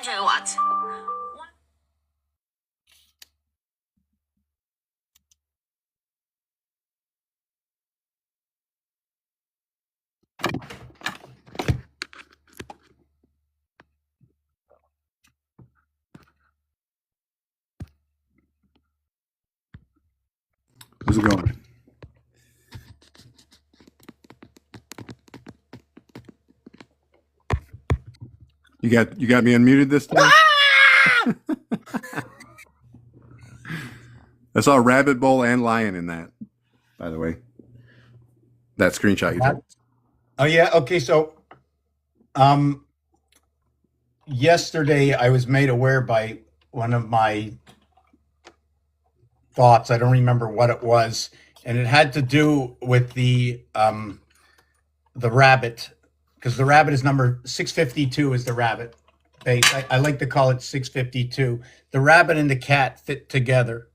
100 watts. How's it going? You got me unmuted this time? I saw rabbit, bull, and lion in that, by the way. That screenshot you took. Oh yeah, okay, so yesterday I was made aware by one of my thoughts. I don't remember what it was, and it had to do with the rabbit, because the rabbit is number 652 is the rabbit base. I like to call it 652. The rabbit and the cat fit together.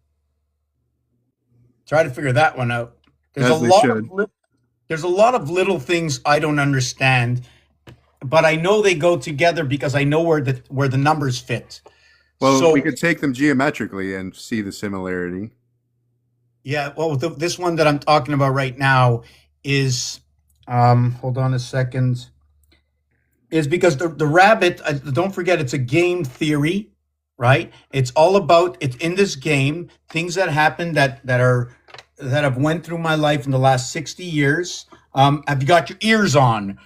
Try to figure that one out. There's a lot of little things I don't understand, but I know they go together because I know where the numbers fit. Well, so we could take them geometrically and see the similarity. Yeah, well, this one that I'm talking about right now is, hold on a second, is because the rabbit, don't forget, it's a game theory, right? It's all about, it's in this game, things that happen that have went through my life in the last 60 years. Have you got your ears on?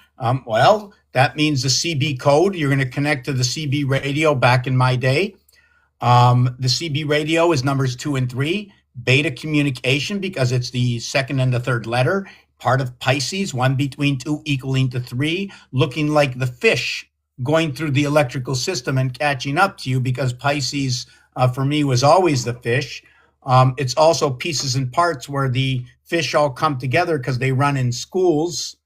Well, that means the CB code. You're going to connect to the CB radio back in my day. The CB radio is numbers 2 and 3. Beta communication, because it's the second and the third letter. Part of Pisces, 1 between 2 equaling to 3, looking like the fish going through the electrical system and catching up to you, because Pisces, for me, was always the fish. It's also pieces and parts where the fish all come together because they run in schools.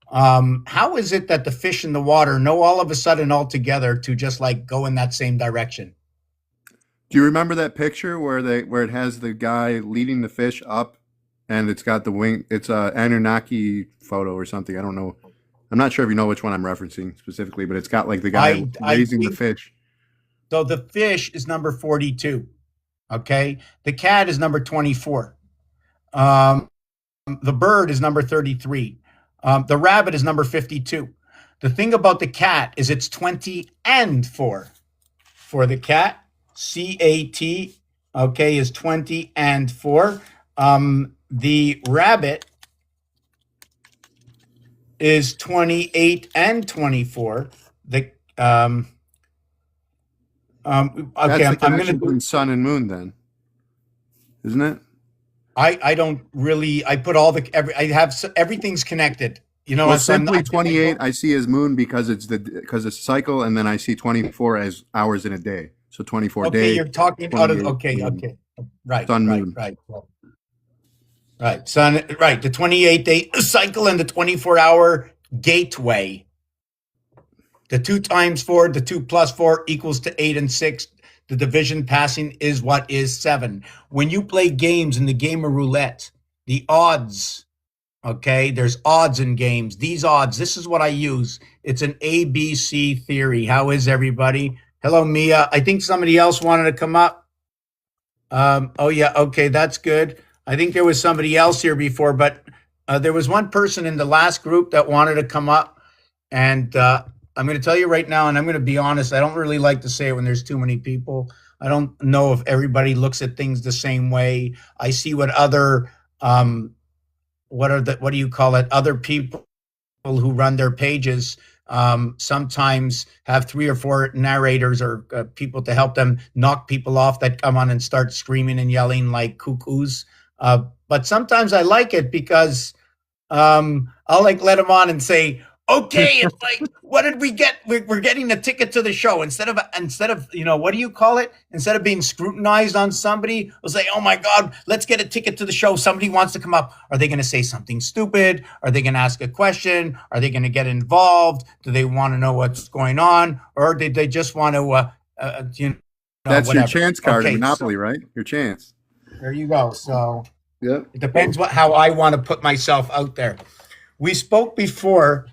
How is it that the fish in the water know all of a sudden all together to just like go in that same direction? Do you remember that picture where it has the guy leading the fish up, and it's got the wing? It's a Anunnaki photo or something. I don't know. I'm not sure if you know which one I'm referencing specifically, but it's got like the guy raising the fish. So the fish is number 42. Okay. The cat is number 24. The bird is number 33. The rabbit is number 52. The thing about the cat is it's 20 and 4. For the cat, CAT, okay, is 20 and 4. The rabbit is 28 and 24. The okay, that's I'm going to sun and moon then, isn't it? I don't really. I put all I have everything's connected. You know, well, simply 28 I see as moon because it's cycle, and then I see 24 as hours in a day. So 24 days. Okay, you're talking out of okay. Right. Sun, moon. Right. Sun, right. The 28-day cycle and the 24-hour gateway. The 2 times 4, the 2 plus 4 equals to 8 and 6. The division passing is what is 7. When you play games in the game of roulette, the odds, okay, there's odds in games. These odds, this is what I use. It's an ABC theory. How is everybody? Hello, Mia. I think somebody else wanted to come up. Oh, yeah. Okay, that's good. I think there was somebody else here before, but there was one person in the last group that wanted to come up. And I'm going to tell you right now, and I'm going to be honest, I don't really like to say it when there's too many people. I don't know if everybody looks at things the same way. I see what other, what do you call it? Other people who run their pages sometimes have 3 or 4 narrators or people to help them knock people off that come on and start screaming and yelling like cuckoos. But sometimes I like it because I'll like let them on and say, okay, it's like, what did we get? We're getting a ticket to the show. Instead of, you know, what do you call it? Instead of being scrutinized on somebody, we'll say, oh my God, let's get a ticket to the show. Somebody wants to come up. Are they going to say something stupid? Are they going to ask a question? Are they going to get involved? Do they want to know what's going on? Or did they just want to, you know, that's whatever. Your chance card, okay, Monopoly, so, right? Your chance. There you go. So yeah, it depends how I want to put myself out there. We spoke before,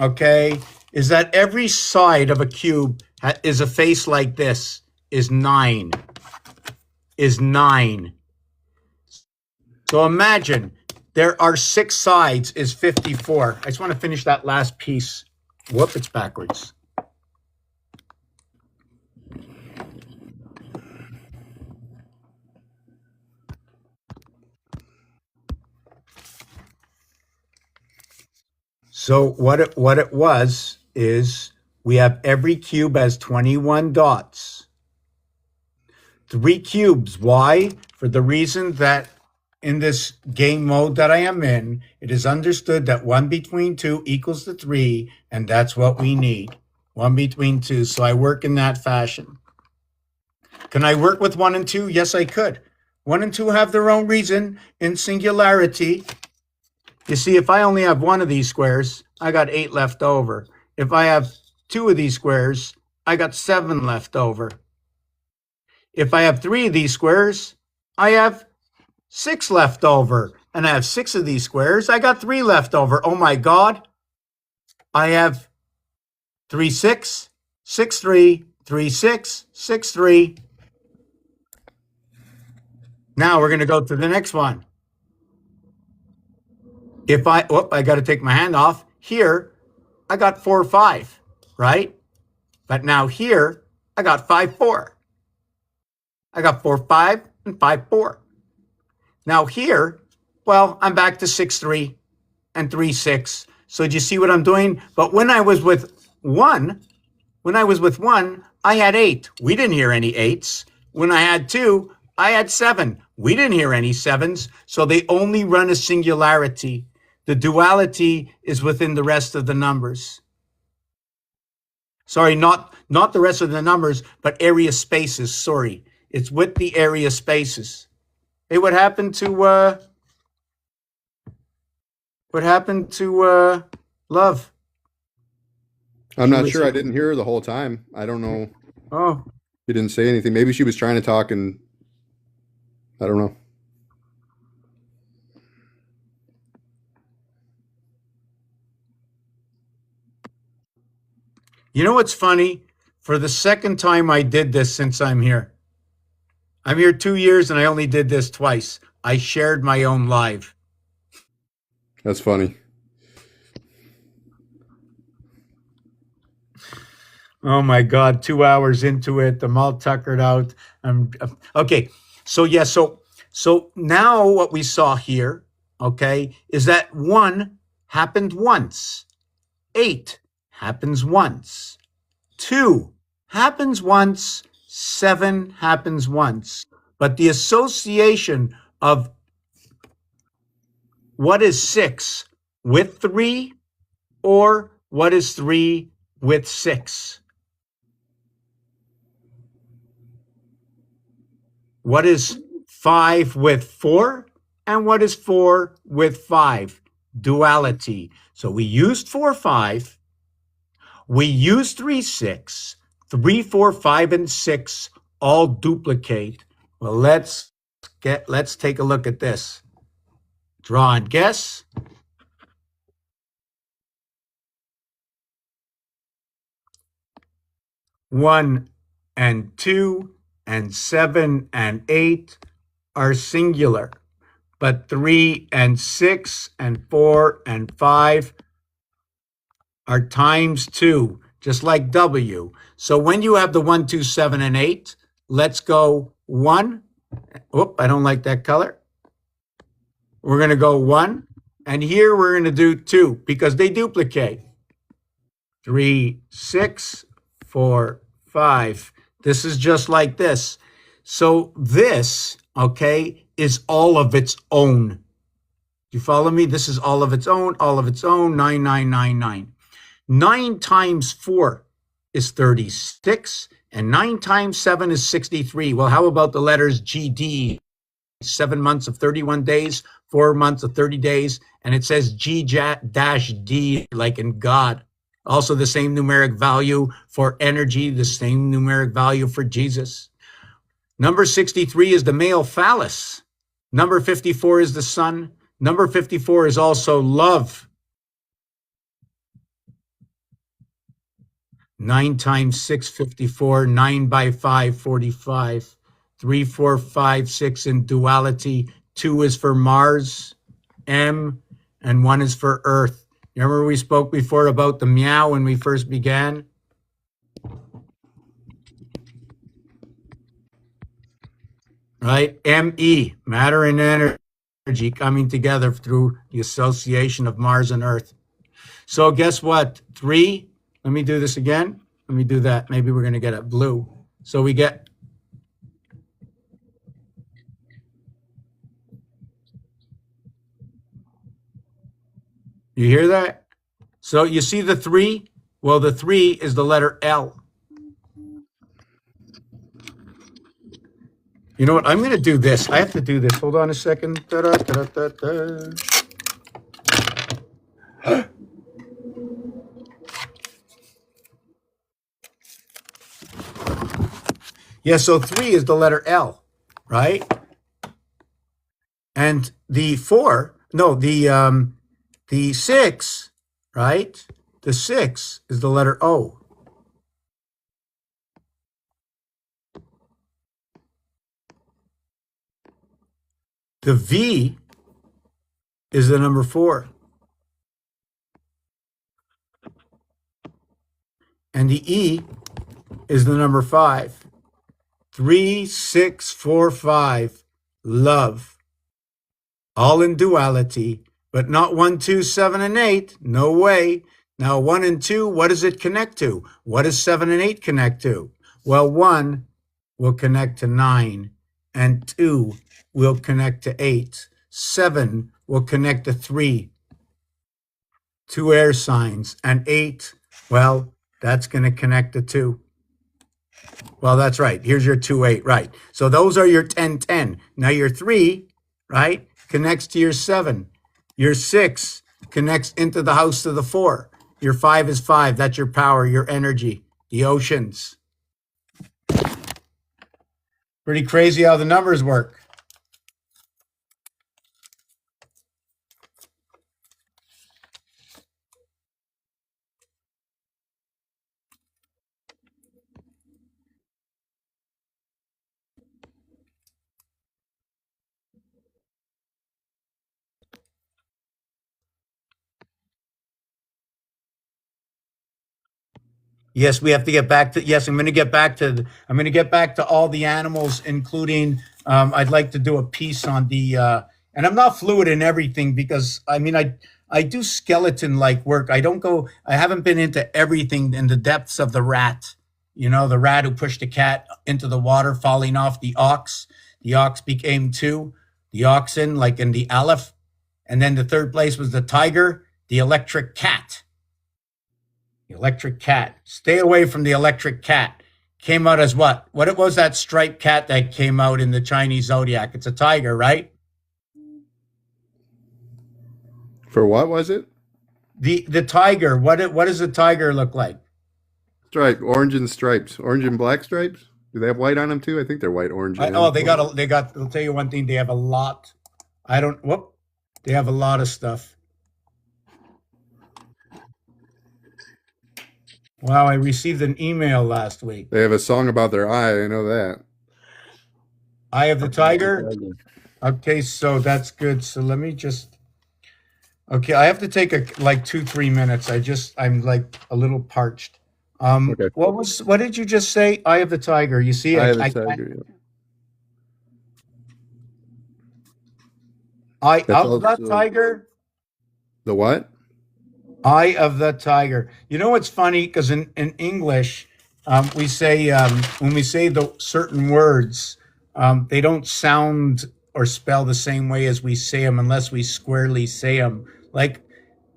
okay, is that every side of a cube is a face like this, is 9, is 9. So imagine there are 6 sides is 54. I just want to finish that last piece. Whoop, it's backwards. So what it was is we have every cube has 21 dots. 3 cubes. Why? For the reason that in this game mode that I am in, it is understood that 1 between 2 equals to 3, and that's what we need. 1 between 2. So I work in that fashion. Can I work with 1 and 2? Yes, I could. 1 and 2 have their own reason in singularity. You see, if I only have 1 of these squares, I got 8 left over. If I have 2 of these squares, I got 7 left over. If I have 3 of these squares, I have 6 left over. And I have 6 of these squares, I got 3 left over. Oh my God. I have 3, 6, 6, 3, 3, 6, 6, 3. Now we're going to go to the next one. If I got to take my hand off. Here, I got 4, 5, right? But now here, I got 5, 4. I got 4, 5, and 5, 4. Now here, well, I'm back to 6, 3, and 3, 6. So do you see what I'm doing? But when I was with 1, I had 8. We didn't hear any 8s. When I had 2, I had 7. We didn't hear any 7s. So they only run a singularity. The duality is within the rest of the numbers. Sorry, not the rest of the numbers, but area spaces. Sorry, it's with the area spaces. Hey, what happened to Love? I'm not sure. I didn't hear her the whole time. I don't know. Oh, She didn't say anything. Maybe she was trying to talk and I don't know. you know what's funny? For the second time I did this since I'm here. I'm here 2 years and I only did this twice. I shared my own live. That's funny. Oh my God, 2 hours into it, I'm all tuckered out. Okay. So yeah, so now what we saw here, okay, is that 1 happened once. 8 happens once. 2 happens once. 7 happens once. But the association of what is 6 with 3 or what is 3 with 6? What is 5 with 4? And what is 4 with 5? Duality. So we used 4, 5. We used 3, 6. 3, 4, 5, and 6 all duplicate. Well, let's take a look at this. Draw and guess. 1 and 2 and 7 and 8 are singular, but 3 and 6 and 4 and 5 are times 2, just like W. So when you have the 1, 2, 7, and 8, let's go 1. Oop, I don't like that color. We're going to go 1. And here we're going to do 2 because they duplicate. 3, 6, 4, 5. This is just like this. So this, okay, is all of its own. Do you follow me? This is all of its own, 9999. 9 times 4 is 36, and 9 times 7 is 63. Well, how about the letters GD? 7 months of 31 days, 4 months of 30 days, and it says G-D, like in God. Also the same numeric value for energy, the same numeric value for Jesus. Number 63 is the male phallus. Number 54 is the sun. Number 54 is also love. 9 times 6, 54. 9 by 5, 45. 3, 4, 5, 6 in duality. 2 is for Mars, M, and 1 is for Earth. Remember we spoke before about the meow when we first began? Right? ME, matter and energy coming together through the association of Mars and Earth. So guess what? 3, let me do this again. Let me do that. Maybe we're going to get it blue. So we get, you hear that? So you see the 3? Well, the 3 is the letter L. You know what? I'm going to do this. I have to do this. Hold on a second. Da-da, da-da, da-da. Yeah, so 3 is the letter L, right? And the 4, no, the 6, right? The 6 is the letter O. The V is the number 4. And the E is the number 5. 3, 6, 4, 5. Love. All in duality, but not 1, 2, 7, and 8. No way. Now 1 and 2, what does it connect to? What does 7 and 8 connect to? Well, 1 will connect to 9, and 2 will connect to 8. 7 will connect to 3, 2 air signs, and 8, well, that's going to connect to 2. Well, that's right. Here's your 2, 8, right. So those are your 10, 10. Now your 3, right, connects to your 7. Your 6 connects into the house of the 4. Your 5 is 5. That's your power, your energy, the oceans. Pretty crazy how the numbers work. Yes, we have to get back to. Yes, I'm going to get back to. I'm going to get back to all the animals, including. I'd like to do a piece on the. And I'm not fluid in everything because I mean I do skeleton like work. I don't go. I haven't been into everything in the depths of the rat. You know, the rat who pushed the cat into the water, falling off the ox. The ox became 2. The oxen, like in the Aleph, and then the third place was the tiger, the electric cat. The electric cat. Stay away from the electric cat. Came out as what? What was that striped cat that came out in the Chinese zodiac? It's a tiger, right? For what was it? The tiger. What does a tiger look like? Stripe, orange and stripes, orange and black stripes. Do they have white on them too? I think they're white, orange. Oh, they got. I'll tell you one thing. They have a lot. I don't. Whoop. They have a lot of stuff. Wow, I received an email last week. They have a song about their eye. I know that. Eye of the tiger. Okay, so that's good. So let me just. Okay, I have to take like 2-3 minutes. I'm like a little parched. Okay. What did you just say? Eye of the tiger. You see, Eye of the tiger. Yeah. Eye That's of the also tiger. the what? Eye of the tiger. You know what's funny? Because in English, we say when we say the certain words, they don't sound or spell the same way as we say them unless we squarely say them. Like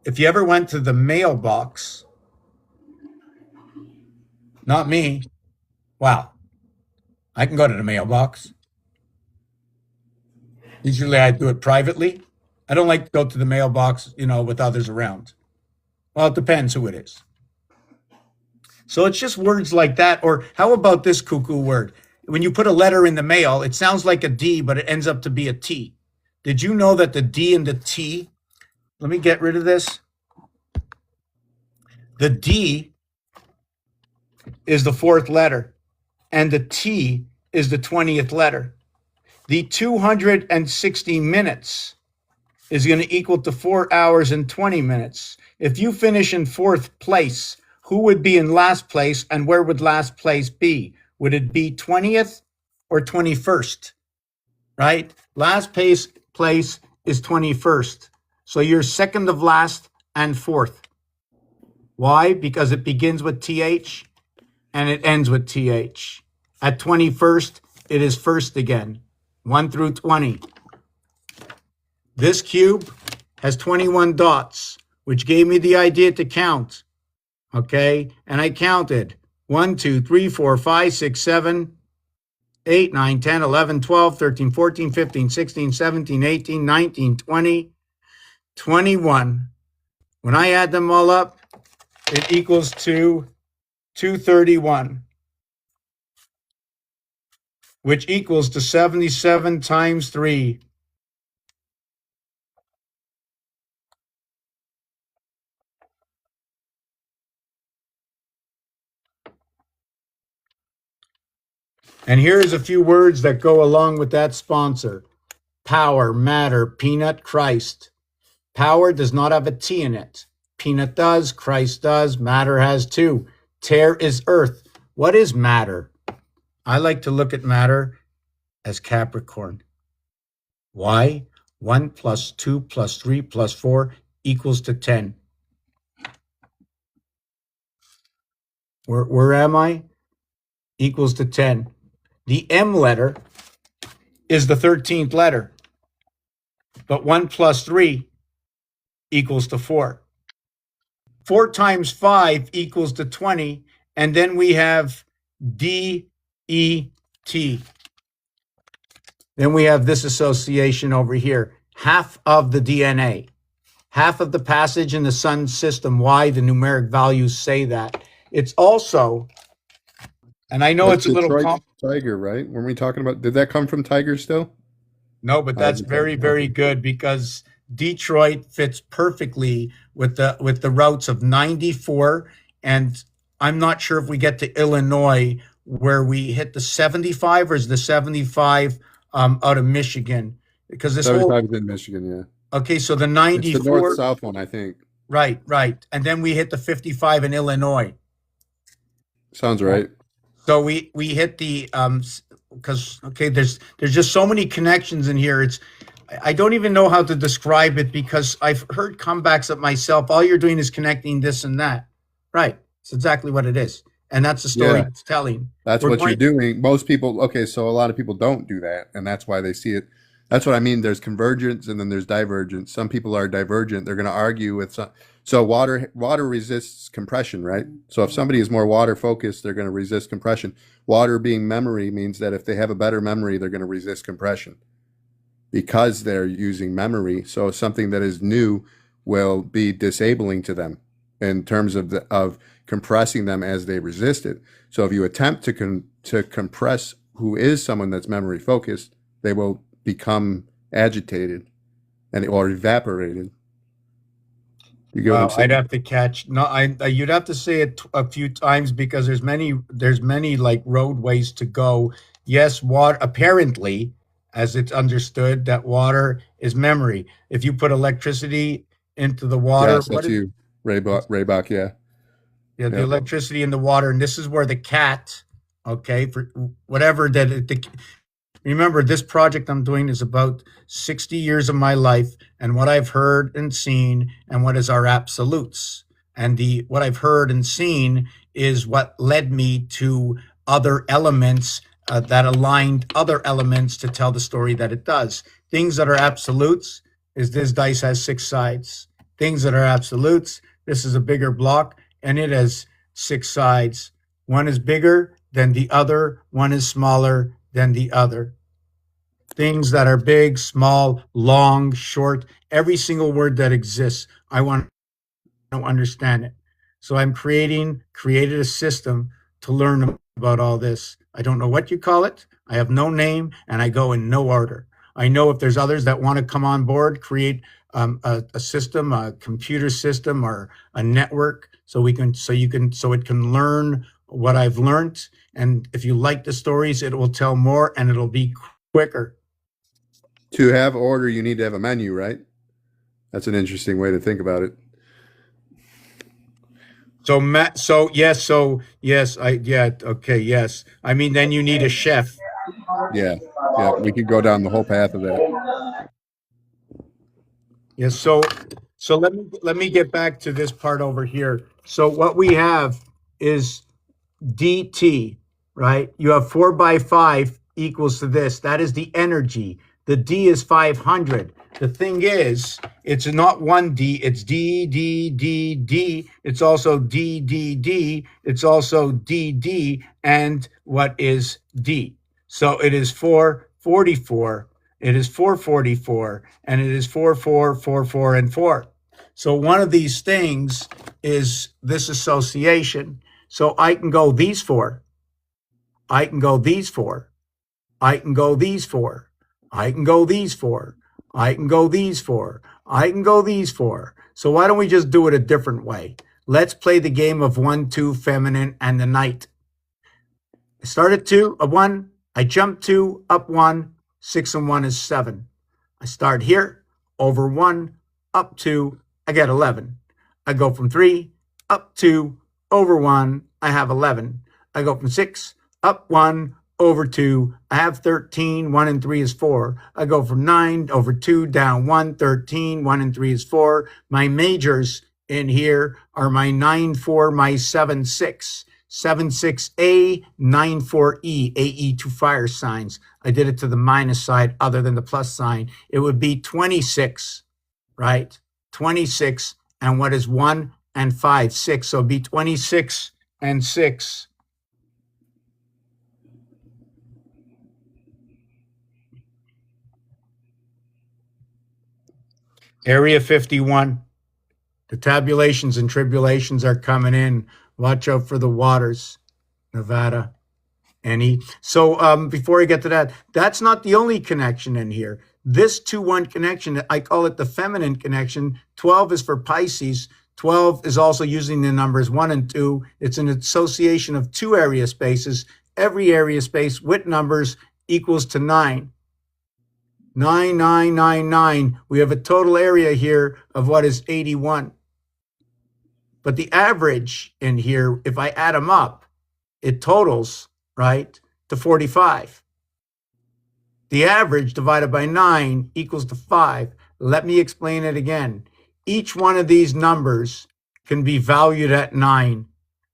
if you ever went to the mailbox, not me. Wow, I can go to the mailbox. Usually I do it privately. I don't like to go to the mailbox, with others around. Well, it depends who it is. So it's just words like that. Or how about this cuckoo word? When you put a letter in the mail, it sounds like a D, but it ends up to be a T. Did you know that the D and the T, let me get rid of this. The D is the fourth letter, and the T is the 20th letter. The 260 minutes is going to equal to 4 hours and 20 minutes. If you finish in fourth place, who would be in last place, and where would last place be? Would it be 20th or 21st? Right? Last place is 21st. So you're second of last and fourth. Why? Because it begins with TH and it ends with TH. At 21st, it is first again, 1 through 20. This cube has 21 dots, which gave me the idea to count. Okay? And I counted 1, 2, 3, 4, 5, 6, 7, 8, 9, 10, 11, 12, 13, 14, 15, 16, 17, 18, 19, 20, 21. When I add them all up, it equals to 231, which equals to 77 times 3. And here's a few words that go along with that sponsor. Power, matter, peanut, Christ. Power does not have a T in it. Peanut does, Christ does, matter has two. Tear is earth. What is matter? I like to look at matter as Capricorn. Why? 1 plus 2 plus 3 plus 4 equals to 10. Where am I? Equals to 10. The M letter is the 13th letter, but 1 plus 3 equals to 4. 4 times 5 equals to 20, and then we have D, E, T. Then we have this association over here, half of the DNA, half of the passage in the sun system. Why the numeric values say that. It's also, and I know That's it's a little Detroit Tiger, right? Weren't we talking about? Did that come from Tiger still? No, but that's very, very good because Detroit fits perfectly with the routes of 94, and I'm not sure if we get to Illinois where we hit the 75, or is the 75 out of Michigan? Because this whole 75 is in Michigan, yeah. okay, so the It's the 94, north-south one, I think. right, and then we hit the 55 in Illinois. Sounds right. So we hit the because okay, there's just so many connections in here. I don't even know how to describe it because I've heard comebacks of myself. All you're doing is connecting this and that. Right. It's exactly what it is. And that's the story Yeah. it's telling. That's We're what you're going, doing. Most people, okay, so a lot of people don't do that, and that's why they see it. That's what I mean. There's convergence and then there's divergence. Some people are divergent. They're going to argue with some. So water resists compression, right? So if somebody is more water focused, they're going to resist compression. Water being memory means that if they have a better memory, they're going to resist compression because they're using memory. So something that is new will be disabling to them in terms of compressing them as they resist it. So if you attempt to compress who is someone that's memory focused, they will become agitated or evaporated. You get what I'm wow, I'd saying? have to catch. No, you'd have to say it a few times because there's many like roadways to go. Yes, water apparently, as it's understood, that water is memory. If you put electricity into the water, Yes, that's you, Raybach. Yeah, yeah, the yeah. electricity in the water, and this is where the cat, okay, for whatever that remember, this project I'm doing is about 60 years of my life and what I've heard and seen and what is our absolutes. And the what I've heard and seen is what led me to other elements that aligned other elements to tell the story that it does. Things that are absolutes is this dice has 6 sides. Things that are absolutes, this is a bigger block and it has 6 sides. One is bigger than the other, one is smaller than the other. Things that are big, small, long, short, every single word that exists, I want to understand it. So I'm created a system to learn about all this. I don't know what you call it. I have no name and I go in no order. I know if there's others that want to come on board, create a system, a computer system or a network so it can learn what I've learned. And if you like the stories, it will tell more and it'll be quicker. To have order, you need to have a menu, right? That's an interesting way to think about it. So, Matt, okay, yes. I mean, then you need a chef. Yeah, yeah, we could go down the whole path of that. Yes. So let me get back to this part over here. So what we have is dt, right? You have 4 by 5 equals to this. That is the energy. The d is 500. The thing is, it's not 1d, it's d, d, d, d. It's also d, d, d. It's also d, d. And what is d? So it is 444. It is 444. And it is 4, 4, 4, 4, and 4. So one of these things is this association. So I can go these four. I can go these four. I can go these four. I can go these four. I can go these four. I can go these four. So why don't we just do it a different way? Let's play the game of 1, 2, feminine, and the knight. I start at 2, 1. I jump 2, up 1. 6 and 1 is 7. I start here, over 1, up 2. I get 11. I go from 3, up 2, over 1. I have 11. I go from 6, up 1, over 2. I have 13. 1 and 3 is 4. I go from 9, over 2, down 1, 13. 1 and 3 is 4. My majors in here are my 9, 4, my 7, 6. 7, 6A, 9, 4E, AE, two fire signs. I did it to the minus side other than the plus sign. It would be 26, right? 26, and what is 1 and 5? 6. So it'd be 26 and 6. Area 51. The tabulations and tribulations are coming in. Watch out for the waters. Nevada. Any. So before I get to that, that's not the only connection in here. This 2-1 connection, I call it the feminine connection. 12 is for Pisces. 12 is also using the numbers 1 and 2. It's an association of 2 area spaces. Every area space with numbers equals to 9. 9, 9, 9, 9. We have a total area here of what is 81. But the average in here, if I add them up, it totals, right, to 45. The average divided by 9 equals to 5. Let me explain it again. Each one of these numbers can be valued at 9.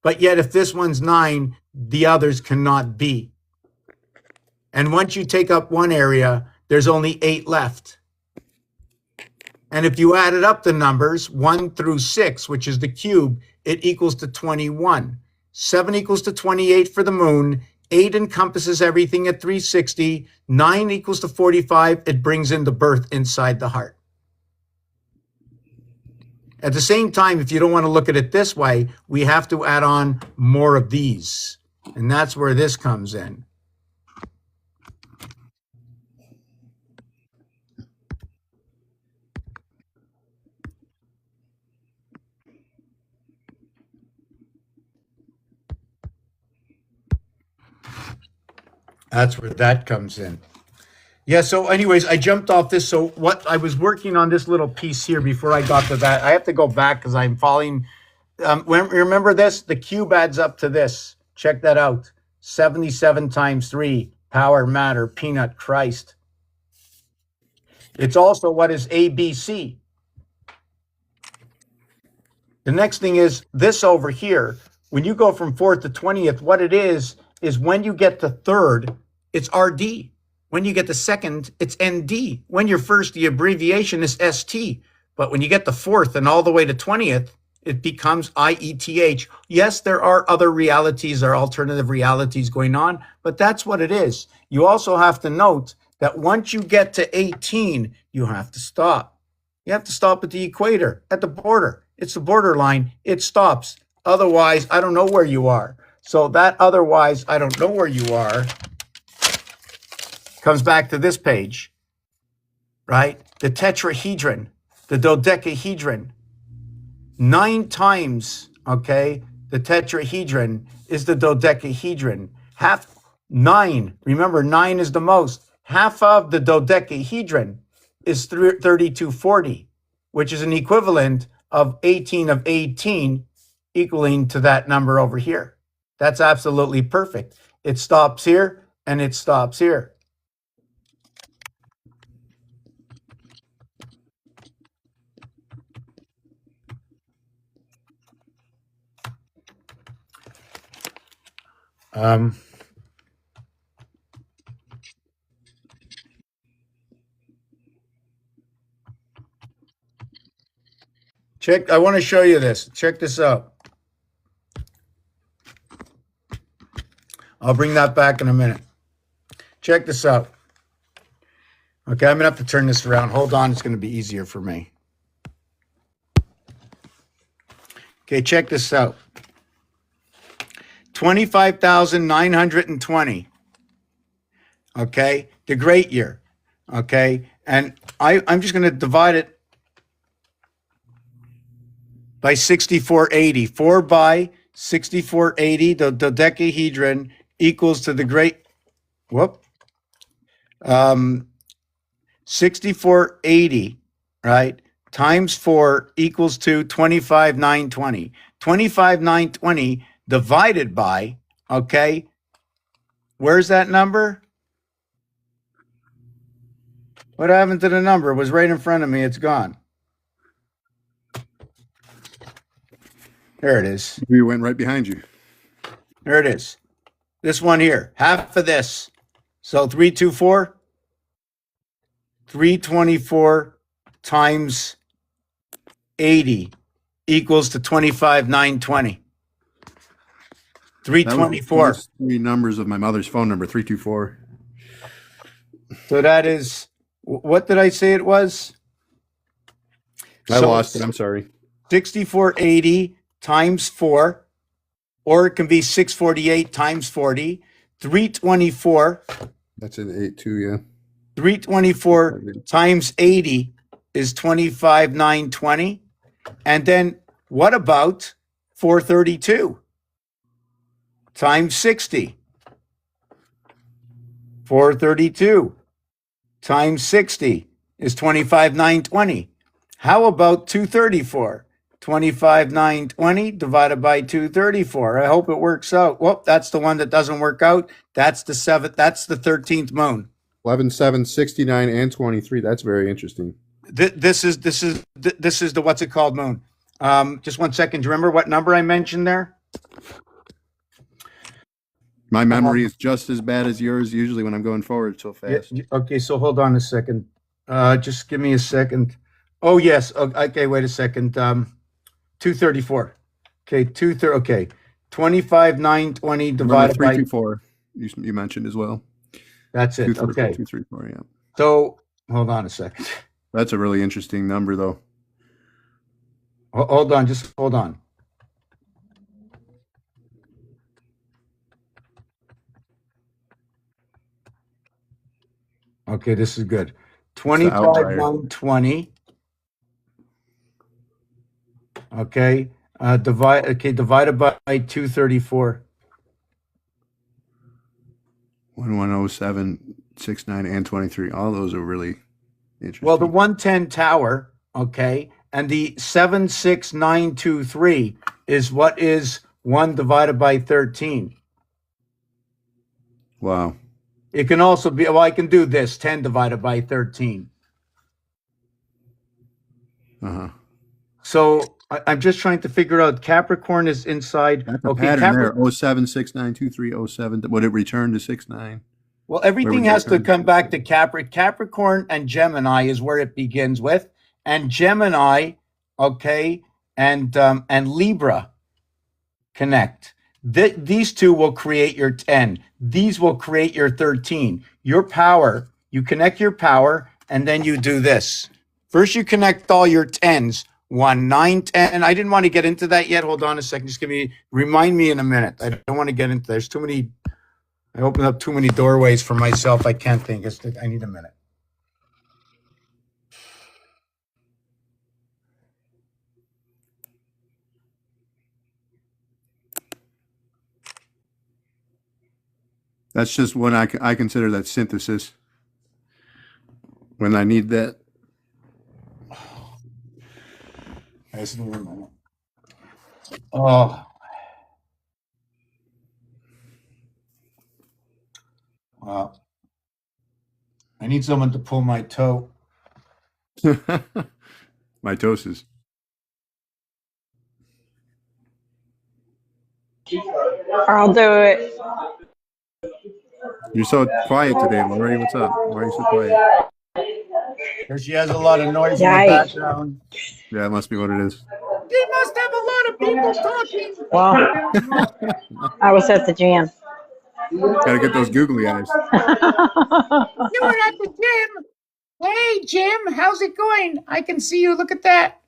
But yet if this one's 9, the others cannot be. And once you take up one area, there's only 8 left. And if you added up the numbers, 1 through 6, which is the cube, it equals to 21. 7 equals to 28 for the moon. 8 encompasses everything at 360. 9 equals to 45. It brings in the birth inside the heart. At the same time, if you don't want to look at it this way, we have to add on more of these. And that's where this comes in. That's where that comes in. Yeah, so anyways, I jumped off this. So what I was working on this little piece here before I got to that. I have to go back because I'm falling. Remember this? The cube adds up to this. Check that out. 77 times 3. Power, matter, peanut, Christ. It's also what is ABC. The next thing is this over here. When you go from 4th to 20th, what it is when you get to 3rd, it's RD. When you get to 2nd, it's ND. When you're 1st, the abbreviation is ST. But when you get to 4th and all the way to 20th, it becomes IETH. Yes, there are other realities or alternative realities going on, but that's what it is. You also have to note that once you get to 18, you have to stop. You have to stop at the equator, at the border. It's the borderline. It stops. Otherwise, I don't know where you are. So that otherwise, I don't know where you are comes back to this page, right? The tetrahedron, the dodecahedron. 9 times, okay? the tetrahedron is the dodecahedron. Half 9, remember 9 is the most. Half of the dodecahedron is 3240, which is an equivalent of 18 of 18, equaling to that number over here. That's absolutely perfect. It stops here and it stops here. Check. I want to show you this. Check this out. I'll bring that back in a minute. Check this out. Okay, I'm going to have to turn this around. Hold on. It's going to be easier for me. Okay, check this out. 25,920. Okay, the great year. Okay, and I'm just going to divide it by 6480. 4 by 6480, the dodecahedron equals to the great, 6480, right, times 4 equals to 25,920. 25,920 divided by, okay, where's that number? What happened to the number? It was right in front of me. It's gone. There it is. We went right behind you. There it is. This one here, half of this. So 324, 324 times 80 equals to 25,920. 324. Those 3 numbers of my mother's phone number, 324. So that is, what did I say it was? I lost it. I'm sorry. 6480 times 4, or it can be 648 times 40. 324. That's an 8-2, yeah. 324 times 80 is 25,920. And then what about 432 times 60? 432 times 60 is 25,920. How about 234? 25,920 divided by 234. I hope it works out. Well, that's the one that doesn't work out. That's the 7th. That's the 13th moon. 11, 7, 69, and 23. That's very interesting. This is the what's it called moon. Just 1 second. Do you remember what number I mentioned there? My memory is just as bad as yours usually when I'm going forward so fast. Okay, so hold on a second. Just give me a second. Oh yes. Okay, wait a second. 234. Okay, 230. Okay, 25,920 divided by 324. You mentioned as well. That's it. 234, yeah. So hold on a second. That's a really interesting number, though. Hold on. Just hold on. Okay, this is good. 25,920. Okay, divided by 234. 1107, 69, and 23. All those are really interesting. Well, the 110 tower, okay, and the 76923 is what is 1 divided by 13. Wow. It can also be, well, I can do this, 10 divided by 13. Uh-huh. So I'm just trying to figure out, Capricorn is inside. That's a pattern there. 07692307. Would it return to 69? Well, everything has to come back to Capricorn and Gemini is where it begins with. And Gemini, okay, and Libra connect. These two will create your 10. These will create your 13. Your power, you connect your power, and then you do this. First, you connect all your 10s. 1, 9, 10. I didn't want to get into that yet. Hold on a second. Just remind me in a minute. I don't want to get into, there's too many, I opened up too many doorways for myself. I can't think. I need a minute. That's just when I consider that synthesis. When I need that. Oh, wow. I need someone to pull my toe. Mitosis. I'll do it. You're so quiet today, Lori. What's up? Why are you so quiet? Here she has a lot of noise in the Yikes. background. Yeah, that must be what it is. They must have a lot of people talking. Well, I was at the gym. Got to get those googly eyes. You were at the gym. Hey, Jim, how's it going? I can see you. Look at that.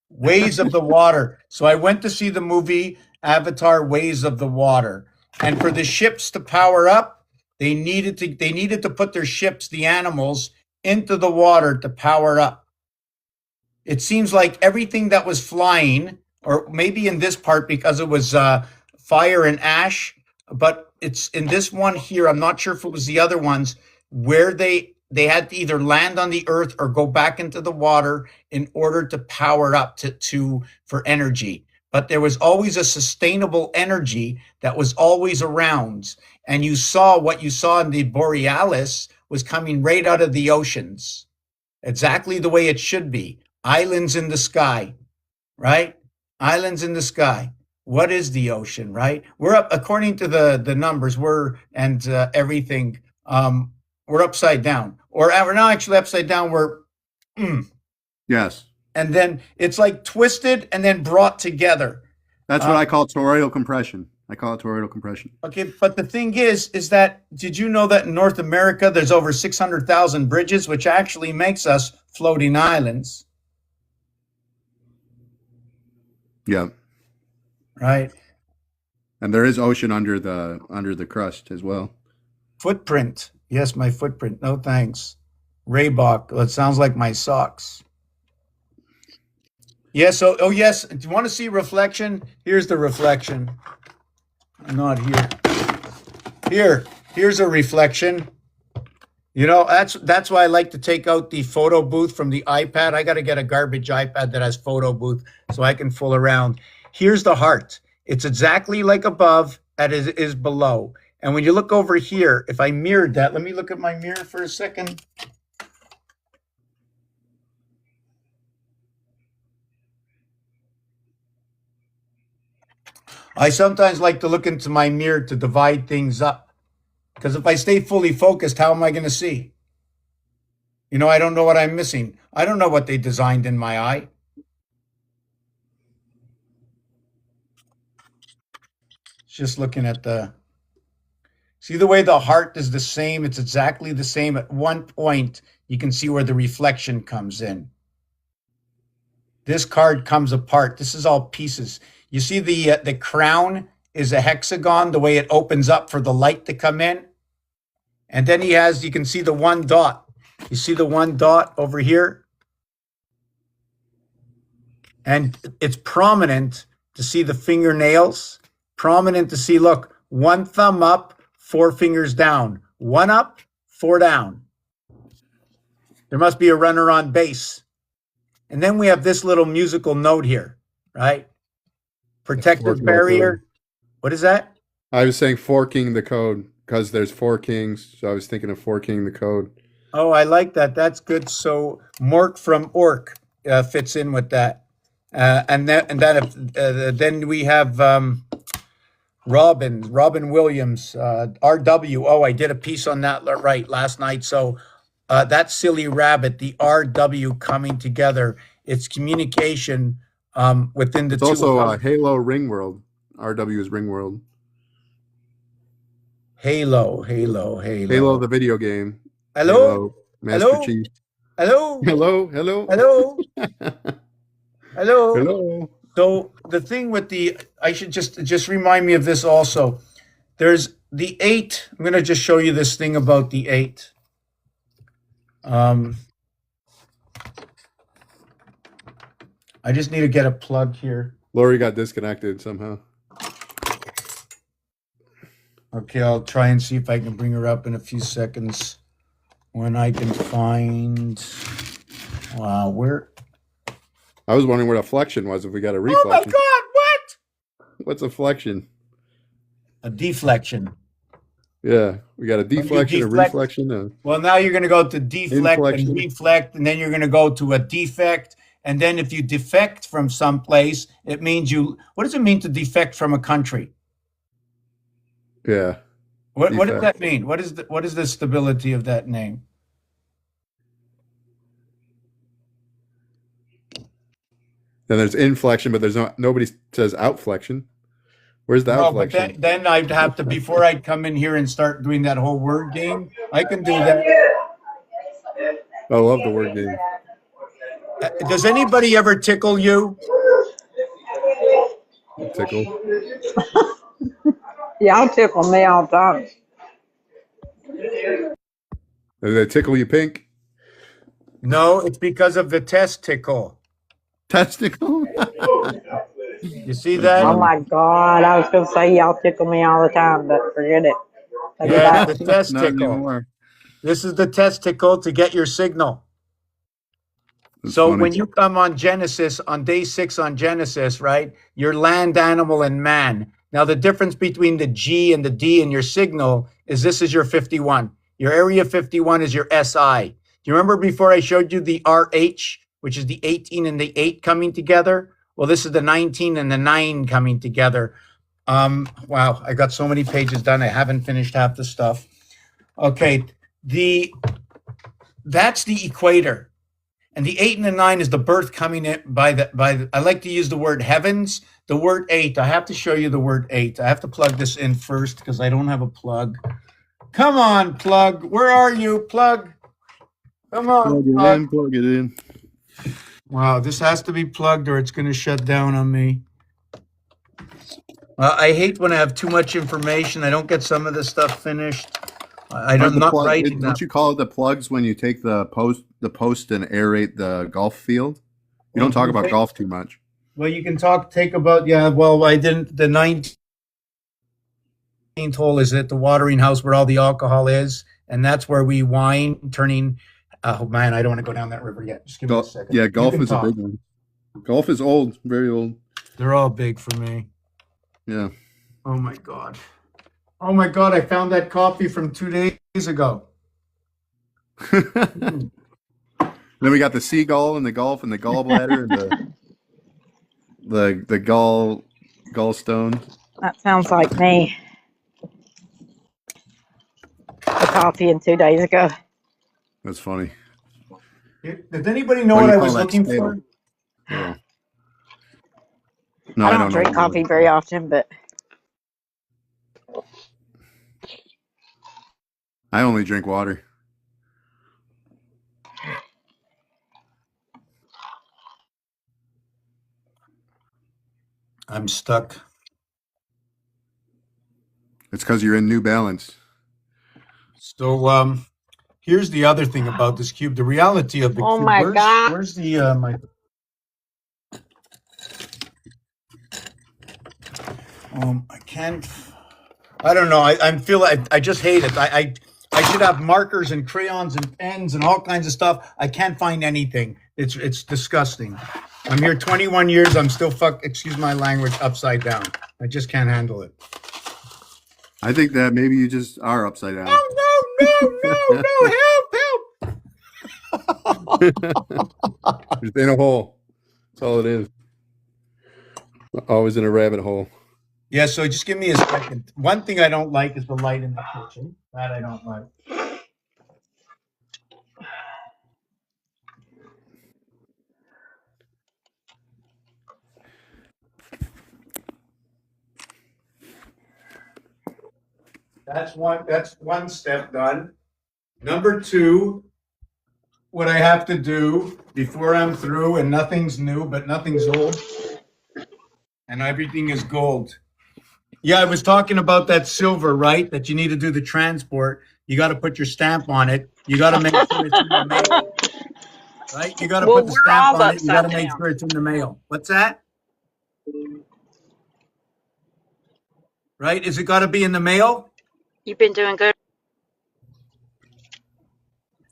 Ways of the Water. So I went to see the movie Avatar Ways of the Water. And for the ships to power up, they needed to put their ships, the animals, into the water to power up. It seems like everything that was flying, or maybe in this part because it was fire and ash, but it's in this one here. I'm not sure if it was the other ones where they had to either land on the earth or go back into the water in order to power up to for energy. But there was always a sustainable energy that was always around, and you saw what you saw in the borealis was coming right out of the oceans, exactly the way it should be. Islands in the sky, right? Islands in the sky. What is the ocean, right? We're up, according to the numbers, everything. We're upside down, or we're not actually upside down. We're Yes. and then it's like twisted and then brought together. That's what I call toroidal compression. I call it toroidal compression. Okay, but the thing is that did you know that in North America there's over 600,000 bridges, which actually makes us floating islands, Yeah. right? And there is ocean under the crust as well. Footprint. Yes, my footprint. No thanks. Reebok. Well, it sounds like my socks. Yes. So, oh yes. Do you want to see reflection? Here's the reflection. I'm not here. Here's a reflection. You know, that's why I like to take out the photo booth from the iPad. I got to get a garbage iPad that has photo booth so I can fool around. Here's the heart. It's exactly like above as it is below. And when you look over here, if I mirrored that, let me look at my mirror for a second. I sometimes like to look into my mirror to divide things up. Because if I stay fully focused, how am I going to see? You know, I don't know what I'm missing. I don't know what they designed in my eye. Just looking at see the way the heart is the same. It's exactly the same. At one point, you can see where the reflection comes in. This card comes apart. This is all pieces. You see the crown is a hexagon, the way it opens up for the light to come in. And then you can see the one dot. You see the one dot over here? And it's prominent to see the fingernails, prominent to see, look, one thumb up, four fingers down, one up, four down. There must be a runner on base. And then we have this little musical note here, right? Protective barrier. What is that? I was saying forking the code because there's four kings. So I was thinking of forking the code. Oh, I like that. That's good. So Mork from Orc fits in with that. Then we have Robin Williams, RW. Oh, I did a piece on that right last night. So that silly rabbit, the RW coming together. It's communication within the It's two. also Halo Ring World. RW is Ring World. Halo. Halo, the video game. Hello? Halo, Master Hello? Chief. Hello? Hello. Hello? Hello? Hello. So the thing with I should just remind me of this also. There's the 8. I'm going to just show you this thing about the 8. I just need to get a plug here. Lori got disconnected somehow. Okay, I'll try and see if I can bring her up in a few seconds when I can find. Wow, where? I was wondering what a flexion was if we got a Oh my reflection. God! What? What's a flexion? A deflection. Yeah, we got a deflection, a deflect? reflection, Well, now you're going to go to deflect and inflection. reflect, and then you're going to go to a defect. And then if you defect from someplace, it means you. What does it mean to defect from a country? Yeah. What does Defect. that mean? What is the stability of that name? Then there's inflection, but there's nobody says outflexion. Where's the No, but outflection? then I'd have to, before I'd come in here and start doing that whole word game, I can do that. I love the word game. Does anybody ever tickle you? Tickle. Y'all tickle me all the time. Does they tickle you pink? No, it's because of the testicle. Testicle? You see that? Oh my God. I was going to say y'all tickle me all the time, but forget it. Take it Yeah, back. the Not testicle. anymore. This is the testicle to get your signal. That's So funny. when you come on Genesis, on day 6 on Genesis, right, you're land, animal, and man. Now, the difference between the G and the D in your signal is this is your 51. Your area 51 is your SI. Do you remember before I showed you the RH, which is the 18 and the 8 coming together? Well, this is the 19 and the 9 coming together. Wow, I got so many pages done. I haven't finished half the stuff. Okay, that's the equator. And the 8 and the 9 is the birth coming in by the I like to use the word heavens. The word 8, I have to show you the word 8. I have to plug this in first because I don't have a plug. Come on, plug. Where are you, plug? Come on, plug. Plug it in. Wow, this has to be plugged or it's going to shut down on me. I hate when I have too much information. I don't get some of the stuff finished. I'm not writing Don't that. you call it the plugs when you take the post and aerate the golf field? You don't talk about golf too much. Well, you can take about, I didn't, the 19th hole is at the watering house where all the alcohol is, and that's where we wine, turning, oh man, I don't want to go down that river yet. Just give me a second. Yeah, golf is a big one. Golf is old, very old. They're all big for me. Yeah. Oh my God. Oh my God, I found that copy from 2 days ago. Then we got the seagull and the golf and the gallbladder and the gallstone. That sounds like me. The coffee in 2 days ago. That's funny. Does anybody know Why do what you I call was that looking stale? for? Yeah. No, I I don't don't drink know. coffee very often, but I only drink water. I'm stuck. It's because you're in New Balance. So here's the other thing about this cube. The reality of the Oh cube. my God. Where's the my I can't. I don't know. I just hate it. I should have markers and crayons and pens and all kinds of stuff. I can't find anything. It's disgusting. I'm here 21 years. I'm still excuse my language, upside down. I just can't handle it. I think that maybe you just are upside down. No, help. Just in a hole. That's all it is. Always in a rabbit hole. Yeah, so just give me a second. One thing I don't like is the light in the kitchen. That I don't like. That's one step done. Number 2, what I have to do before I'm through, and nothing's new, but nothing's old, and everything is gold. Yeah, I was talking about that silver, right? That you need to do the transport. You got to put your stamp on it. You got to make sure it's in the mail, right? You got to Well, put the we're stamp all on it. You got to upside make down. sure it's in the mail. What's that? Right? Is it got to be in the mail? You've been doing good.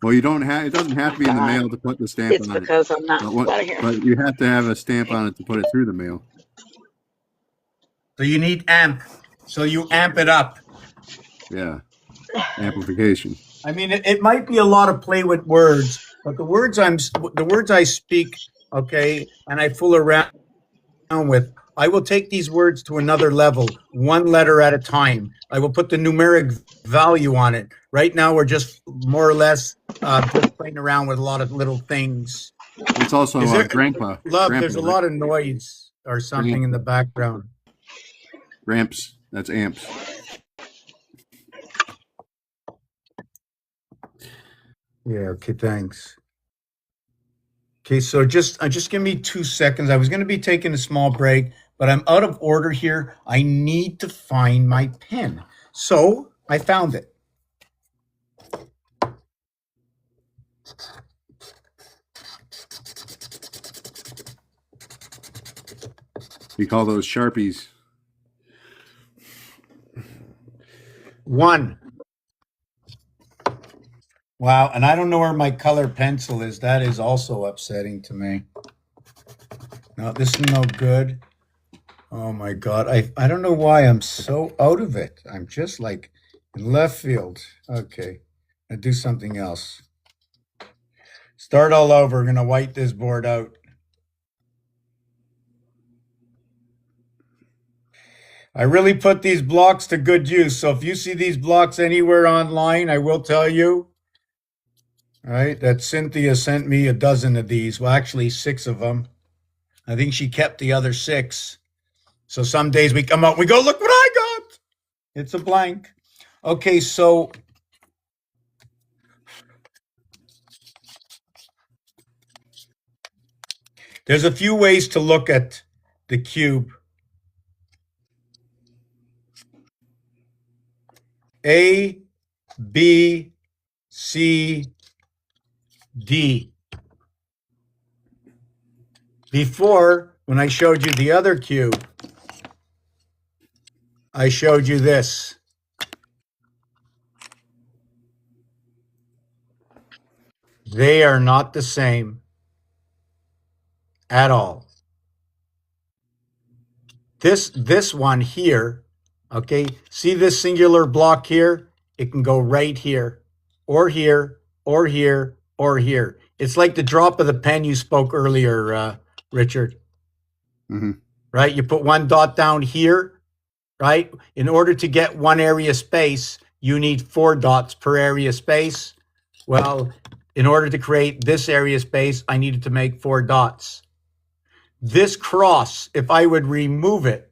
Well, you don't have. It doesn't have to be in the God, mail to put the stamp it's on it. because I'm not But out of here. but you have to have a stamp on it to put it through the mail. So you need amp. So you amp it up. Yeah, amplification. I mean, it might be a lot of play with words, but the words I speak, okay, and I fool around with, I will take these words to another level, one letter at a time. I will put the numeric value on it. Right now, we're just more or less just playing around with a lot of little things. It's also Is there, grandpa, love? grandpa, There's a right? lot of noise or something in the background. Ramps. That's amps. Yeah. Okay. Thanks. Okay, so just give me 2 seconds. I was going to be taking a small break, but I'm out of order here. I need to find my pen. So I found it. We call those Sharpies. 1. Wow, and I don't know where my color pencil is. That is also upsetting to me. No, this is no good. Oh my God. I don't know why I'm so out of it. I'm just like in left field. Okay. I'll do something else. Start all over. We're going to white this board out. I really put these blocks to good use. So if you see these blocks anywhere online, I will tell you, all right, that Cynthia sent me a dozen of these. Well, actually 6 of them. I think she kept the other 6. So some days we come out and we go, look what I got. It's a blank. Okay, so there's a few ways to look at the cube. A, B, C, D. Before, when I showed you the other cube, I showed you this. They are not the same at all. This one here, okay, see this singular block here? It can go right here, or here, or here, or here. It's like the drop of the pen you spoke earlier, Richard. Mm-hmm. Right? You put one dot down here, right? In order to get one area space, you need 4 dots per area space. Well, in order to create this area space, I needed to make 4 dots. This cross, if I would remove it,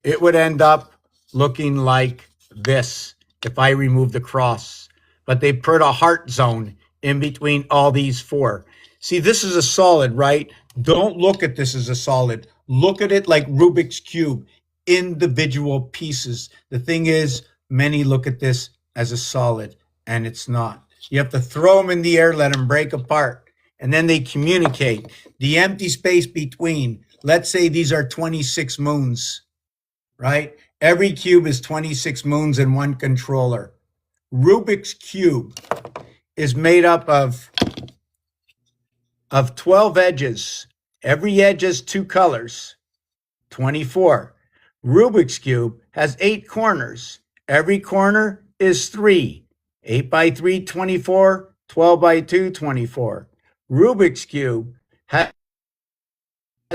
it would end up looking like this if I remove the cross. But they put a heart zone in between all these 4. See, this is a solid, right? Don't look at this as a solid. Look at it like Rubik's Cube, individual pieces. The thing is, many look at this as a solid, and it's not. You have to throw them in the air, let them break apart, and then they communicate. The empty space between, let's say these are 26 moons, right? Every cube is 26 moons in one controller. Rubik's Cube is made up of 12 edges. Every edge has 2 colors, 24. Rubik's Cube has 8 corners. Every corner is 3. 8 by 3, 24. 12 by 2, 24. Rubik's Cube has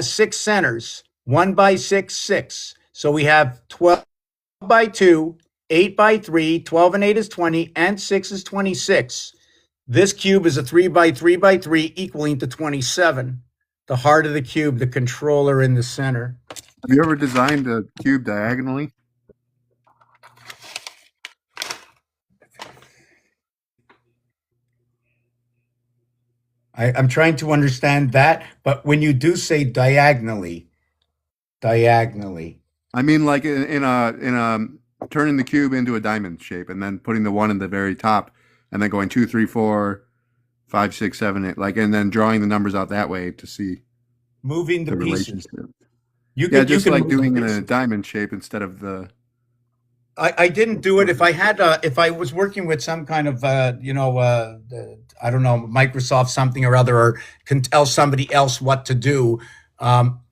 6 centers. 1 by 6, 6. So we have 12 by 2, 8 by 3, 12 and 8 is 20, and 6 is 26. This cube is a 3 by 3 by 3 equaling to 27. The heart of the cube, the controller in the center. Have you ever designed a cube diagonally? I'm trying to understand that, but when you do say diagonally, I mean, like in a turning the cube into a diamond shape, and then putting the 1 in the very top, and then going 2, 3, 4, 5, 6, 7, 8, like, and then drawing the numbers out that way to see moving the pieces. relationship. You Yeah, can, just you can like move the doing it in a pieces. diamond shape instead of the I didn't do it. If I had, if I was working with some kind of, I don't know, Microsoft something or other, or can tell somebody else what to do,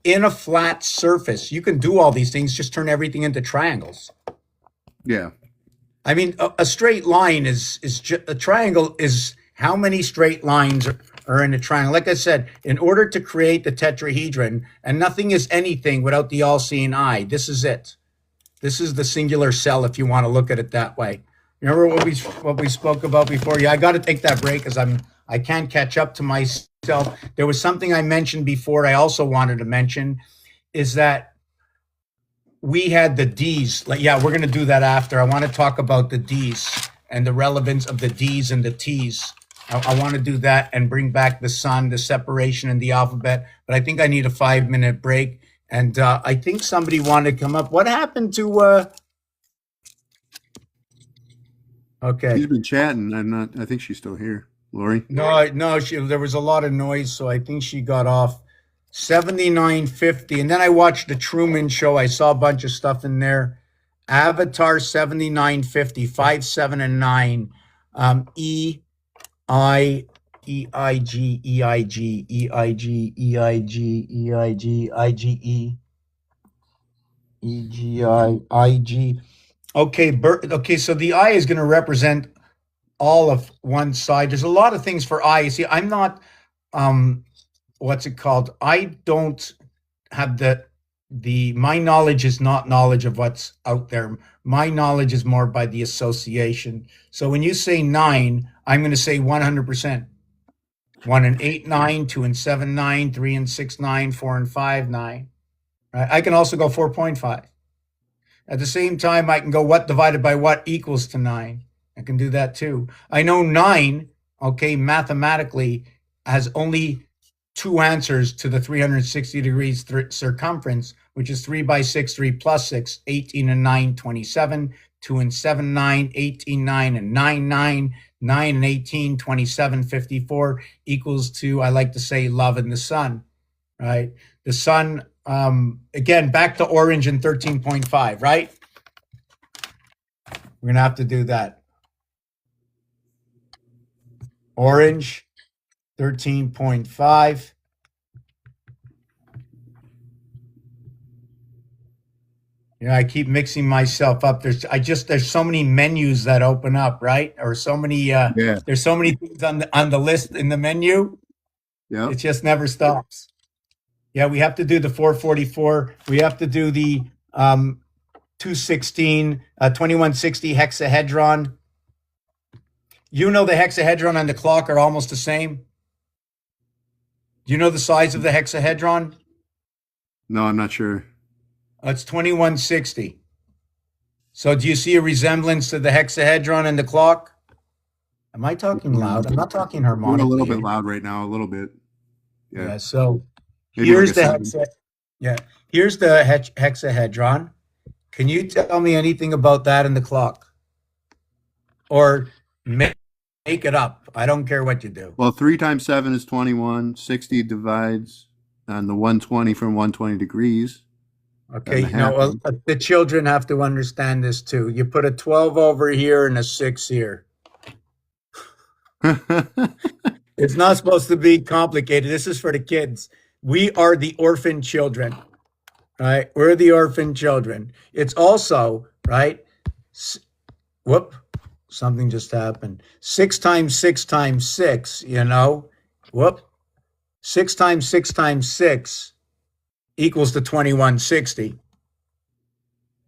in a flat surface, you can do all these things. Just turn everything into triangles. Yeah. I mean, a straight line a triangle is how many straight lines are in a triangle. Like I said, in order to create the tetrahedron, and nothing is anything without the all-seeing eye. This is it. This is the singular cell, if you want to look at it that way. Remember what we spoke about before? Yeah, I got to take that break because I can't catch up to myself. There was something I mentioned before. I also wanted to mention is that we had the D's. Like, yeah, we're going to do that after. I want to talk about the D's and the relevance of the D's and the T's. I want to do that and bring back the sun, the separation in the alphabet. But I think I need a 5-minute break. And I think somebody wanted to come up. What happened to? Okay. She's been chatting. I think she's still here. Lori? No. There was a lot of noise, so I think she got off. 7950, and then I watched the Truman Show. I saw a bunch of stuff in there. Avatar 7950, 5, 7, and 9. E I E I G E I G E I G E I G E I G I G E E G I I G. Okay, okay, so the I is going to represent all of one side. There's a lot of things for I. See, I'm not what's it called? I don't have my knowledge is not knowledge of what's out there. My knowledge is more by the association. So when you say 9, I'm going to say 100%. 1 and 8, 9, 2 and 7, 9, 3 and 6, 9, 4 and 5, 9. Right? I can also go 4.5. At the same time, I can go what divided by what equals to 9. I can do that too. I know 9, okay, mathematically has only 2 answers to the 360 degrees circumference, which is 3 by 6, 3 plus 6, 18 and 9, 27, 2 and 7, 9, 18, 9 and 9, 9, 9 and 18, 27, 54 equals to, I like to say, love and the sun, right? The sun, again, back to orange and 13.5, right? We're going to have to do that. Orange, 13.5. Yeah, I keep mixing myself up. There's so many menus that open up, right? Or so many there's so many things on the list in the menu. Yeah. It just never stops. Yeah, we have to do the 444. We have to do the 216, 2160 hexahedron. You know the hexahedron and the clock are almost the same. Do you know the size of the hexahedron? No, I'm not sure. It's 2160. So do you see a resemblance to the hexahedron and the clock? Am I talking loud? I'm not talking harmonically. Doing a little bit loud right now, a little bit. Yeah, so Maybe here's like here's the hexahedron. Can you tell me anything about that and the clock? Or make it up. I don't care what you do. Well, 3 times 7 is 21. 60 divides on the 120 from 120 degrees. Okay, the children have to understand this too. You put a 12 over here and a 6 here. It's not supposed to be complicated. This is for the kids. We are the orphan children, right? We're the orphan children. It's also, right? Whoop, something just happened. 6 times 6 times 6, whoop. 6 times 6 times 6 equals to 2160,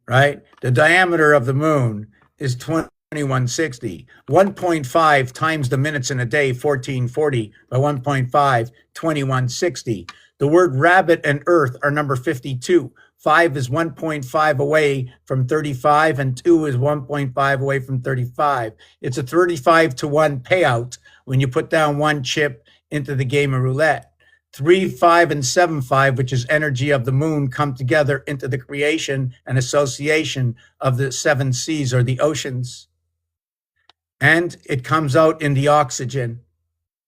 right? The diameter of the moon is 2160. 1.5 times the minutes in a day, 1440, by 1.5, 2160. The word rabbit and earth are number 52. 5 is 1.5 away from 35, and 2 is 1.5 away from 35. It's a 35 to 1 payout when you put down one chip into the game of roulette. 3, 5, and 7, 5, which is energy of the moon, come together into the creation and association of the 7 seas or the oceans. And it comes out in the oxygen.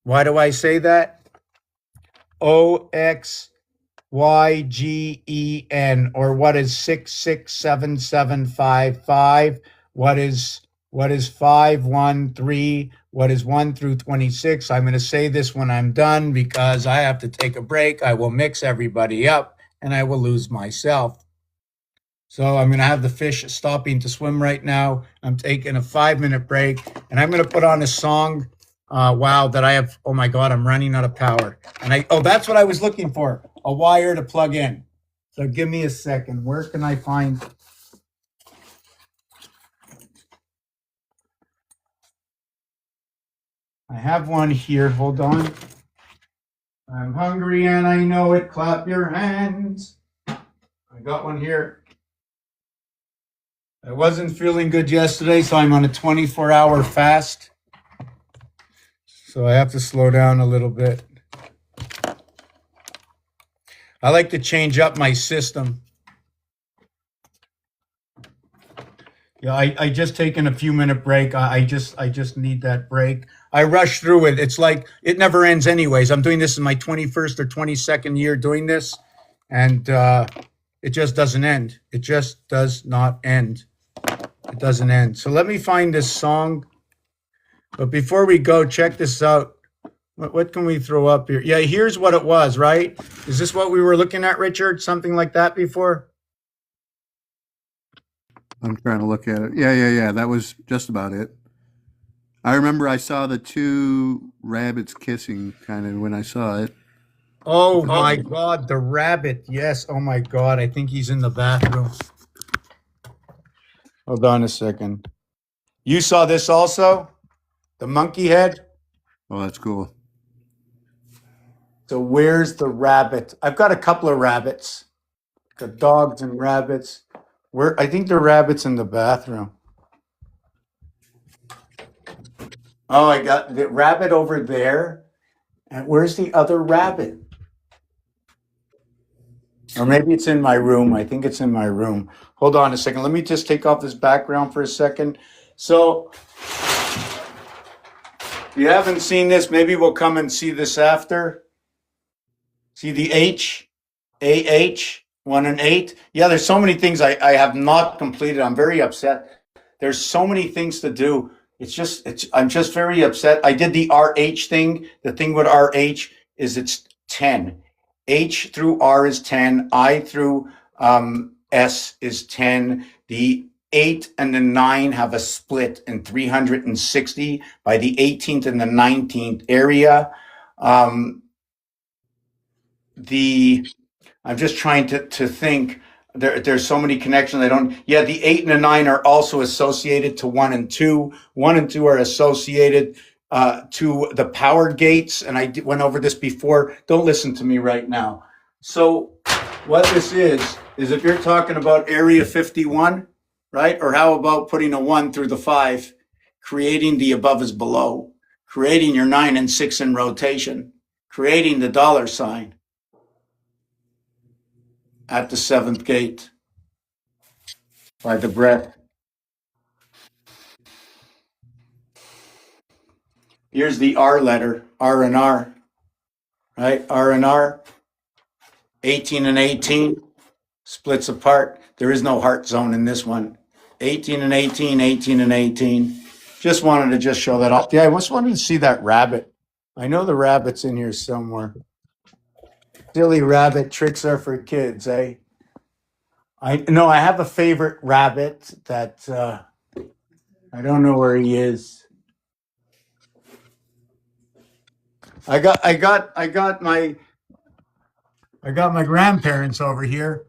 Why do I say that? OX, YGEN, or what is 667755? What is 513? What is 1 through 26? I'm going to say this when I'm done because I have to take a break. I will mix everybody up and I will lose myself. So I'm going to have the fish stopping to swim right now. I'm taking a 5-minute break and I'm going to put on a song. Wow, that I have. Oh my God, I'm running out of power. And that's what I was looking for, a wire to plug in. So give me a second. Where can I find? I have one here. Hold on. I'm hungry and I know it. Clap your hands. I got one here. I wasn't feeling good yesterday, so I'm on a 24-hour fast. So I have to slow down a little bit. I like to change up my system. Yeah, I just taken a few minute break. I just need that break. I rush through it. It's like it never ends anyways. I'm doing this in my 21st or 22nd year doing this, and it just doesn't end. It just does not end. It doesn't end. So let me find this song. But before we go, check this out. What can we throw up here? Yeah, here's what it was, right? Is this what we were looking at, Richard? Something like that before? I'm trying to look at it. Yeah. That was just about it. I remember I saw the two rabbits kissing kind of when I saw it. Oh my God, the rabbit. Yes. Oh my God. I think he's in the bathroom. Hold on a second. You saw this also? The monkey head? Oh, that's cool. So where's the rabbit? I've got a couple of rabbits. Got dogs and rabbits. I think the rabbit's in the bathroom. Oh, I got the rabbit over there. And where's the other rabbit? Or maybe it's in my room. I think it's in my room. Hold on a second. Let me just take off this background for a second. So, if you haven't seen this, maybe we'll come and see this after. See the H, AH, 1 and 8. Yeah, there's so many things I have not completed. I'm very upset. There's so many things to do. I'm just very upset. I did the RH thing. The thing with RH is it's 10. H through R is 10. I through S is 10. The 8 and the 9 have a split in 360 by the 18th and the 19th area. I'm just trying to think. There's so many connections. The 8 and the 9 are also associated to 1 and 2. 1 and 2 are associated to the power gates. And I went over this before. Don't listen to me right now. So what this is if you're talking about Area 51, right? Or how about putting a 1 through the 5, creating the above is below, creating your 9 and 6 in rotation, creating the dollar sign at the 7th gate by the breath. Here's the R letter, R and R, right? R and R, 18 and 18, splits apart. There is no heart zone in this one. 18 and 18, 18 and 18. Just wanted to show that off. Yeah, I just wanted to see that rabbit. I know the rabbit's in here somewhere. Silly rabbit, tricks are for kids, eh? I have a favorite rabbit that I don't know where he is. I got my grandparents over here.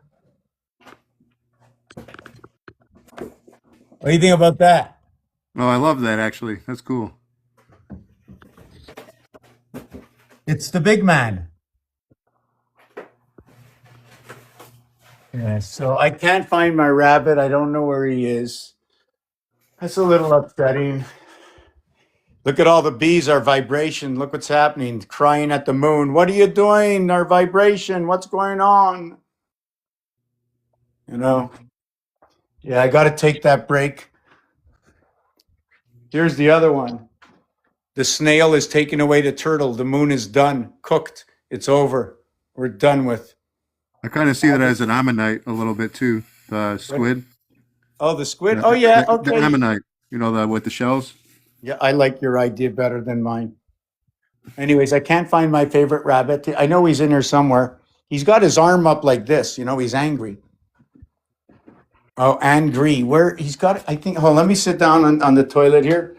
What do you think about that? Oh, I love that actually. That's cool. It's the big man. Yeah, so I can't find my rabbit. I don't know where he is. That's a little upsetting. Look at all the bees, our vibration. Look what's happening. Crying at the moon. What are you doing? Our vibration. What's going on? Yeah, I got to take that break. Here's the other one. The snail is taking away the turtle. The moon is done, cooked. It's over. We're done with. I kind of see that as an ammonite a little bit too. The squid. Oh, the squid. The, Oh, yeah. the Okay. ammonite. You know, the with the shells. Yeah, I like your idea better than mine. Anyways, I can't find my favorite rabbit. I know he's in here somewhere. He's got his arm up like this. You know, he's angry. Oh, angry. Where he's got, I think, hold on, let me sit down on the toilet here.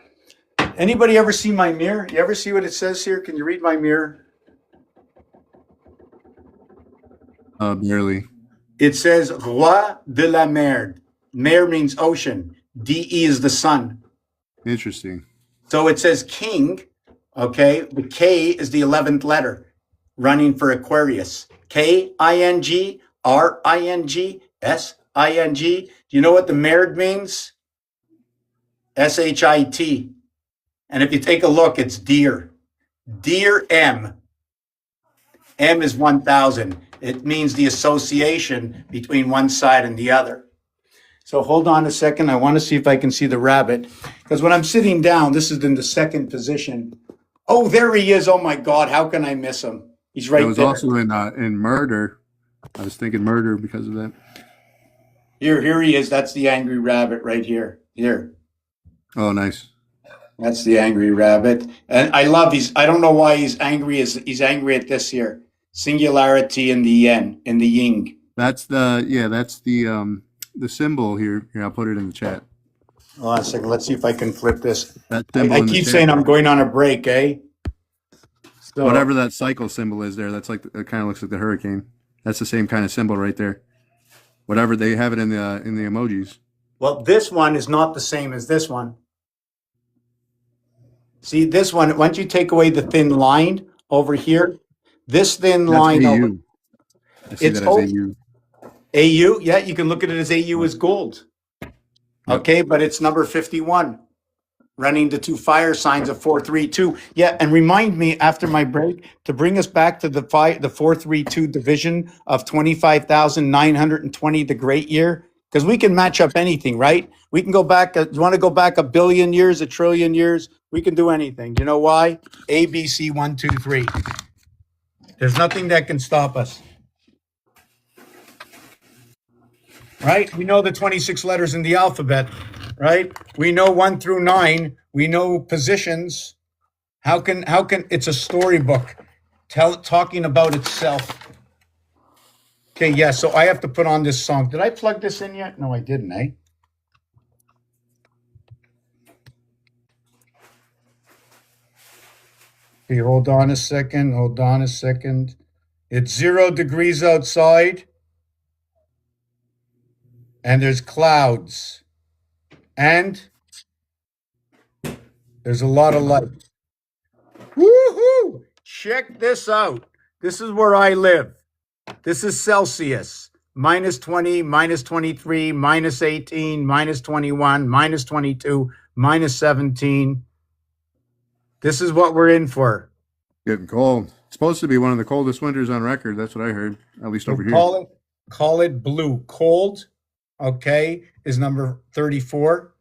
Anybody ever see my mirror? You ever see what it says here? Can you read my mirror? Barely. It says Roi de la Mer. Mer means ocean. DE is the sun. Interesting. So it says king. Okay. The K is the 11th letter running for Aquarius. King, Ring, Sing. Do you know what the Merd means? Shit. And if you take a look, it's deer. Deer M. M is 1000. It means the association between one side and the other. So hold on a second. I want to see if I can see the rabbit. Because when I'm sitting down, this is in the second position. Oh, there he is. Oh, my God. How can I miss him? He's right It was there. also in murder. I was thinking murder because of that. Here he is. That's the angry rabbit right here. Here. Oh, nice. That's the angry rabbit. And I love I don't know why he's angry. He's angry at this here. Singularity in the yin, in the ying. That's the symbol here. Here, I'll put it in the chat. Hold on a second. Let's see if I can flip this. That symbol I in the keep chat. saying I'm going on a break, eh? So, Whatever that cycle symbol is there, that's like it kind of looks like the hurricane. That's the same kind of symbol right there. Whatever they have it in the emojis. well, this one is not the same as this one. See, this one, once you take away the thin line over here, this thin That's line over, AU. I see it's that as AU. AU. Yeah, you can look at it as AU as gold. Okay, but it's number 51, running the two fire signs of 432. Yeah, and remind me after my break to bring us back to the 432 division of 25,920, the great year, because we can match up anything, right? We can go back. You want to go back a billion years, a trillion years? We can do anything. You know why? A, B, C, 1, 2, 3. There's nothing that can stop us. Right? We know the 26 letters in the alphabet, right? We know 1 through 9. We know positions. How can it's a storybook talking about itself. Okay, yeah, so I have to put on this song. Did I plug this in yet? No, I didn't, eh? Okay, hold on a second. It's 0 degrees outside. And there's clouds. And there's a lot of light. Woohoo! Check this out. This is where I live. This is Celsius. Minus 20, minus 23, minus 18, minus 21, minus 22, minus 17. This is what we're in for. Getting cold. It's supposed to be one of the coldest winters on record. That's what I heard, at least over here. Call it blue. Cold, okay, is number 34.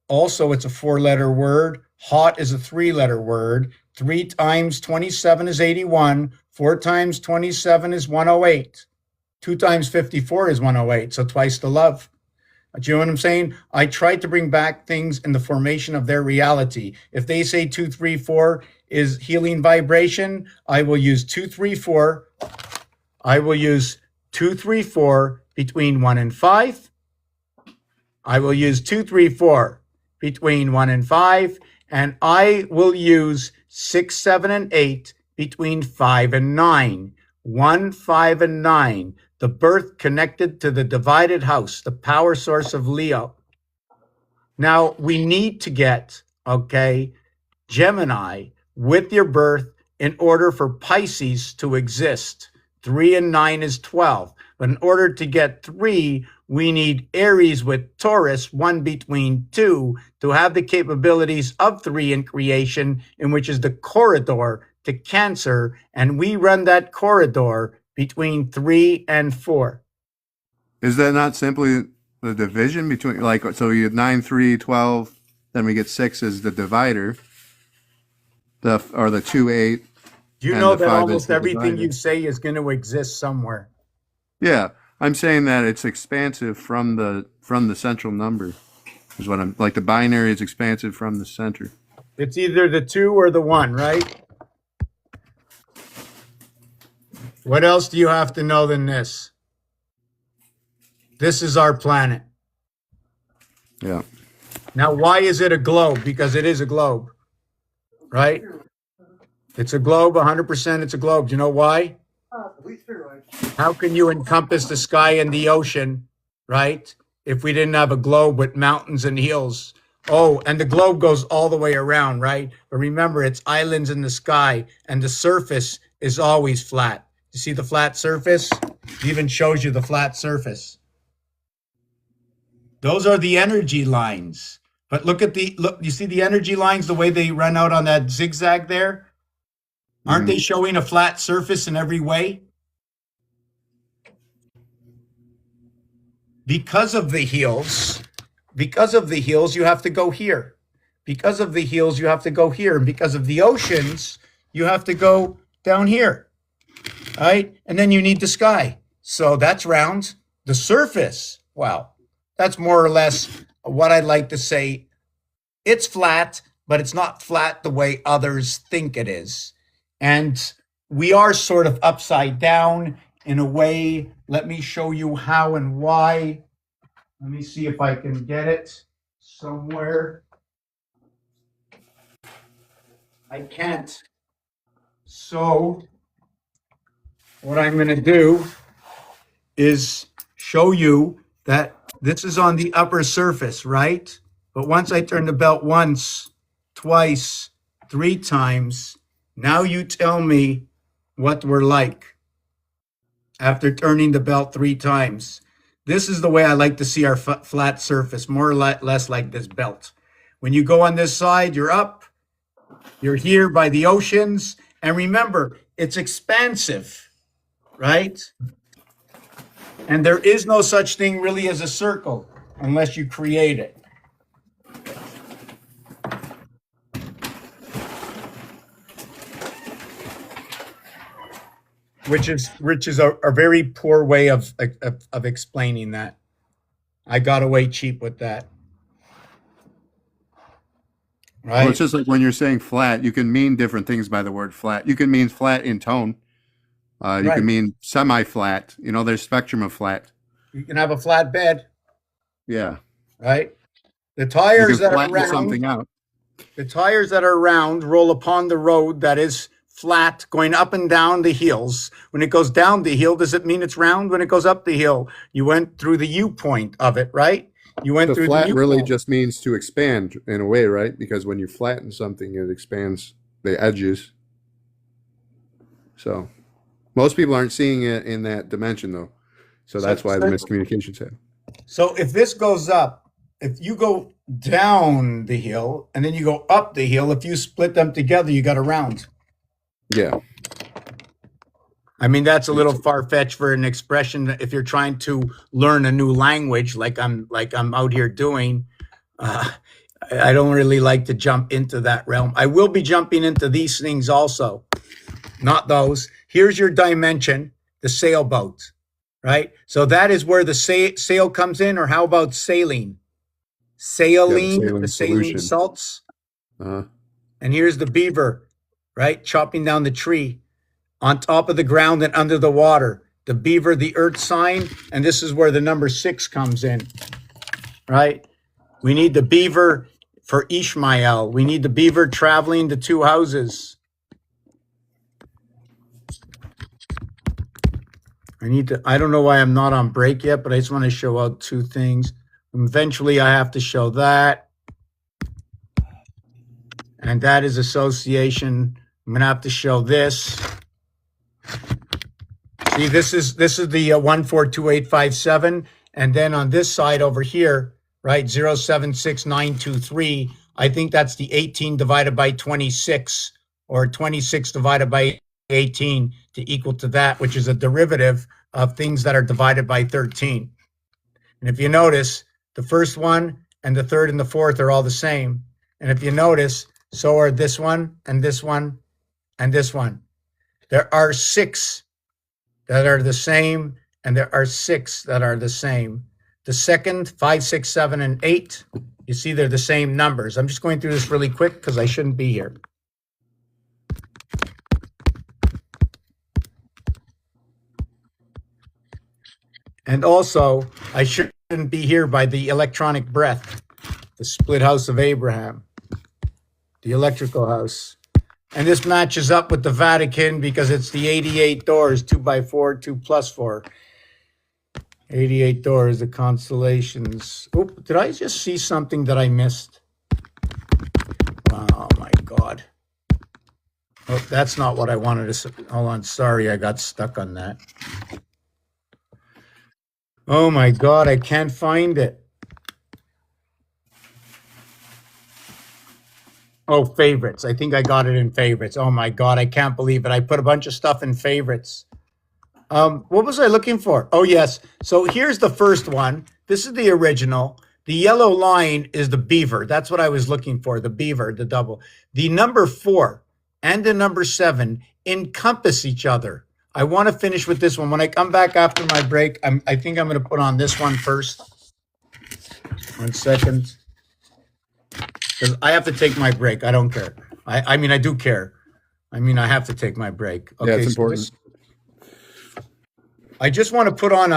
Also, it's a 4-letter word. Hot is a 3-letter word. 3 times 27 is 81. 4 times 27 is 108. 2 times 54 is 108. So twice the love. Do you know what I'm saying? I tried to bring back things in the formation of their reality. If they say 2, 3, 4 is healing vibration, I will use 2, 3, 4. I will use 2, 3, 4 between 1 and 5. I will use 2, 3, 4 between 1 and 5. And I will use 6, 7, and 8 between 5 and 9. 1, 5, and 9. The birth connected to the divided house, the power source of Leo. Now, we need to get, okay, Gemini with your birth in order for Pisces to exist. 3 and 9 is 12. But in order to get 3, we need Aries with Taurus, 1 between 2, to have the capabilities of 3 in creation, in which is the corridor to Cancer. And we run that corridor between 3 and 4. Is that not simply the division between, like, so you have 9, 3, 12, then we get 6 as the divider, or the 2, 8. Do you know that almost everything you say is going to exist somewhere? Yeah, I'm saying that it's expansive from the central number. Is what I'm like. The binary is expansive from the center. It's either the 2 or the 1, right? What else do you have to know than this? This is our planet. Yeah. Now, why is it a globe? Because it is a globe, right? It's a globe, 100% it's a globe. Do you know why? How can you encompass the sky and the ocean, right? If we didn't have a globe with mountains and hills. Oh, and the globe goes all the way around, right? But remember, it's islands in the sky, and the surface is always flat. You see the flat surface? It even shows you the flat surface. Those are the energy lines. But look, you see the energy lines, the way they run out on that zigzag there? Aren't they showing a flat surface in every way? Because of the heels, you have to go here. Because of the heels, you have to go here. And because of the oceans, you have to go down here, right? And then you need the sky. So that's round. The surface, wow, that's more or less what I'd like to say. It's flat, but it's not flat the way others think it is. And we are sort of upside down in a way. Let me show you how and why. Let me see if I can get it somewhere. I can't. So what I'm going to do is show you that this is on the upper surface, right? But once I turn the belt once, twice, 3 times, now you tell me what we're like after turning the belt 3 times. This is the way I like to see our flat surface, more or less like this belt. When you go on this side, you're up, you're here by the oceans. And remember, it's expansive, right? And there is no such thing really as a circle unless you create it. Which is a very poor way of explaining that. I got away cheap with that. Right? Well, it's just like when you're saying flat, you can mean different things by the word flat. You can mean flat in tone. You Right. can mean semi-flat. You know, there's spectrum of flat. You can have a flat bed, Yeah. right? The You tires can that are flatten something round, out. the tires that are round roll upon the road that is flat, going up and down the hills. When it goes down the hill, does it mean it's round? When it goes up the hill, you went through the U point of it, right? You went The through the flat U really point. just means to expand in a way, right? Because when you flatten something, it expands the edges. So most people aren't seeing it in that dimension, though. So that's why the miscommunication's happen. So if this goes up, if you go down the hill and then you go up the hill, if you split them together, you got a round. Yeah. I mean, that's a little far-fetched for an expression if you're trying to learn a new language like I'm out here doing. I don't really like to jump into that realm. I will be jumping into these things also, not those. Here's your dimension, the sailboat, right? So that is where the sail comes in, or how about sailing? Saline, the saline salts. Uh-huh. And here's the beaver, right? Chopping down the tree on top of the ground and under the water. The beaver, the earth sign, and this is where the number 6 comes in, right? We need the beaver for Ishmael. We need the beaver traveling the 2 houses. I don't know why I'm not on break yet, but I just want to show out 2 things. Eventually I have to show that. And that is association. I'm going to have to show this. See, this is the 142857. And then on this side over here, right, 076923, I think that's the 18 divided by 26, or 26 divided by 18 to equal to that, which is a derivative of things that are divided by 13. And if you notice, the first one and the third and the fourth are all the same. And if you notice, so are this one and this one and this one. There are 6 that are the same and there are 6 that are the same. The second, 5, 6, 7, and 8, you see they're the same numbers. I'm just going through this really quick because I shouldn't be here. And also, I shouldn't be here by the electronic breath, the split house of Abraham, the electrical house. And this matches up with the Vatican because it's the 88 doors, 2x4, 2 plus 4. 88 doors, the constellations. Oh, did I just see something that I missed? Oh my God. Oh, that's not what I wanted to say. Hold on, sorry, I got stuck on that. Oh my God, I can't find it. Oh, favorites. I think I got it in favorites. Oh my God, I can't believe it. I put a bunch of stuff in favorites. What was I looking for? Oh, yes. So here's the first one. This is the original. The yellow line is the beaver. That's what I was looking for, the beaver, the double. The number 4 and the number 7 encompass each other. I want to finish with this one. When I come back after my break, I think I'm going to put on this one first. 1 second. Because I have to take my break. I don't care. I mean, I do care. I mean, I have to take my break. Okay, Yeah, it's important. I just want to put on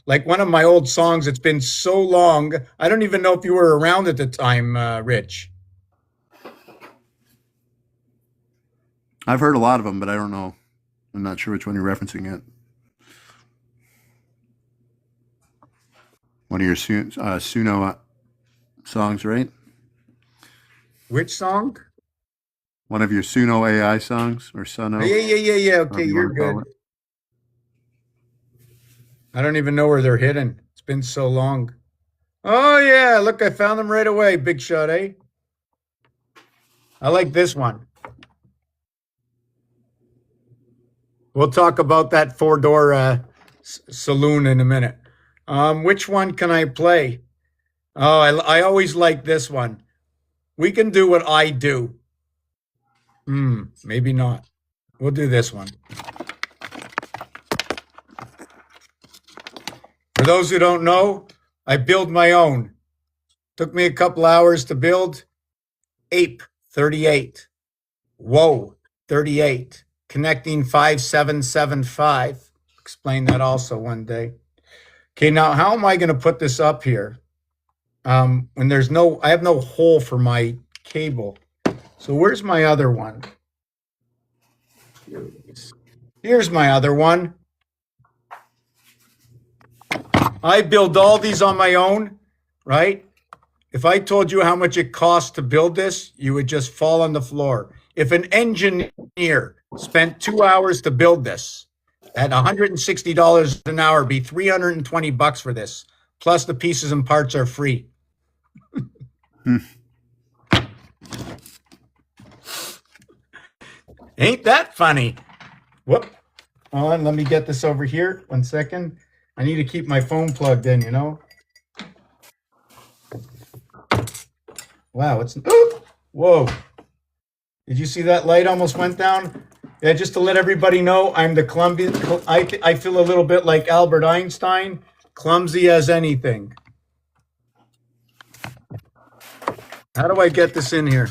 like one of my old songs. It's been so long. I don't even know if you were around at the time, Rich. I've heard a lot of them, but I don't know. I'm not sure which one you're referencing yet. One of your Suno songs, right? Which song? One of your Suno AI songs or Suno? Yeah. Okay, you're good. I don't even know where they're hidden. It's been so long. Oh, yeah. Look, I found them right away. Big shot, eh? I like this one. We'll talk about that 4-door saloon in a minute. Which one can I play? Oh, I always like this one. We can do what I do. Maybe not. We'll do this one. For those who don't know, I build my own. Took me a couple hours to build. Ape 38. Whoa 38. Connecting 5775. Explain that also one day. Okay, now how am I going to put this up here? When I have no hole for my cable. So where's my other one? Here's my other one. I build all these on my own, right? If I told you how much it costs to build this, you would just fall on the floor. If an engineer spent 2 hours to build this at $160 an hour, be $320 for this. Plus the pieces and parts are free. Ain't that funny? Whoop. Hold on, let me get this over here. 1 second. I need to keep my phone plugged in, you know? Wow, whoa. Did you see that light almost went down? Yeah, just to let everybody know, I'm the Colombian. I feel a little bit like Albert Einstein, clumsy as anything. How do I get this in here?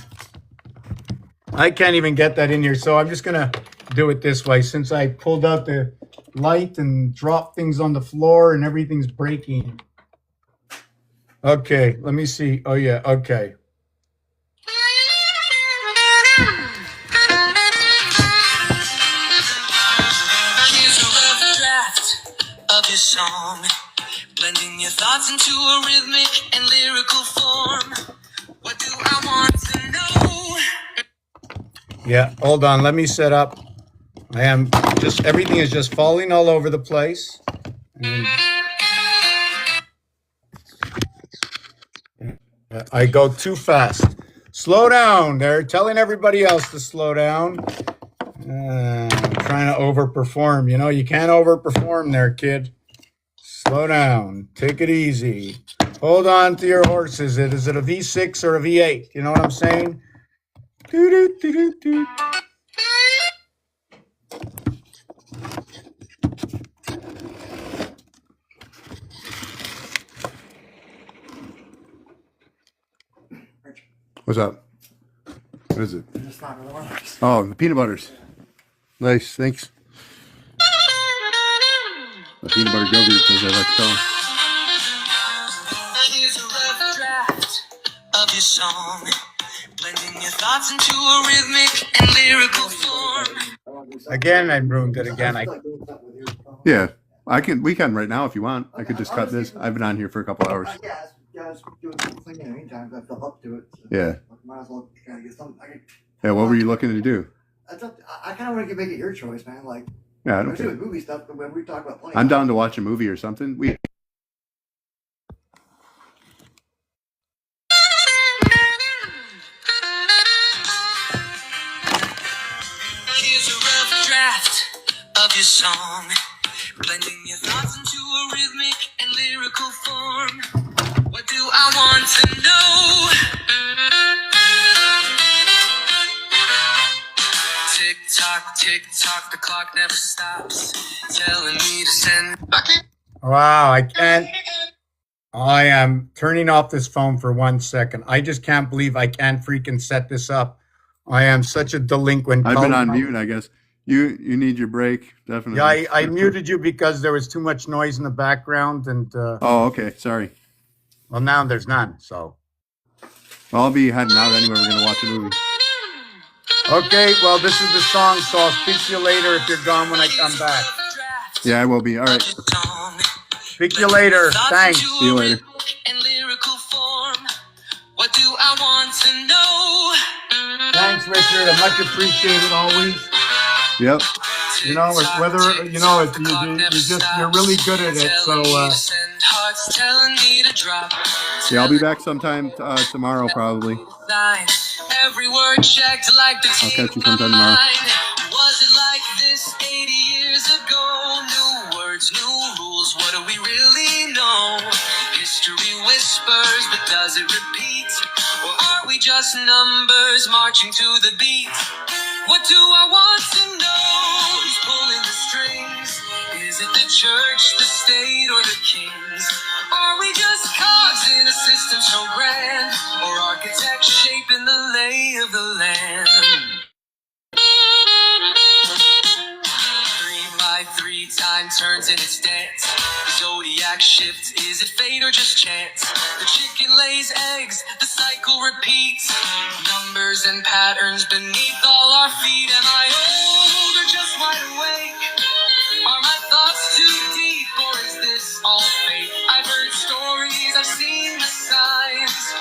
I can't even get that in here, so I'm just gonna do it this way since I pulled out the light and dropped things on the floor and everything's breaking. Okay, let me see. Oh yeah, okay. Here's a rough draft of your song, blending your thoughts into a rhythmic and lyrical form. What do I want to know? Yeah, hold on. Let me set up. Everything is just falling all over the place. And I go too fast. Slow down. They're telling everybody else to slow down. I'm trying to overperform. You know, you can't overperform there, kid. Slow down. Take it easy. Hold on to your horses. Is it a V6 or a V8? You know what I'm saying? Doo-doo-doo-doo-doo. What's up? What is it? Just not really works. Oh, the peanut butters. Nice, thanks. The peanut butter yogurt, as I like to call them. Here's a rough draft of your song, blending your thoughts into a rhythmic and lyrical form. Again, I ruined it again. Yeah, we can right now if you want. I could just cut this. I've been on here for a couple hours. Yeah, I was doing the whole thing in the meantime. I felt up to it. So Yeah. might as well try to get something. Yeah, what were you looking to do? I kind of want to make it your choice, man. Like, Yeah, I don't especially care. with movie stuff. But when we talk about plenty, I'm down to watch a movie or something. Here's a rough draft of your song, blending your thoughts into a rhythmic and lyrical form. What do I want to know? Tick tock, the clock never stops, telling me to send. Wow, I can't. I am turning off this phone for 1 second. I just can't believe I can't freaking set this up. I am such a delinquent. I've been on mute, I guess. You need your break, definitely. Yeah, I muted you because there was too much noise in the background, and Oh, okay. Sorry. well, now there's none. So I'll be heading out anyway. We're gonna watch a movie. okay, well, this is the song, so I'll speak to you later if you're gone when I come back. Yeah, I will be. All right. Speak to you later. Thanks. See you later. And lyrical form. What do I want to know? Thanks, Richard. I much appreciated always. Yep. You know, whether you know it, you're really good at it. So Yeah, I'll be back sometime tomorrow, probably. Every word checked like the I'll catch you sometime tomorrow. Was it like this 80 years ago? New words, new rules. What do we really know? History whispers, but does it repeat? Or are we just numbers marching to the beat? What do I want to know? Who's pulling the strings? Is it the church, the state, or the kings? Are we just cogs in a system so grand? Or architects shaping the lay of the land? 3 by 3 time turns in its dance. Zodiac shift, is it fate or just chance? The chicken lays eggs, the cycle repeats. Numbers and patterns beneath all our feet. Am I old or just wide awake? Are my thoughts too deep or is this all fake? I've heard stories, I've seen the signs.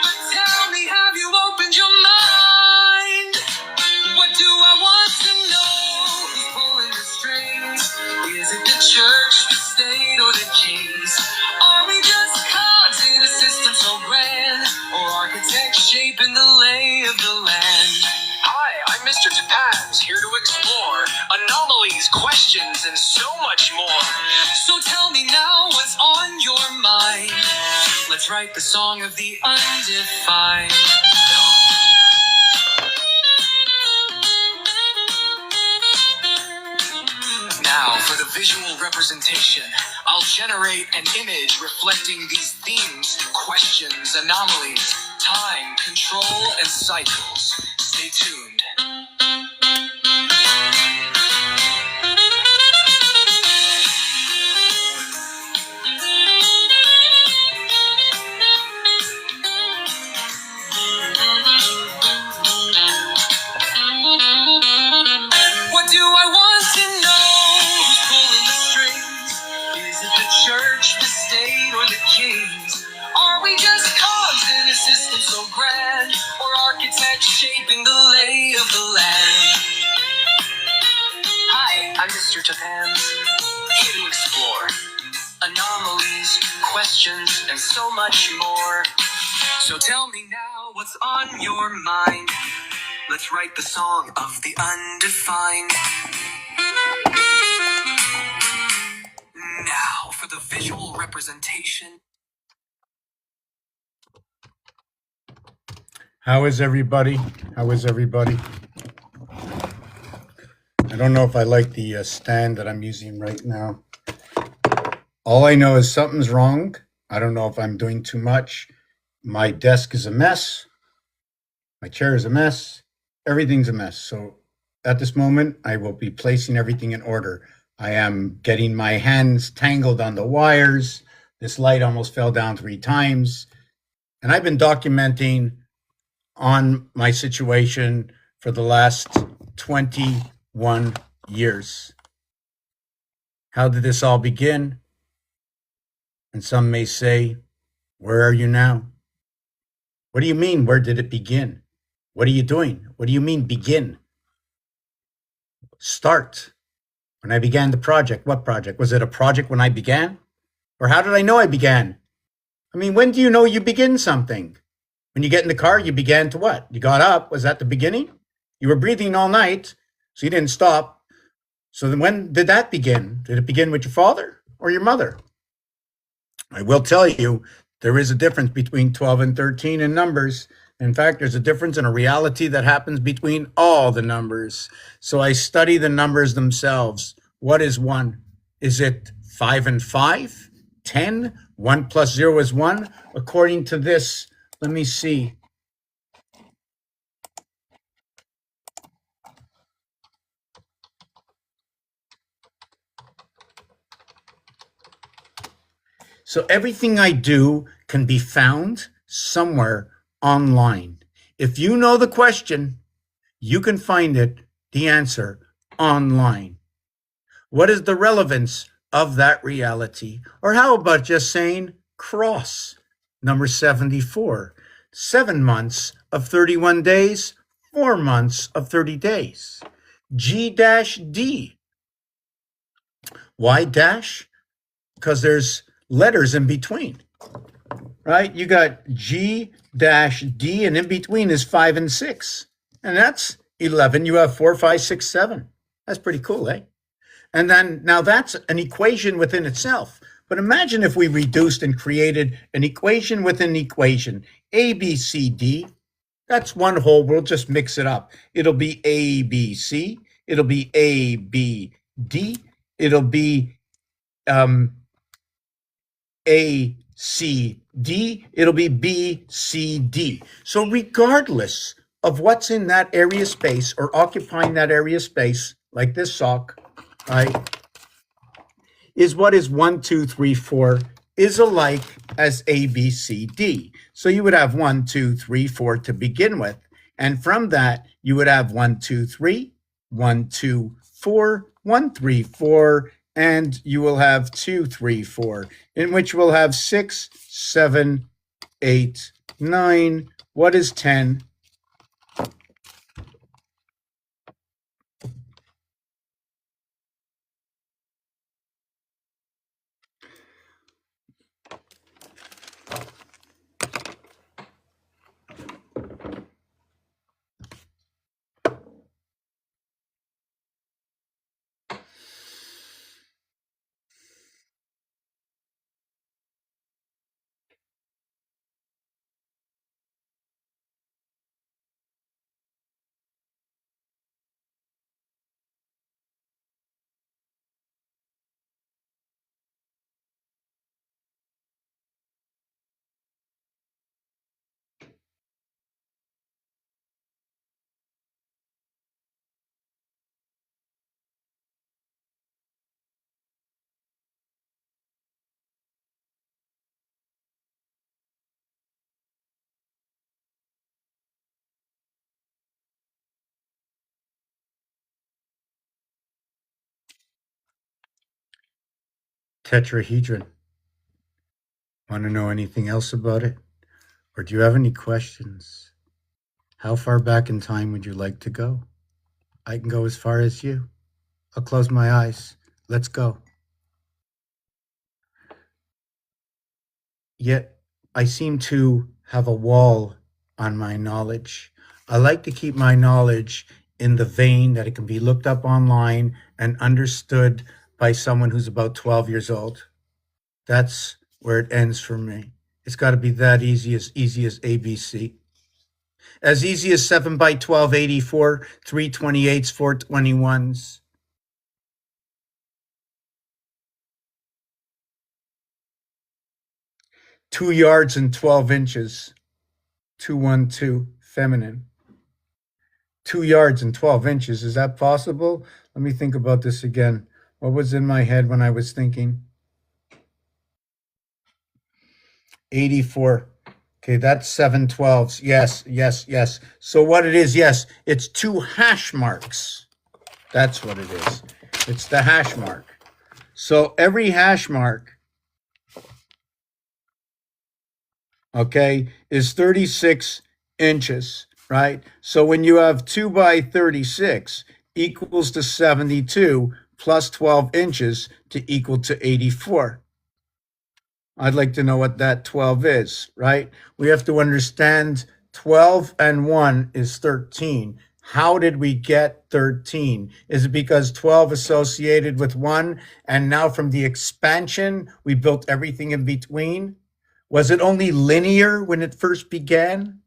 But tell me, have you opened your mind? What do I want to know? Who's pulling the strings? Is it the church, the state, or the kings? Are we just cogs in a system so grand? Or architects shaping the lay of the land? Hi, I'm Mr. Tapaz, here to explore anomalies, questions, and so much more. So tell me now what's on your mind. Let's write the song of the undefined. Now, for the visual representation, I'll generate an image reflecting these themes, questions, anomalies, time, control, and cycles. Stay tuned. What do I want to know? Who's pulling the strings? Is it the church, the state, or the kings? Are we just cogs in a system so grand? Or architects shaping the lay of the land? Hi, I'm Mr. Japan, here to explore anomalies, questions, and so much more. So tell me now what's on your mind. Let's write the song of the undefined. Now for the visual representation. How is everybody? How is everybody? I don't know if I like the stand that I'm using right now. All I know is something's wrong. I don't know if I'm doing too much. My desk is a mess. My chair is a mess. Everything's a mess. So at this moment, I will be placing everything in order. I am getting my hands tangled on the wires. This light almost fell down 3 times. And I've been documenting on my situation for the last 21 years. How did this all begin? And some may say, where are you now? What do you mean, where did it begin? What are you doing? What do you mean, begin? Start. When I began the project, what project? Was it a project when I began? Or how did I know I began? I mean, when do you know you begin something? When you get in the car, you began to what? You got up. Was that the beginning? You were breathing all night, so you didn't stop. So then when did that begin? Did it begin with your father or your mother? I will tell you, there is a difference between 12 and 13 in numbers. In fact, there's a difference in a reality that happens between all the numbers. So I study the numbers themselves. What is 1? Is it 5 and 5? 10? 1 plus 0 is 1? According to this, let me see. So everything I do can be found somewhere online. If you know the question, you can find the answer online. What is the relevance of that reality? Or how about just saying cross? Number 74, 7 months of 31 days, 4 months of 30 days. G-D. Why dash? Because there's letters in between, right? You got G-D, and in between is 5 and 6. And that's 11. You have 4, 5, 6, 7. That's pretty cool, eh? And then now that's an equation within itself. But imagine if we reduced and created an equation within an equation. A, B, C, D. That's one whole. We'll just mix it up. It'll be A, B, C. It'll be A, B, D. It'll be A, C, D. It'll be B, C, D. So regardless of what's in that area space or occupying that area space, like this sock, right, is what is 1, 2, 3, 4 is alike as A, B, C, D. So you would have 1, 2, 3, 4 to begin with. And from that, you would have 1, 2, 3, 1, 2, 4, 1, 3, 4, and you will have 2, 3, 4, in which we'll have 6, 7, 8, 9. What is 10? Tetrahedron. Want to know anything else about it? Or do you have any questions? How far back in time would you like to go? I can go as far as you. I'll close my eyes. Let's go. Yet I seem to have a wall on my knowledge. I like to keep my knowledge in the vein that it can be looked up online and understood by someone who's about 12 years old. That's where it ends for me. It's got to be that easy as ABC. As easy as 7 by 12, 84, 328s, 421s. $2 yards and 12 inches, 212, feminine. 2 yards and 12 inches. Is that possible? Let me think about this again. What was in my head when I was thinking? 84. Okay, that's 7/12. Yes, yes, yes. So what it is, yes, it's 2 hash marks. That's what it is. It's the hash mark. So every hash mark, okay, is 36 inches, right? So when you have 2 by 36 equals to 72 plus 12 inches to equal to 84. I'd like to know what that 12 is, right? We have to understand 12 and 1 is 13. How did we get 13? Is it because 12 associated with 1 and now from the expansion we built everything in between? Was it only linear when it first began?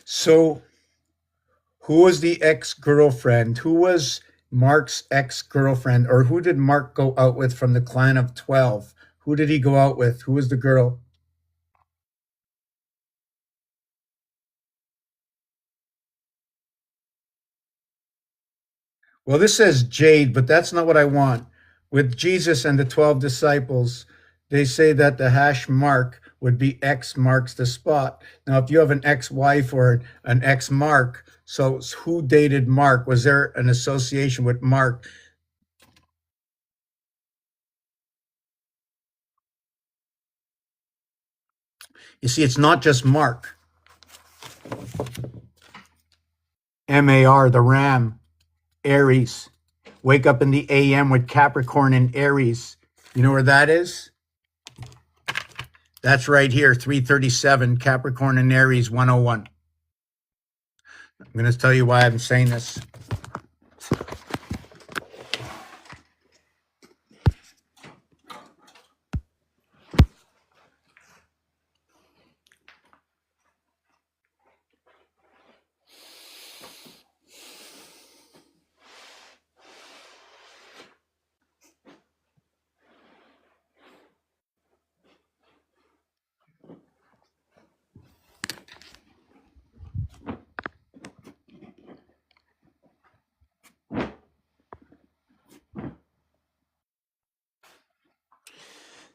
So who was the ex-girlfriend? Who was Mark's ex-girlfriend? Or who did Mark go out with from the clan of 12? Who did he go out with? Who was the girl? Well, this says jade, but that's not what I want. With Jesus and the 12 disciples, they say that the hash mark would be X marks the spot. Now, if you have an ex-wife or an ex-mark, so who dated Mark? Was there an association with Mark? You see, it's not just Mark. MAR, the ram, Aries. Wake up in the AM with Capricorn and Aries. You know where that is? That's right here, 337, Capricorn and Aries 101. I'm going to tell you why I'm saying this.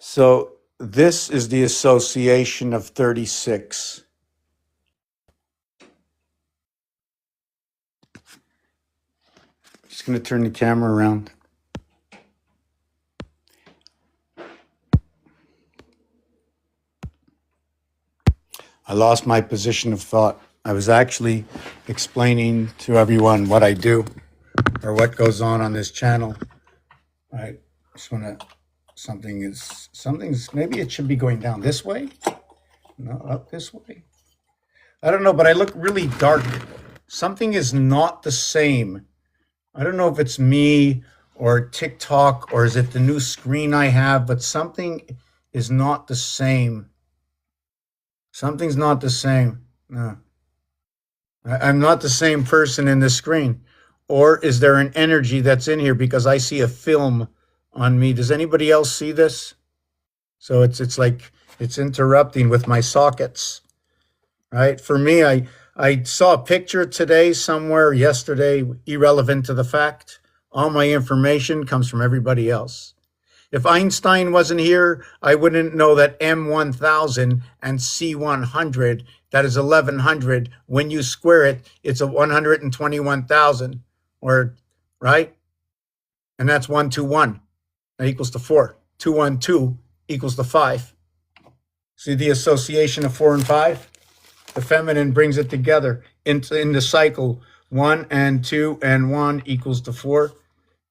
So this is the association of 36. Just going to turn the camera around. I lost my position of thought. I was actually explaining to everyone what I do or what goes on this channel. I just want to, something's, maybe it should be going down this way. No, up this way. I don't know, but I look really dark. Something is not the same. I don't know if it's me or TikTok or is it the new screen I have, but something is not the same. Something's not the same. No. I'm not the same person in the screen. Or is there an energy that's in here because I see a film on me? Does anybody else see this? So it's like it's interrupting with my sockets, right? For me, I saw a picture today somewhere yesterday, irrelevant to the fact. All my information comes from everybody else. If Einstein wasn't here, I wouldn't know that M1000 and C100, that is 1100. When you square it, it's a 121,000, or right? And that's 121. That equals to 4. 212 equals to 5. See the association of 4 and 5? The feminine brings it together in the cycle. 1 and 2 and 1 equals to 4.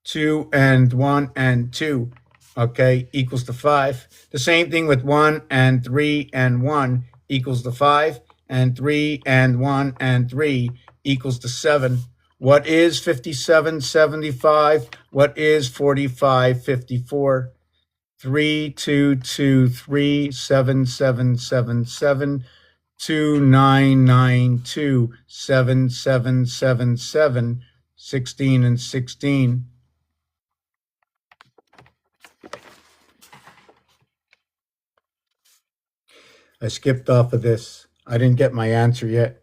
2 and 1 and 2, okay, equals to 5. The same thing with 1 and 3 and 1 equals to 5. And 3 and 1 and 3 equals to 7. What is 57, 75? What is 45, 54? 32237777 29927777 16 and 16. I skipped off of this. I didn't get my answer yet.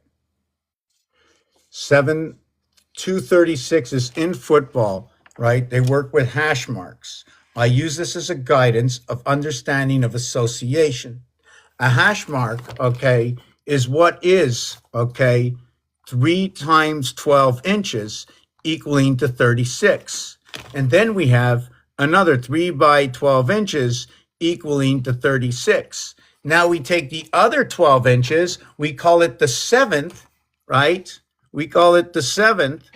236 is in football, right? They work with hash marks. I use this as a guidance of understanding of association. A hash mark, okay, is what is, okay, 3 times 12 inches equaling to 36. And then we have another 3 by 12 inches equaling to 36. Now we take the other 12 inches, we call it the seventh, right? We call it the seventh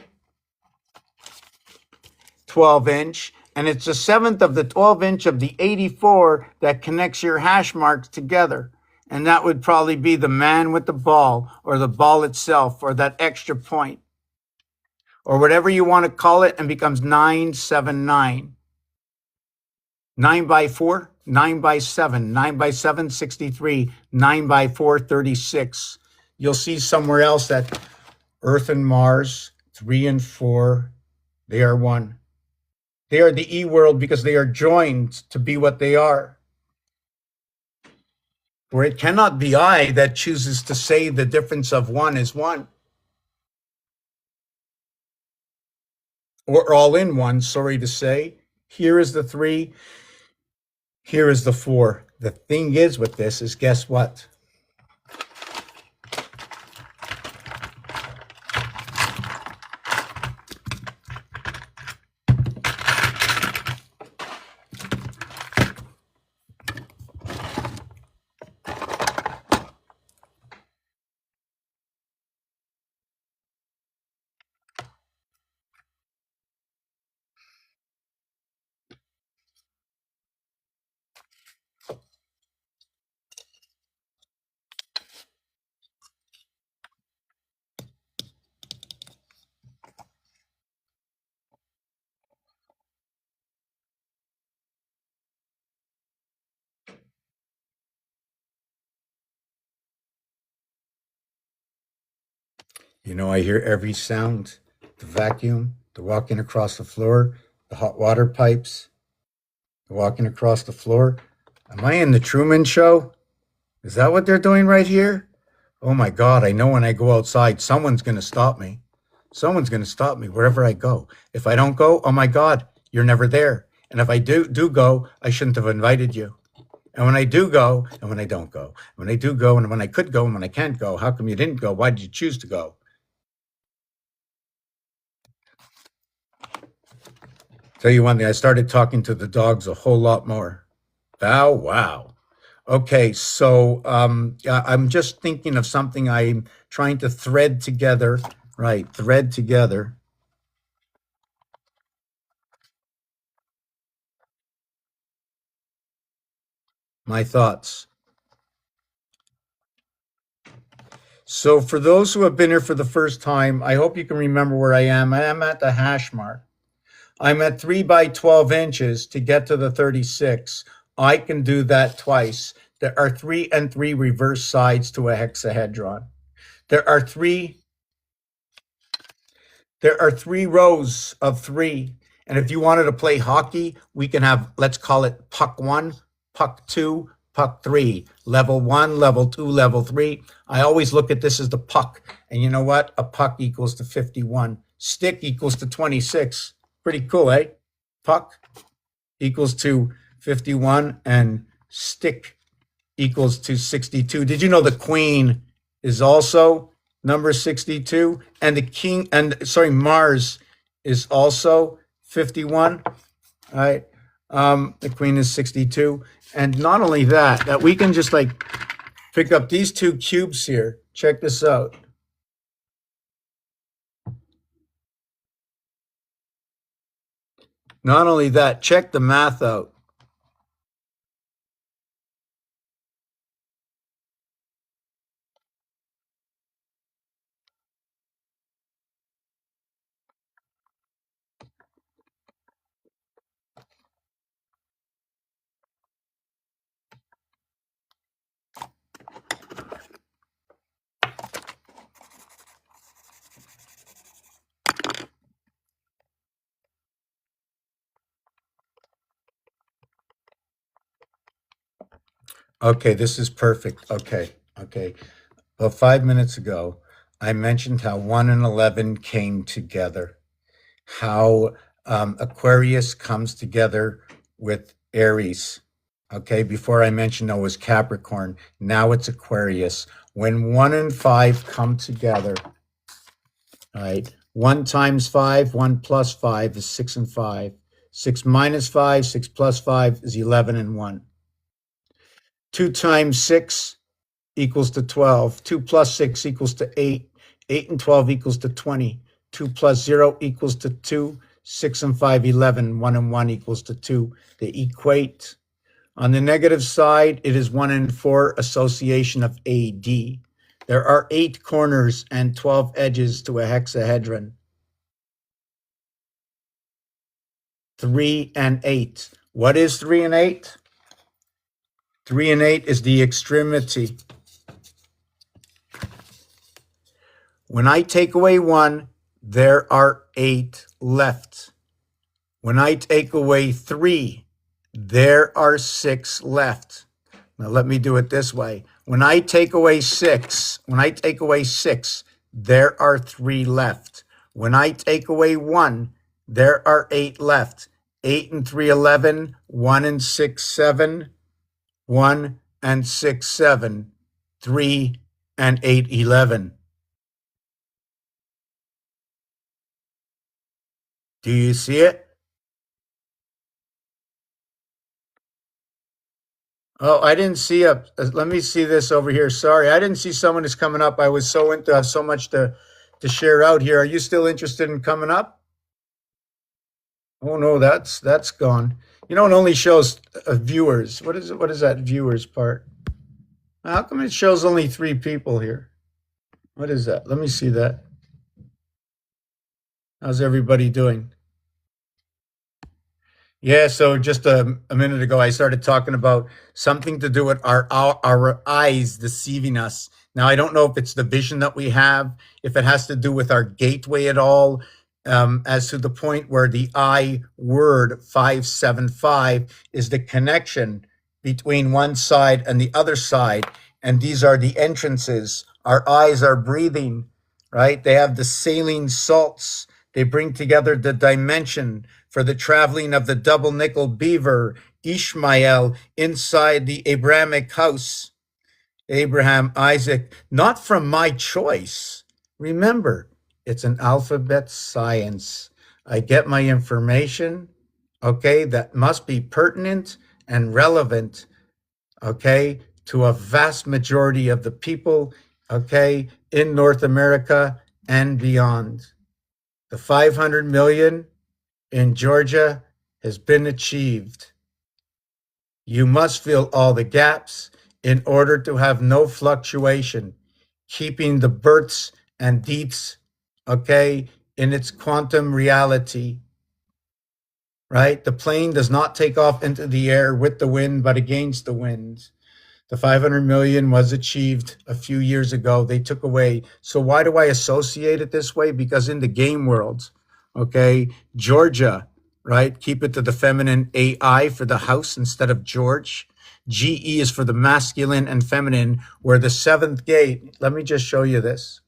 12 inch, and it's the seventh of the 12 inch of the 84 that connects your hash marks together. And that would probably be the man with the ball, or the ball itself, or that extra point, or whatever you want to call it, and becomes 979. 9 by 4, 9 by 7, 9 by 7, 63, 9 by 4, 36. You'll see somewhere else that Earth and Mars, 3 and 4, they are one. They are the E world because they are joined to be what they are. For it cannot be I that chooses to say the difference of one is one. Or all in one, sorry to say. Here is the 3, here is the 4. The thing is with this is, guess what? You know, I hear every sound, the vacuum, the walking across the floor, the hot water pipes, the walking across the floor. Am I in the Truman Show? Is that what they're doing right here? Oh my God, I know when I go outside, someone's going to stop me. Someone's going to stop me wherever I go. If I don't go, oh my God, you're never there. And if I do go, I shouldn't have invited you. And when I do go, and when I don't go, when I do go, and when I could go, and when I can't go, how come you didn't go? Why did you choose to go? Tell you one thing, I started talking to the dogs a whole lot more. Bow wow. Okay, so I'm just thinking of something I'm trying to thread together, right? Thread together my thoughts. So for those who have been here for the first time, I hope you can remember where I am. I am at the hash mark. I'm at 3 by 12 inches to get to the 36. I can do that twice. There are 3 and 3 reverse sides to a hexahedron. There are three rows of 3. And if you wanted to play hockey, we can have, let's call it puck 1, puck 2, puck 3, level 1, level 2, level 3. I always look at this as the puck. And you know what? A puck equals to 51. Stick equals to 26. Pretty cool, eh? Puck equals to 51 and stick equals to 62. Did you know the queen is also number 62? And the king, and sorry, Mars is also 51. All right. The queen is 62. And not only that, that we can just like pick up these 2 cubes here. Check this out. Not only that, check the math out. Okay, this is perfect. Okay. Well, 5 minutes ago, I mentioned how 1 and 11 came together, how Aquarius comes together with Aries. Okay, before I mentioned it was Capricorn, now it's Aquarius. When 1 and 5 come together, right? 1 times 5, 1 plus 5 is 6 and 5. 6 minus 5, 6 plus 5 is 11 and 1. 2 times 6 equals to 12. 2 plus 6 equals to 8. 8 and 12 equals to 20. 2 plus 0 equals to 2. 6 and 5, 11. 1 and 1 equals to 2. They equate. On the negative side, it is 1 and 4 association of AD. There are 8 corners and 12 edges to a hexahedron. 3 and 8. What is 3 and 8? 3 and 8 is the extremity. When I take away 1, there are 8 left. When I take away 3, there are 6 left. Now let me do it this way. When I take away 6, there are 3 left. When I take away 1, there are 8 left. 8 and 3, 11. 1 and 6, 7. 1 and 6, 7. 3 and 8, 11. Do you see it? Oh, I didn't see a. Let me see this over here. Sorry, I didn't see someone who's coming up. I was so into. I have so much to share out here. Are you still interested in coming up? Oh no, that's gone. You know, it only shows viewers. What is it? What is that viewers part? How come it shows only 3 people here? What is that? Let me see that. How's everybody doing? Yeah, so just a minute ago, I started talking about something to do with our eyes deceiving us. Now, I don't know if it's the vision that we have, if it has to do with our gateway at all, as to the point where the I word 575 is the connection between one side and the other side. And these are the entrances. Our eyes are breathing, right? They have the saline salts. They bring together the dimension for the traveling of the double nickel beaver, Ishmael, inside the Abrahamic house. Abraham, Isaac, not from my choice. Remember, it's an alphabet science. I get my information, okay, that must be pertinent and relevant, okay, to a vast majority of the people, okay, in North America and beyond. The 500 million in Georgia has been achieved. You must fill all the gaps in order to have no fluctuation, keeping the births and deets, okay, in its quantum reality, right? The plane does not take off into the air with the wind, but against the wind. The 500 million was achieved a few years ago. They took away. So why do I associate it this way? Because in the game world, okay, Georgia, right? Keep it to the feminine AI for the house instead of George. GE is for the masculine and feminine, where the 7th gate, let me just show you this.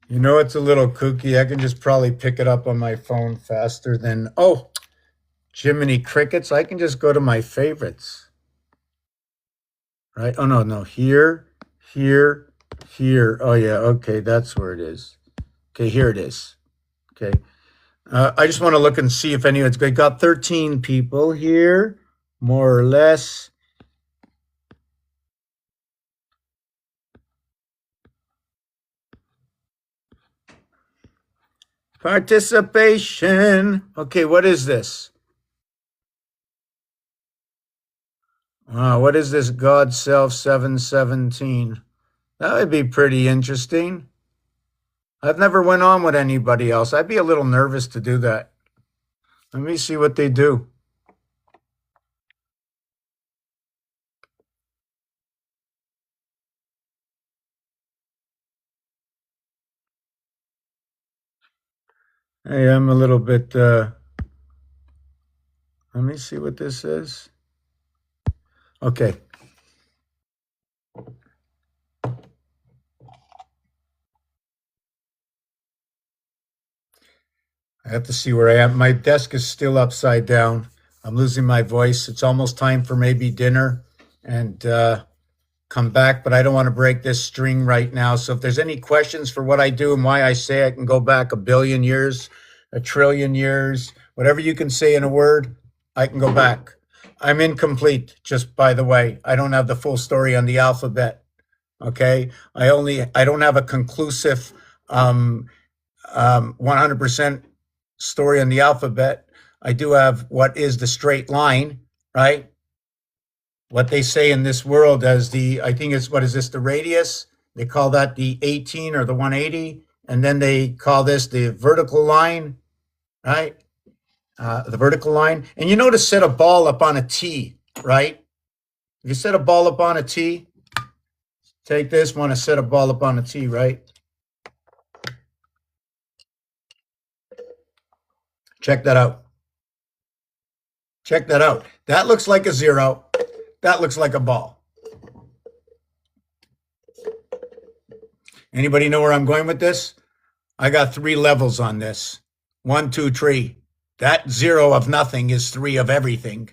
You know, it's a little kooky. I can just probably pick it up on my phone faster than, oh, Jiminy Crickets. I can just go to my favorites. Right? Oh, no. Here, here, here. Oh, yeah. Okay. That's where it is. Okay. Here it is. Okay. I just want to look and see if anyone's got 13 people here, more or less. Participation. Okay, what is this? What is this God Self 717? That would be pretty interesting. I've never went on with anybody else. I'd be a little nervous to do that. Let me see what they do. Hey, I'm a little bit, let me see what this is. Okay. I have to see where I am. My desk is still upside down. I'm losing my voice. It's almost time for maybe dinner and come back, but I don't want to break this string right now. So if there's any questions for what I do and why I say I can go back a billion years, a trillion years, whatever you can say in a word, I can go back. I'm incomplete, just by the way. I don't have the full story on the alphabet. Okay. I don't have a conclusive 100% story on the alphabet. I do have what is the straight line, right? What they say in this world as I think it's, what is this, the radius? They call that the 18 or the 180. And then they call this the vertical line, right? The vertical line. And you know to set a ball up on a tee, right? If you set a ball up on a tee, take this, want to set a ball up on a tee, right? Check that out. Check that out. That looks like a 0. That looks like a ball. Anybody know where I'm going with this? I got 3 levels on this. 1, 2, 3. That 0 of nothing is 3 of everything.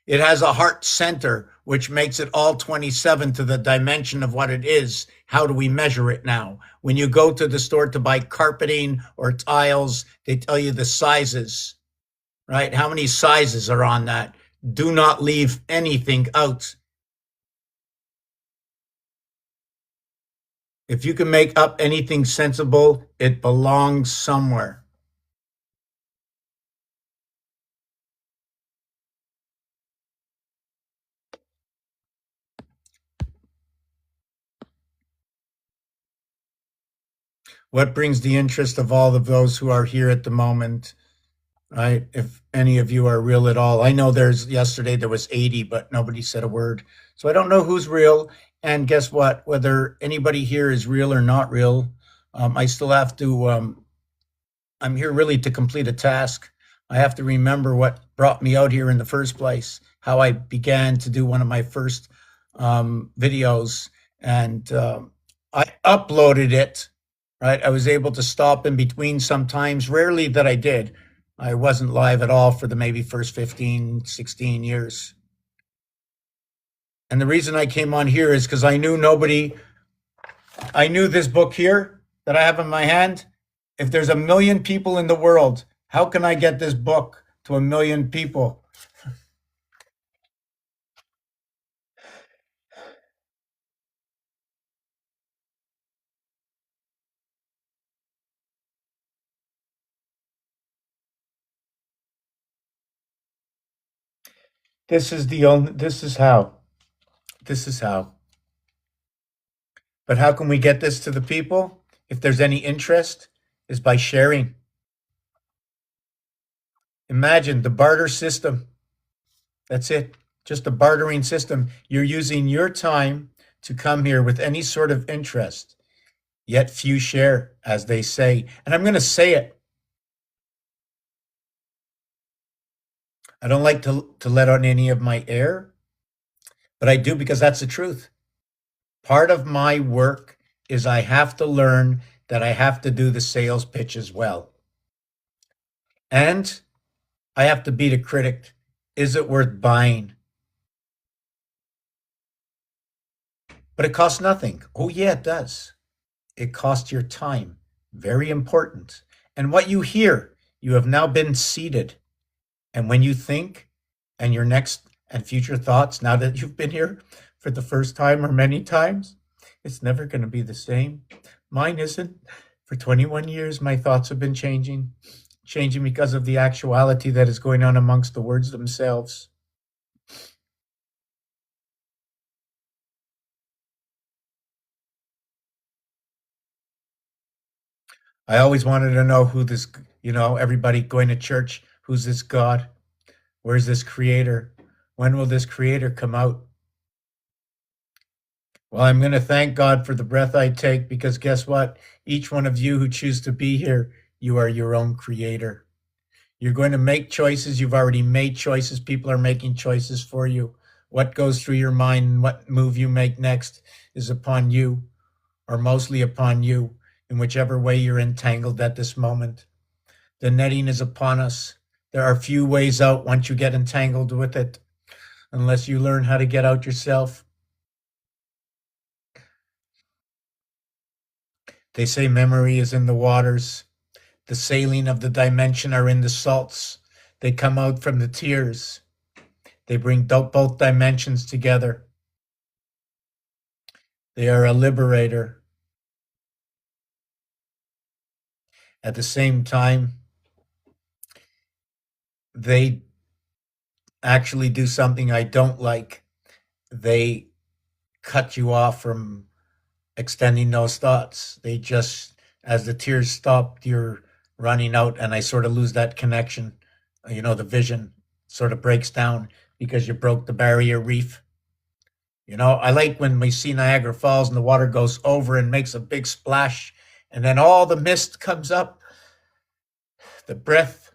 It has a heart center, which makes it all 27 to the dimension of what it is. How do we measure it now? When you go to the store to buy carpeting or tiles, they tell you the sizes, right? How many sizes are on that? Do not leave anything out. If you can make up anything sensible, it belongs somewhere. What brings the interest of all of those who are here at the moment, right? If any of you are real at all. I know yesterday there was 80, but nobody said a word. So I don't know who's real. And guess what? Whether anybody here is real or not real, I still have to, I'm here really to complete a task. I have to remember what brought me out here in the first place, how I began to do one of my first videos. And I uploaded it, right? I was able to stop in between sometimes, rarely that I did. I wasn't live at all for the maybe first 15, 16 years. And the reason I came on here is because I knew this book here that I have in my hand. If there's 1 million people in the world, how can I get this book to 1 million people? This is how. But how can we get this to the people? If there's any interest, is by sharing. Imagine the barter system. That's it. Just a bartering system. You're using your time to come here with any sort of interest, yet few share, as they say. And I'm going to say it. I don't like to let on any of my air, but I do because that's the truth. Part of my work is I have to learn that I have to do the sales pitch as well. And I have to beat a critic. Is it worth buying? But it costs nothing. Oh, yeah, it does. It costs your time. Very important. And what you hear, you have now been seated. And when you think, and your next and future thoughts, now that you've been here for the first time or many times, it's never going to be the same. Mine isn't. For 21 years, my thoughts have been changing because of the actuality that is going on amongst the words themselves. I always wanted to know who this, everybody going to church, who's this God? Where's this creator? When will this creator come out? Well, I'm going to thank God for the breath I take because guess what? Each one of you who choose to be here, you are your own creator. You're going to make choices. You've already made choices. People are making choices for you. What goes through your mind and what move you make next is upon you, or mostly upon you, in whichever way you're entangled at this moment. The netting is upon us. There are few ways out once you get entangled with it, unless you learn how to get out yourself. They say memory is in the waters. The saline of the dimension are in the salts. They come out from the tears. They bring both dimensions together. They are a liberator. At the same time, they actually do something I don't like. They cut you off from extending those thoughts. They just, as the tears stop, you're running out, and I sort of lose that connection. The vision sort of breaks down because you broke the barrier reef. I like when we see Niagara Falls and the water goes over and makes a big splash, and then all the mist comes up. The breath,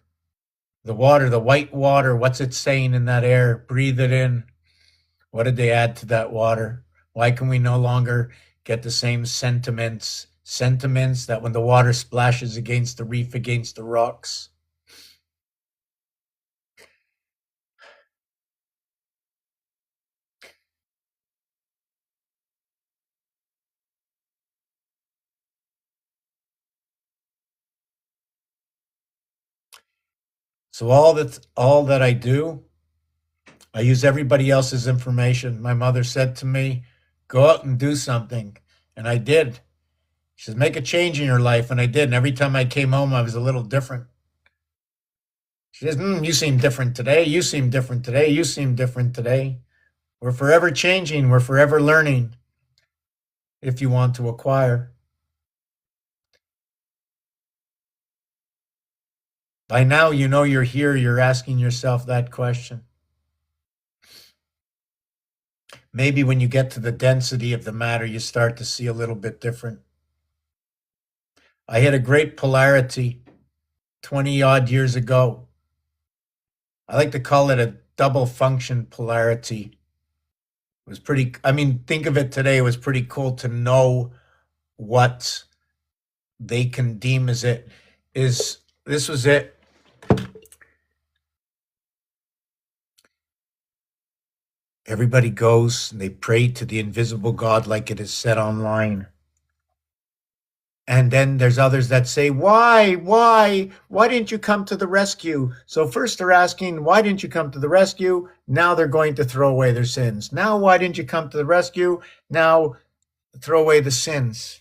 the water, the white water, what's it saying in that air? Breathe it in. What did they add to that water? Why can we no longer get the same sentiments that when the water splashes against the reef, against the rocks? So all that I do, I use everybody else's information. My mother said to me, go out and do something. And I did. She says, make a change in your life. And I did. And every time I came home, I was a little different. She says, you seem different today. You seem different today. You seem different today. We're forever changing. We're forever learning if you want to acquire. By now, you know you're here. You're asking yourself that question. Maybe when you get to the density of the matter, you start to see a little bit different. I hit a great polarity 20 odd years ago. I like to call it a double function polarity. It was think of it today, it was pretty cool to know what they can deem as it is. This was it. Everybody goes and they pray to the invisible God like it is said online. And then there's others that say, why didn't you come to the rescue? So first they're asking, why didn't you come to the rescue? Now they're going to throw away their sins. Now, why didn't you come to the rescue? Now throw away the sins.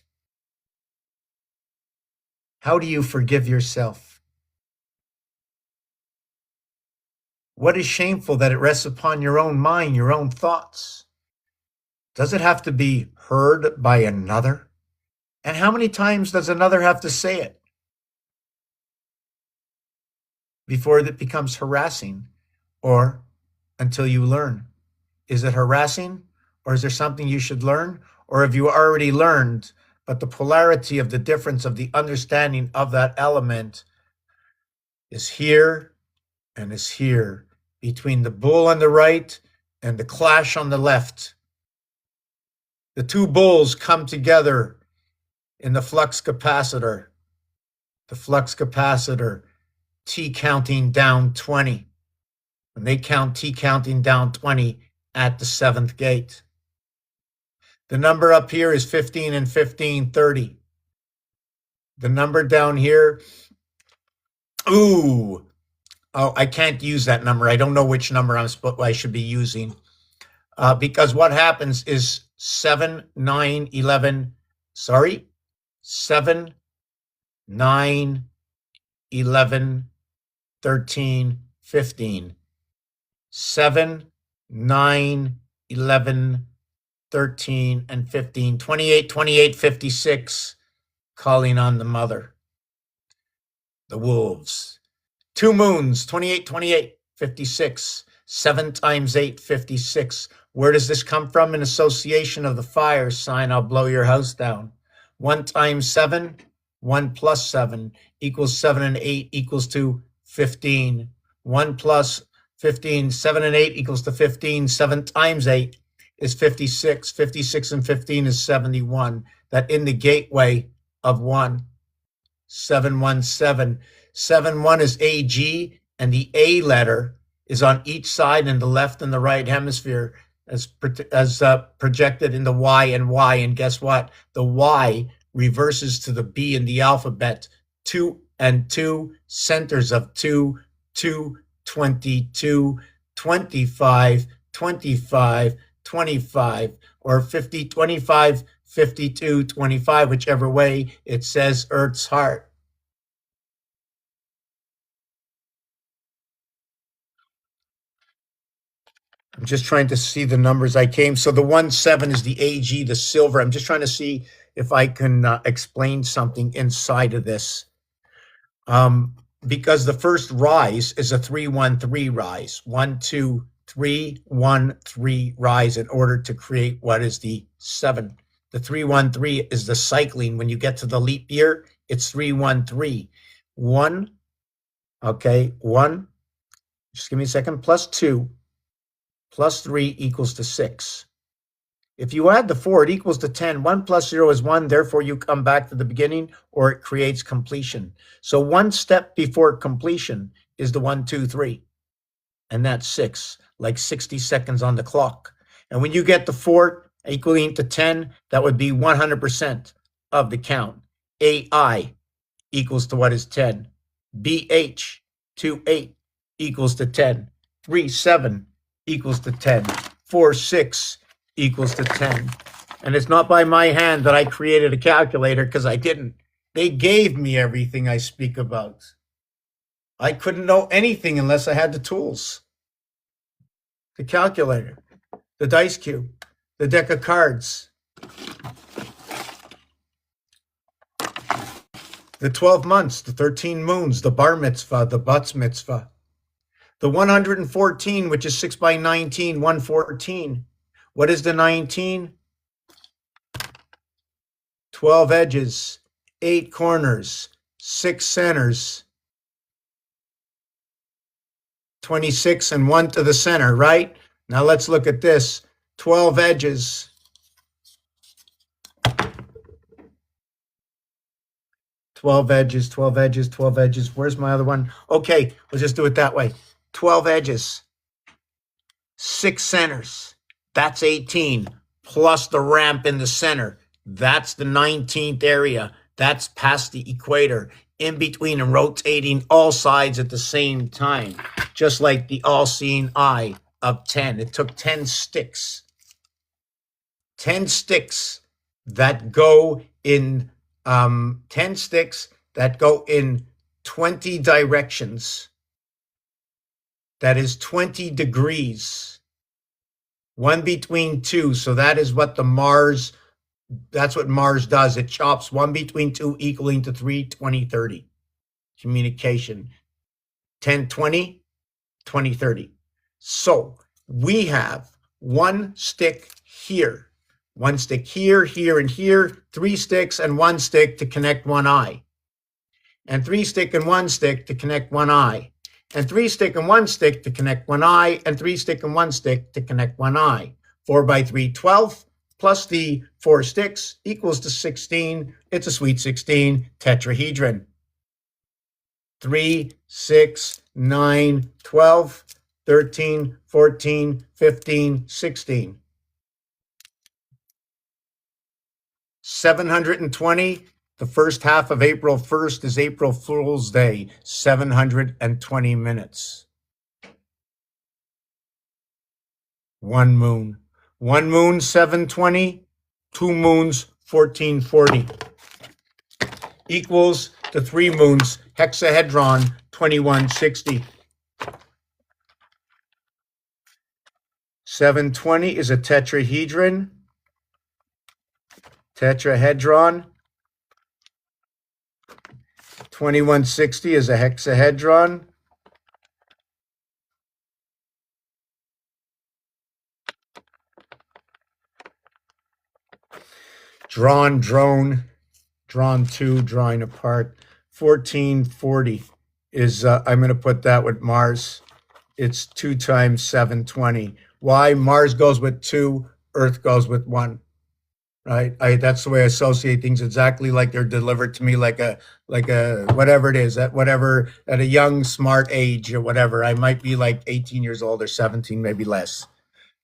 How do you forgive yourself? What is shameful that it rests upon your own mind, your own thoughts? Does it have to be heard by another? And how many times does another have to say it before it becomes harassing, or until you learn? Is it harassing, or is there something you should learn? Or have you already learned, but the polarity of the difference of the understanding of that element is here and is here, between the bull on the right and the clash on the left? The two bulls come together in the flux capacitor. The flux capacitor, T counting down 20. When they count T counting down 20 at the seventh gate. The number up here is 15 and 15, 30. The number down here, I can't use that number. I don't know which number I should be using. Because what happens is 7, 9, 11, 7, 9, 11, 13, 15. 7, 9, 11, 13, and 15. 28, 28, 56. Calling on the mother. The wolves. 2 moons, 28, 28, 56. 7 times 8, 56. Where does this come from? An association of the fire sign, I'll blow your house down. 1 times 7, 1 plus 7 equals 7 and 8 equals to 15. 1 plus 15, 7 and 8 equals to 15. 7 times 8 is 56. 56 and 15 is 71. That in the gateway of 1. 717. 71 is AG, and the A letter is on each side in the left and the right hemisphere as projected in the Y and Y. And guess what? The Y reverses to the B in the alphabet. 2 and 2, centers of 2, 2, 22, 25, 25, 25, or 50, 25, 52, 25, whichever way it says Earth's heart. I'm just trying to see the numbers I came. So the 1-7 is the AG, the silver. I'm just trying to see if I can explain something inside of this. Because the first rise is a 3-1-3 rise. 1, 2, 3, 1, 3 rise in order to create what is the 7. The 3-1-3 is the cycling. When you get to the leap year, it's 3-1-3. 1, okay, 1, just give me a second, plus 2, plus 3 equals to 6. If you add the 4, it equals to 10. 1 plus 0 is 1. Therefore, you come back to the beginning, or it creates completion. So one step before completion is the 1, 2, 3. And that's 6, like 60 seconds on the clock. And when you get the 4 equaling to 10, that would be 100% of the count. AI equals to what is 10. BH, 2, 8 equals to 10. 3, 7 equals to 10. 4, 6 equals to 10. And it's not by my hand that I created a calculator, because I didn't. They gave me everything I speak about. I couldn't know anything unless I had the tools. The calculator, the dice cube, the deck of cards, the 12 months, the 13 moons, the bar mitzvah, the batz mitzvah, the 114, which is 6 by 19, 114. What is the 19? 12 edges, 8 corners, 6 centers, 26 and 1 to the center, right? Now let's look at this. 12 edges. 12 edges, 12 edges, 12 edges. Where's my other one? Okay, we'll just do it that way. 12 edges, 6 centers. That's 18, plus the ramp in the center. That's the 19th area. That's past the equator, in between and rotating all sides at the same time, just like the all-seeing eye of 10. It took 10 sticks. 10 sticks that go in 10 sticks that go in 20 directions. That is 20 degrees. 1 between 2. So that is what the Mars, that's what Mars does. It chops 1 between 2 equaling to 3, 20, 30. Communication. 10, 20, 20, 30. So we have 1 stick here. 1 stick here, here, and here. 3 sticks and 1 stick to connect 1 eye. And 3 stick and 1 stick to connect 1 eye. And 3 stick and 1 stick to connect 1 eye. And 3 stick and 1 stick to connect 1 eye. 4 by 3, 12. Plus the 4 sticks equals to 16. It's a sweet 16 tetrahedron. 3, 6, 9, 12, 13, 14, 15, 16. 720. The first half of April 1st is April Fool's Day. 720 minutes. 1 moon. 1 moon, 720. 2 moons, 1440. Equals the 3 moons, hexahedron 2160. 720 is a tetrahedron. Tetrahedron. 2160 is a hexahedron. Drawn, drone, drawn to, drawing apart. 1440 is, I'm going to put that with Mars. It's 2 times 720. Why? Mars goes with 2, Earth goes with 1. Right? That's the way I associate things, exactly like they're delivered to me, like a whatever it is, at a young, smart age or whatever. I might be like 18 years old or 17, maybe less.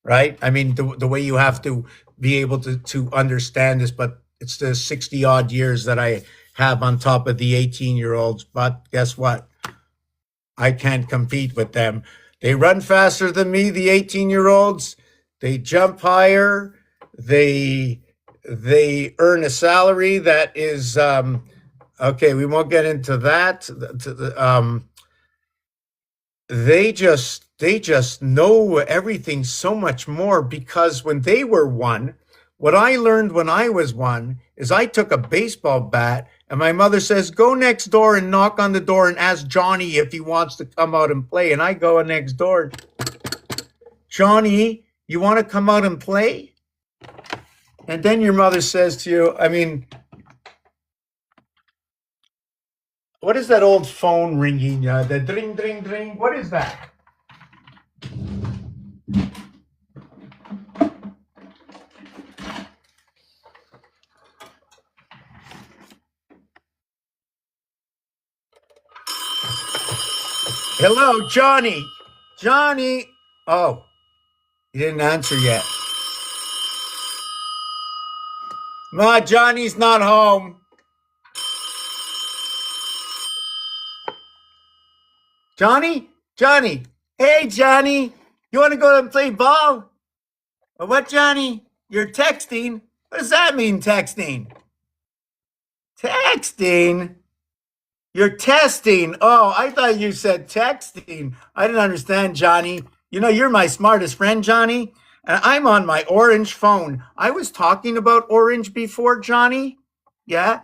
Right? I mean, the way you have to be able to understand this, but it's the 60 odd years that I have on top of the 18-year-olds. But guess what? I can't compete with them. They run faster than me, the 18-year-olds. They jump higher. They earn a salary that is okay. We won't get into that. They just know everything so much more, because when they were 1, what I learned when I was 1 is I took a baseball bat and my mother says, go next door and knock on the door and ask Johnny if he wants to come out and play. And I go next door. Johnny, you want to come out and play? And then your mother says to you, I mean, what is that old phone ringing? The dring, dring, dring. What is that? Hello, Johnny. Johnny. Oh, he didn't answer yet. Ma, Johnny's not home. Johnny? Johnny. Hey, Johnny. You want to go and play ball? Or what, Johnny? You're texting? What does that mean, texting? Texting? You're testing. Oh, I thought you said texting. I didn't understand, Johnny. You know, you're my smartest friend, Johnny. And I'm on my orange phone. I was talking about orange before, Johnny. Yeah,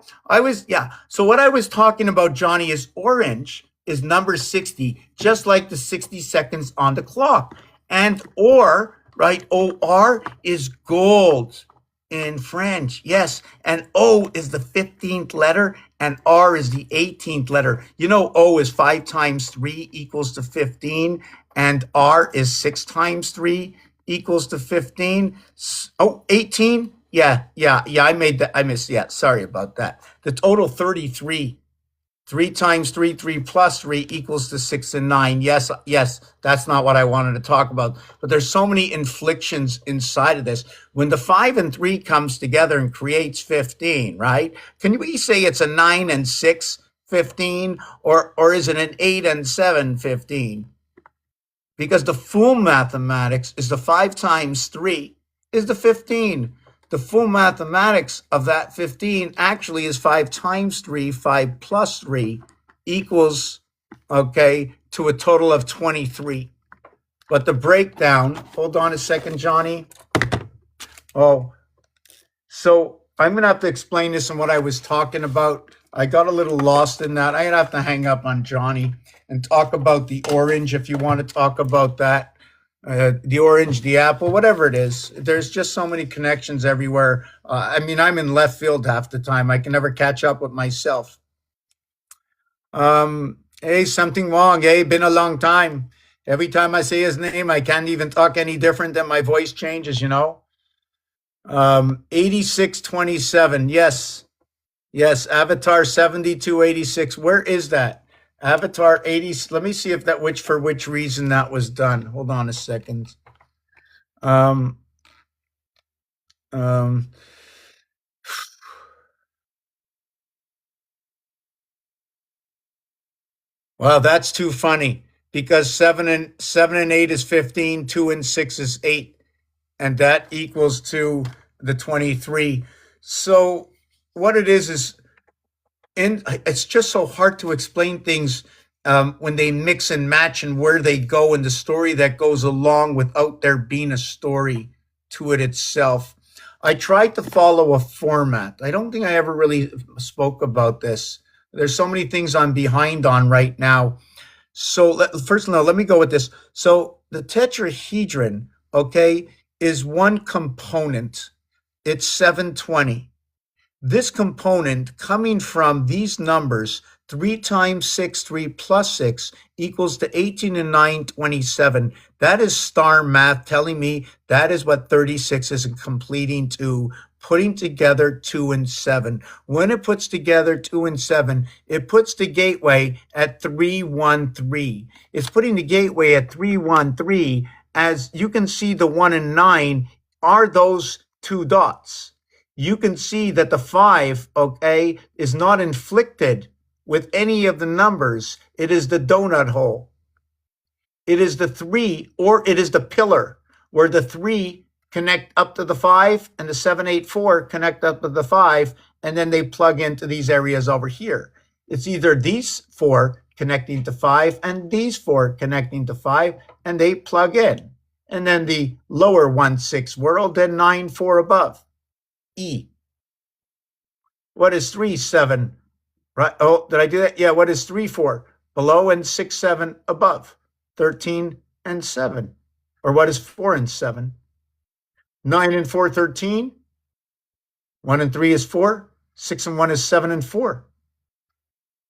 yeah. So what I was talking about, Johnny, is orange is number 60, just like the 60 seconds on the clock. And or, right, OR is gold in French. Yes. And O is the 15th letter and R is the 18th letter. You know, O is 5 times 3 equals to 15 and R is 6 times 3 equals to 15. Oh, 18? Yeah, I made that. I missed. Yeah, sorry about that. The total 33. 3 times 3, 3 plus 3 equals to 6 and 9. Yes, that's not what I wanted to talk about. But there's so many inflections inside of this. When the 5 and 3 comes together and creates 15, right? Can we say it's a 9 and 6, 15? Or is it an 8 and 7, 15? Because the full mathematics is the 5 times 3 is the 15. The full mathematics of that 15 actually is 5 times 3, 5 plus 3 equals, okay, to a total of 23. But the breakdown, hold on a second, Johnny. Oh, so I'm going to have to explain this and what I was talking about. I got a little lost in that. I'm going to have to hang up on Johnny and talk about the orange if you want to talk about that. The orange, the apple, whatever it is. There's just so many connections everywhere. I mean, I'm in left field half the time. I can never catch up with myself. Hey, something wrong. Hey, been a long time. Every time I say his name, I can't even talk any different than my voice changes, you know. 8627. Yes. Avatar 7286. Where is that? Avatar 80. Let me see if that for which reason that was done. Hold on a second. Wow, that's too funny because 7 and 8 is 15, 2 and 6 is 8, and that equals to the 23. So what it is and it's just so hard to explain things when they mix and match and where they go and the story that goes along without there being a story to it itself. I tried to follow a format. I don't think I ever really spoke about this. There's so many things I'm behind on right now. So first, no, let me go with this. So the tetrahedron, okay, is one component. It's 720. This component coming from these numbers, 3 times 6, 3 plus 6 equals to 18 and 9, 27. That is star math telling me that is what 36 is completing to, putting together 2 and 7. When it puts together 2 and 7, it puts the gateway at 313. It's putting the gateway at 313. As you can see, the 1 and 9 are those two dots. You can see that the 5, okay, is not inflicted with any of the numbers. It is the donut hole. It is the 3, or it is the pillar where the 3 connect up to the 5 and the 7, 8, 4 connect up to the 5, and then they plug into these areas over here. It's either these 4 connecting to 5 and these 4 connecting to 5, and they plug in. And then the lower 1, 6 world, then 9, 4 above. E. What is 3, 7? Right. Oh, did I do that? Yeah. What is 3, 4? Below, and 6, 7 above. 13 and 7. Or what is 4 and 7? 9 and 4, 13. 1 and 3 is 4. 6 and 1 is 7 and 4.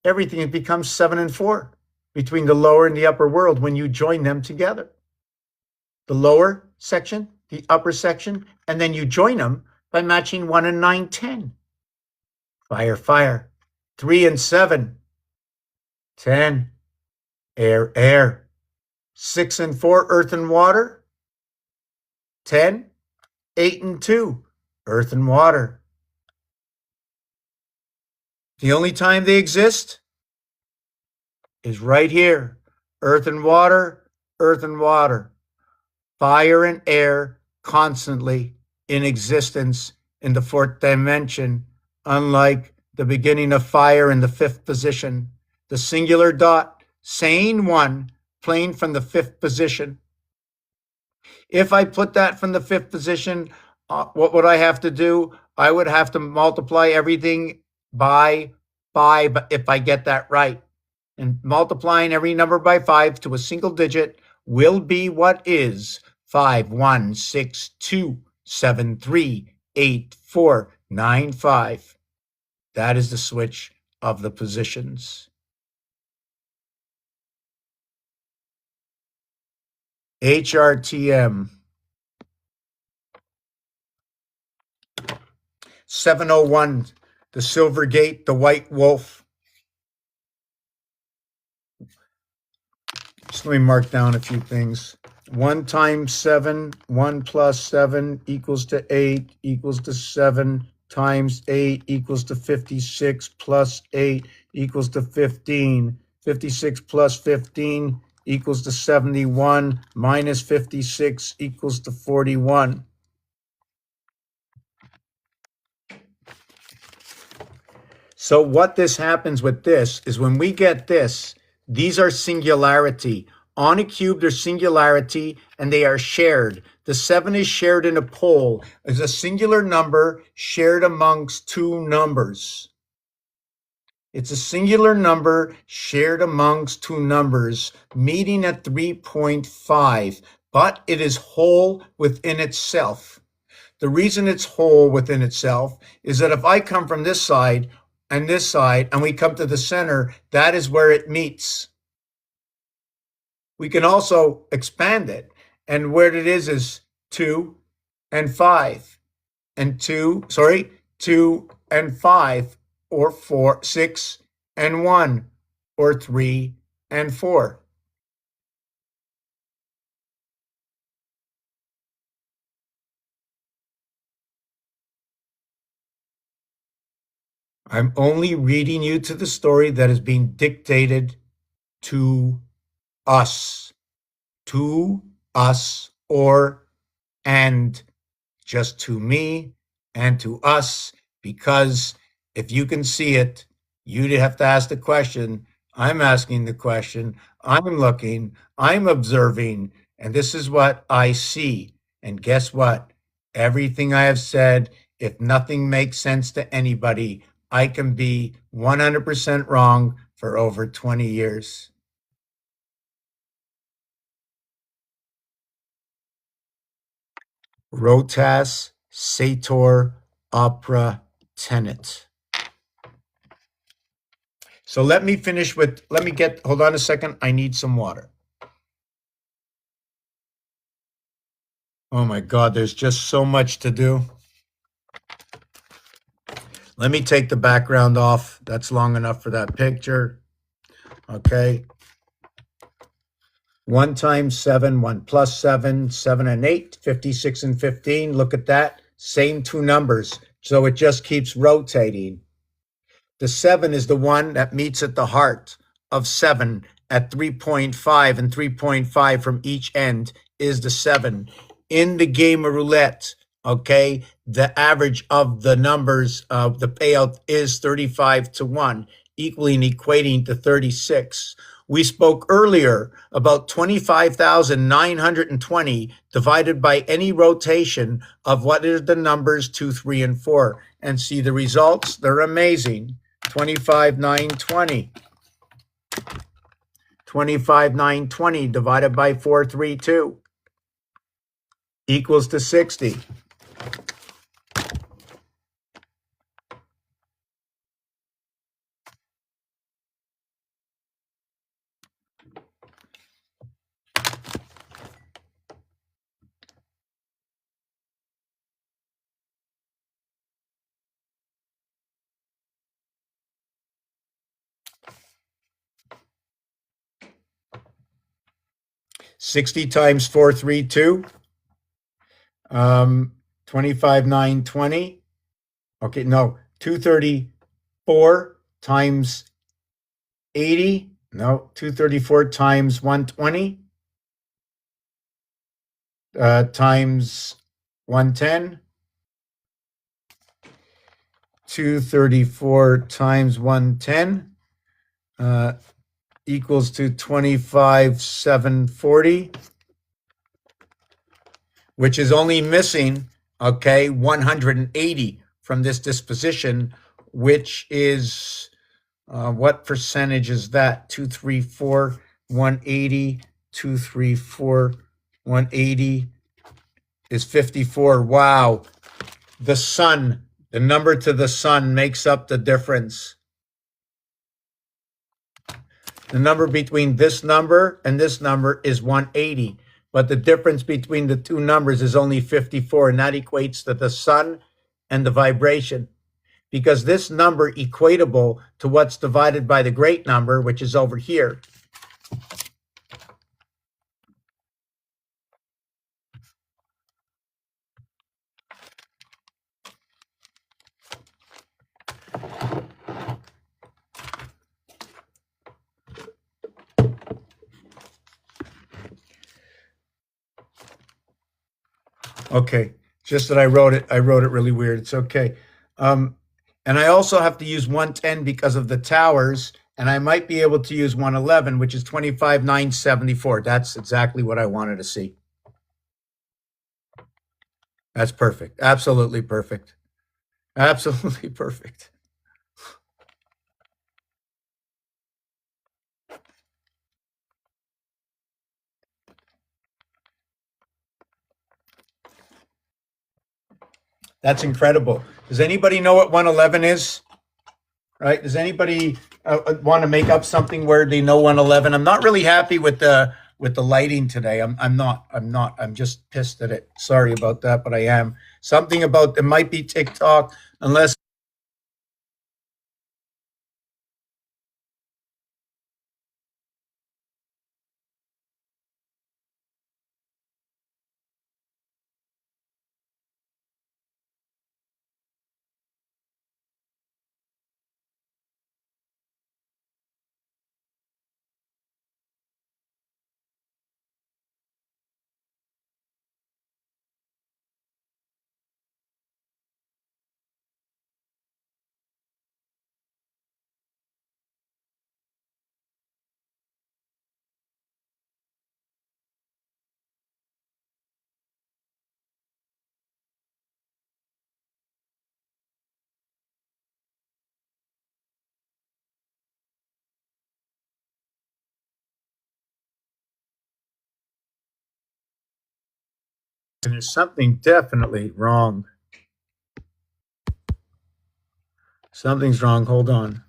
Everything becomes 7 and 4 between the lower and the upper world when you join them together. The lower section, the upper section, and then you join them by matching 1 and 9, 10. Fire, fire. 3 and 7, 10. Air, air. 6 and 4, earth and water, 10. 8 and 2, earth and water. The only time they exist is right here. Earth and water, earth and water. Fire and air constantly in existence in the fourth dimension, unlike the beginning of fire in the fifth position. The singular dot, saying 1, playing from the fifth position. If I put that from the fifth position, what would I have to do? I would have to multiply everything by 5 if I get that right. And multiplying every number by 5 to a single digit will be what is 5, 1, 6, 2, 7, 3, 8, 4, 9, 5. That is the switch of the positions. HRTM. 701, the Silver Gate, the White Wolf. Just let me mark down a few things. 1 times 7, 1 plus 7 equals to 8, equals to 7 times 8 equals to 56 plus 8 equals to 15. 56 plus 15 equals to 71 minus 56 equals to 41. So what this happens with this is when we get this, these are singularity. On a cube, they're singularity, and they are shared. The 7 is shared in a pole. It's a singular number shared amongst two numbers. It's a singular number shared amongst two numbers, meeting at 3.5, but it is whole within itself. The reason it's whole within itself is that if I come from this side, and this side, and we come to the center, that is where it meets. We can also expand it, and where it is 2 and 5, and 2 and 5, or 4, 6 and 1, or 3 and 4. I'm only reading you to the story that is being dictated to us, or and just to me and to us, because if you can see it, You'd have to ask the question. I'm asking the question. I'm looking. I'm observing. And this is what I see. And guess what? Everything I have said, if nothing makes sense to anybody, I can be 100% wrong for over 20 years. Rotas, Sator, Opera, Tenet. So let me finish with, hold on a second. I need some water. Oh my God, there's just so much to do. Let me take the background off. That's long enough for that picture. Okay. 1 times 7, 1 plus 7, 7 and 8, 56 and 15. Look at that. Same two numbers. So it just keeps rotating. The 7 is the one that meets at the heart of 7 at 3.5, and 3.5 from each end is the 7. In the game of roulette, okay, the average of the numbers of the payout is 35 to 1, equaling equating to 36. We spoke earlier about 25,920 divided by any rotation of what are the numbers 2, 3, and 4. And see the results? They're amazing. 25,920. 25,920 divided by 432 equals to 60. Sixty times 432. 25,920. Okay, no, 234 times 80. No, 234 times 120 times 110. 234 times 110 equals to 25,740, which is only missing, okay, 180 from this disposition, which is what percentage is that? 234, 180, 234, 180 is 54. Wow. The sun, the number to the sun makes up the difference. The number between this number and this number is 180, but the difference between the two numbers is only 54, and that equates to the sun and the vibration. Because this number equatable to what's divided by the great number, which is over here. Okay, just that I wrote it really weird. It's okay. And I also have to use 110 because of the towers, and I might be able to use 111, which is 25,974. That's exactly what I wanted to see. That's perfect. Absolutely perfect. Absolutely perfect. That's incredible. Does anybody know what 111 is? Right? Does anybody want to make up something where they know 111? I'm not really happy with the lighting today. I'm not. I'm just pissed at it. Sorry about that, but I am. Something about it might be TikTok, unless And there's something definitely wrong. Something's wrong. Hold on.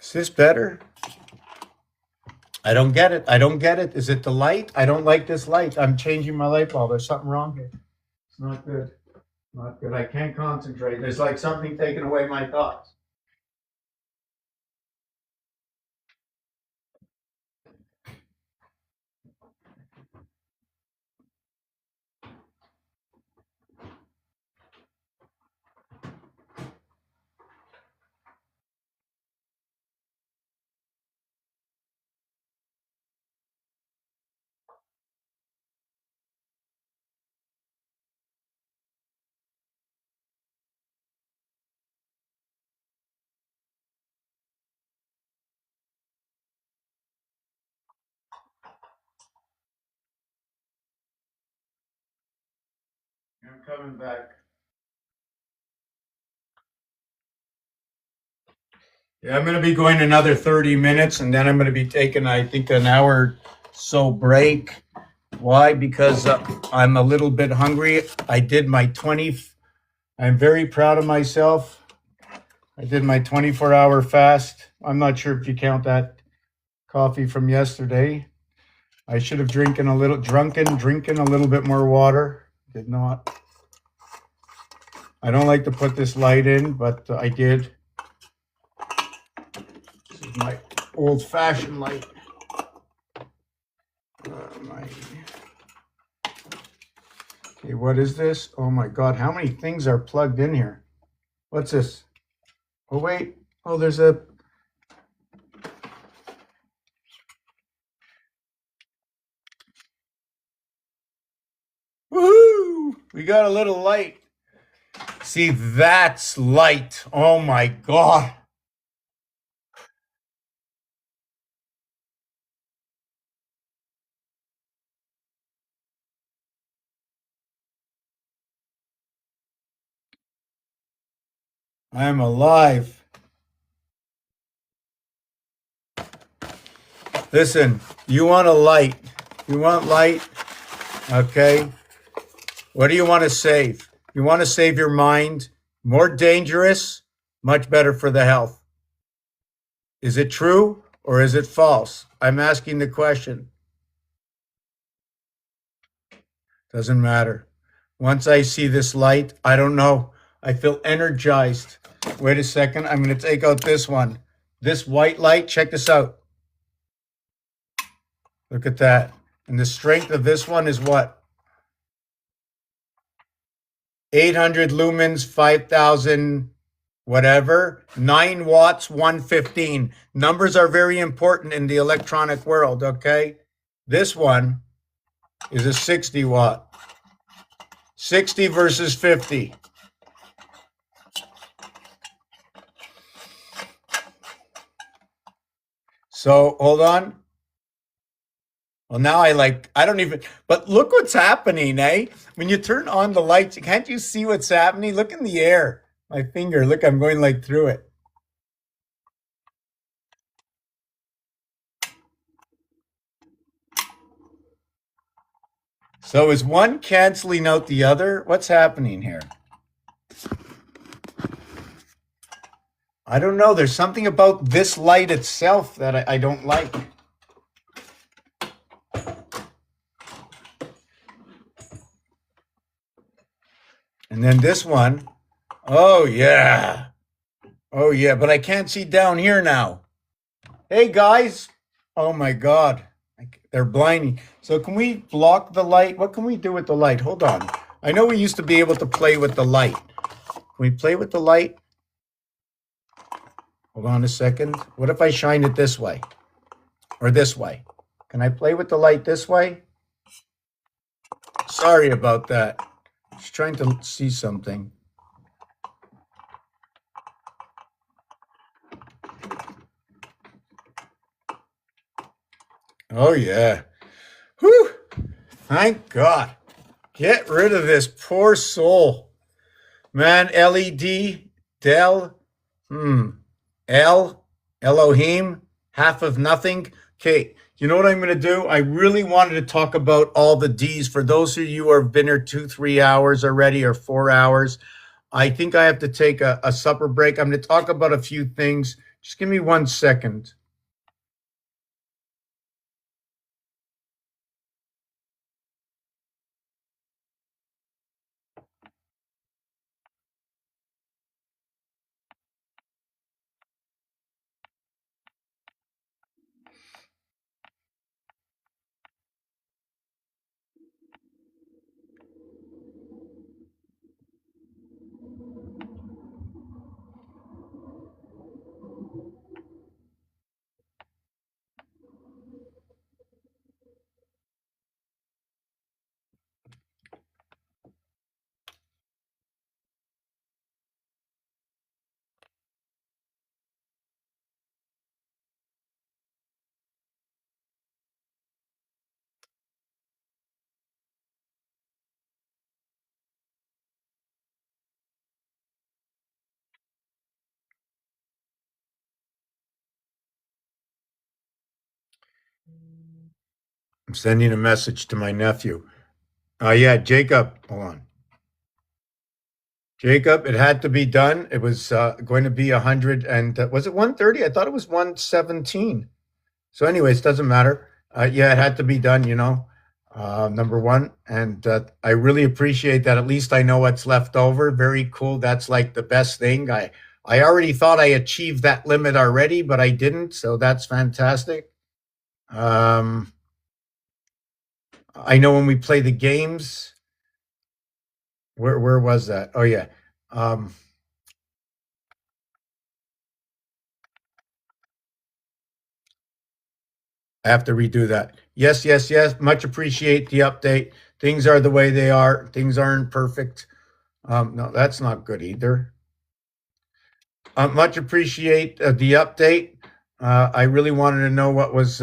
Is this better? I don't get it. I don't get it. Is it the light? I don't like this light. I'm changing my light bulb. There's something wrong here. It's not good. Not good. I can't concentrate. There's like something taking away my thoughts. I'm coming back. Yeah, I'm going to be going another 30 minutes and then I'm going to be taking, I think, an hour so break. Why? Because I'm a little bit hungry. I did my 20. I'm very proud of myself. I did my 24-hour fast. I'm not sure if you count that coffee from yesterday. I should have drinking a little bit more water. Did not. I don't like to put this light in, but I did. This is my old-fashioned light. Okay, what is this? Oh my God, how many things are plugged in here? What's this? Oh wait, oh there's a... Woohoo! We got a little light. See, that's light. Oh my God. I'm alive. Listen, you want a light. You want light? Okay. What do you want to save? You want to save your mind? More dangerous, much better for the health. Is it true or is it false? I'm asking the question. Doesn't matter. Once I see this light, I don't know. I feel energized. Wait a second. I'm going to take out this one. This white light, check this out. Look at that. And the strength of this one is what? 800 lumens, 5,000 whatever, 9 watts, 115. Numbers are very important in the electronic world, okay? This one is a 60 watt. 60 versus 50. So, hold on. Well, now I don't even, but look what's happening, eh? When you turn on the lights, can't you see what's happening? Look in the air. My finger, look, I'm going like through it. So is one canceling out the other? What's happening here? I don't know. There's something about this light itself that I don't like. And then this one. Oh, yeah. Oh, yeah. But I can't see down here now. Hey, guys. Oh, my God. They're blinding. So can we block the light? What can we do with the light? Hold on. I know we used to be able to play with the light. Can we play with the light? Hold on a second. What if I shine it this way? Or this way? Can I play with the light this way? Sorry about that. Just trying to see something. Oh, yeah. Whew. Thank God. Get rid of this poor soul. Man, LED, Dell, Elohim, half of nothing. Okay, you know what I'm going to do? I really wanted to talk about all the D's. For those of you who have been here 2-3 hours already or 4 hours, I think I have to take a supper break. I'm going to talk about a few things. Just give me 1 second. I'm sending a message to my nephew. Yeah, Jacob, hold on. Jacob, it had to be done. It was going to be 100 and was it 130? I thought it was 117. So, anyways, doesn't matter. Yeah, it had to be done, number one. And I really appreciate that. At least I know what's left over. Very cool. That's like the best thing. I already thought I achieved that limit already, but I didn't. So that's fantastic. I know when we play the games, where was that? Oh, yeah. I have to redo that. Yes, yes, yes. Much appreciate the update. Things are the way they are. Things aren't perfect. No, that's not good either. Much appreciate the update. I really wanted to know what was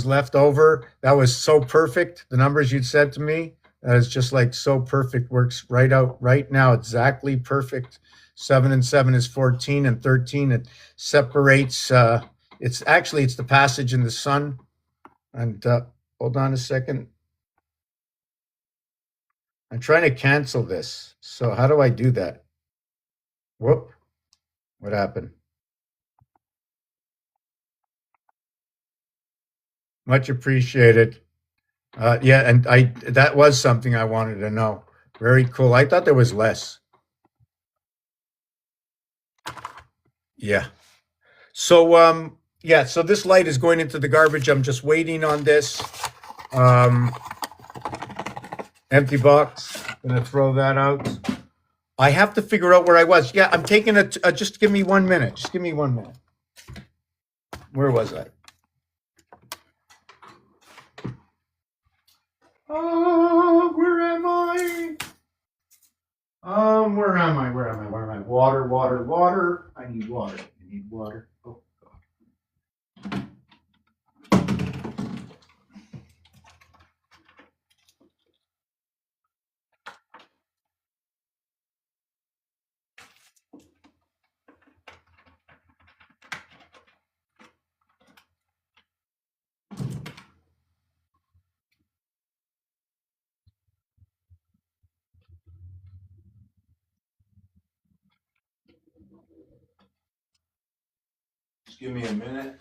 left over. That was so perfect. The numbers you'd said to me, that is just like so perfect. Works right out right now. Exactly perfect. 7 and 7 is 14, and 13 it separates. It's the passage in the sun. And hold on a second. I'm trying to cancel this. So how do I do that? Whoop. What happened? Much appreciated. Yeah, and that was something I wanted to know. Very cool. I thought there was less. Yeah. So yeah, so this light is going into the garbage. I'm just waiting on this. Empty box. Gonna throw that out. I have to figure out where I was. Yeah, I'm taking it. Just give me 1 minute. Just give me 1 minute. Where was I? Where am I? Where am I? Where am I? Where am I? Water, water, water. I need water. I need water. Oh, God. Just give me a minute.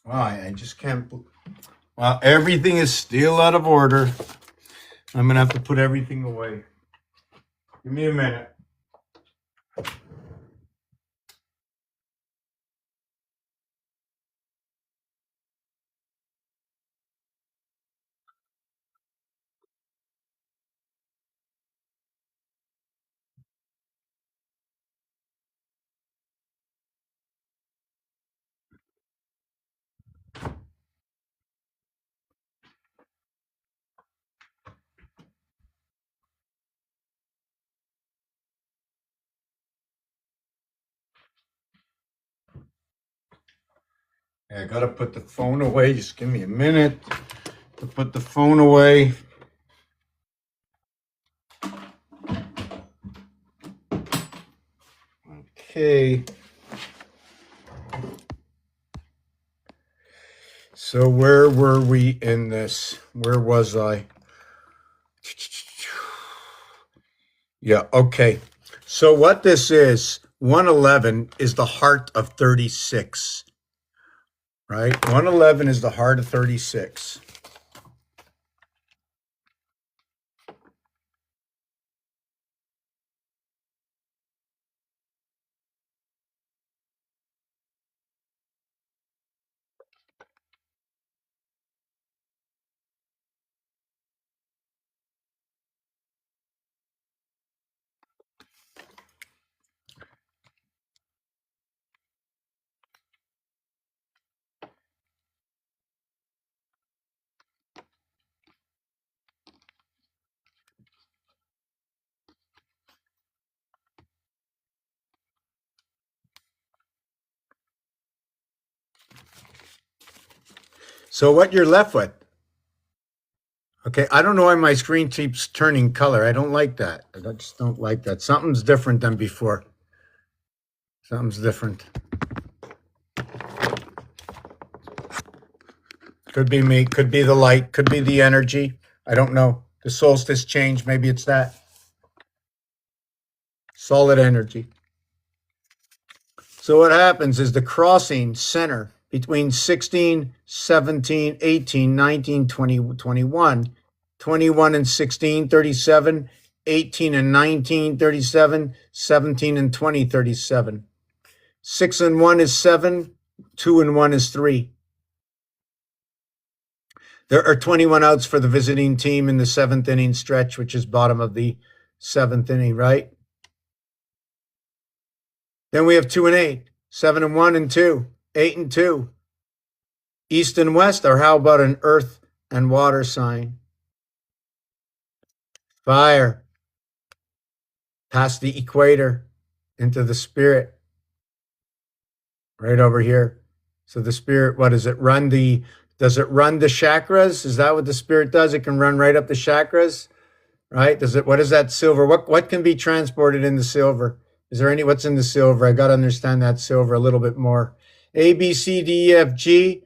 Wow, I just can't. Wow, everything is still out of order. I'm gonna have to put everything away. Give me a minute. I gotta put the phone away. Just give me a minute to put the phone away. Okay. So where were we in this? Where was I? Yeah, okay. So what this is, 111 is the heart of 36, right? 111 is the heart of 36. So what you're left with, okay, I don't know why my screen keeps turning color. I don't like that. I just don't like that. Something's different than before. Something's different. Could be me, could be the light, could be the energy. I don't know. The solstice change, maybe it's that. Solid energy. So what happens is the crossing center between 16, 17, 18, 19, 20, 21, 21 and 16, 37, 18 and 19, 37, 17 and 20, 37. 6 and 1 is 7, 2 and 1 is 3. There are 21 outs for the visiting team in the 7th inning stretch, which is bottom of the 7th inning, right? Then we have 2 and 8, 7 and 1 and 2, 8 and 2. East and west are how about an earth and water sign? Fire. Past the equator into the spirit. Right over here. So the spirit, what does it run the chakras? Is that what the spirit does? It can run right up the chakras, right? What is that silver? What can be transported in the silver? Is there what's in the silver? I got to understand that silver a little bit more. A, B, C, D, E, F, G.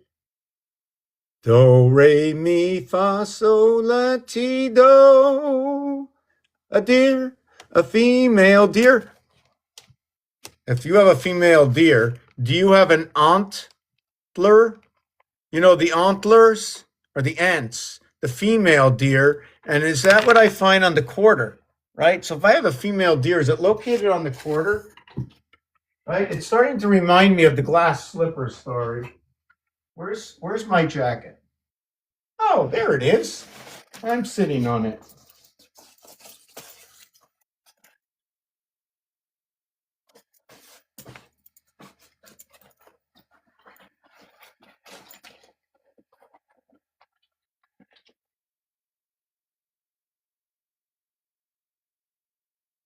Do, re, mi, fa, sol, la, ti, do. A deer, a female deer. If you have a female deer, do you have an antler? You know, the antlers or the ants, the female deer. And is that what I find on the quarter, right? So if I have a female deer, is it located on the quarter? Right? It's starting to remind me of the glass slipper story. Where's my jacket? Oh, there it is. I'm sitting on it.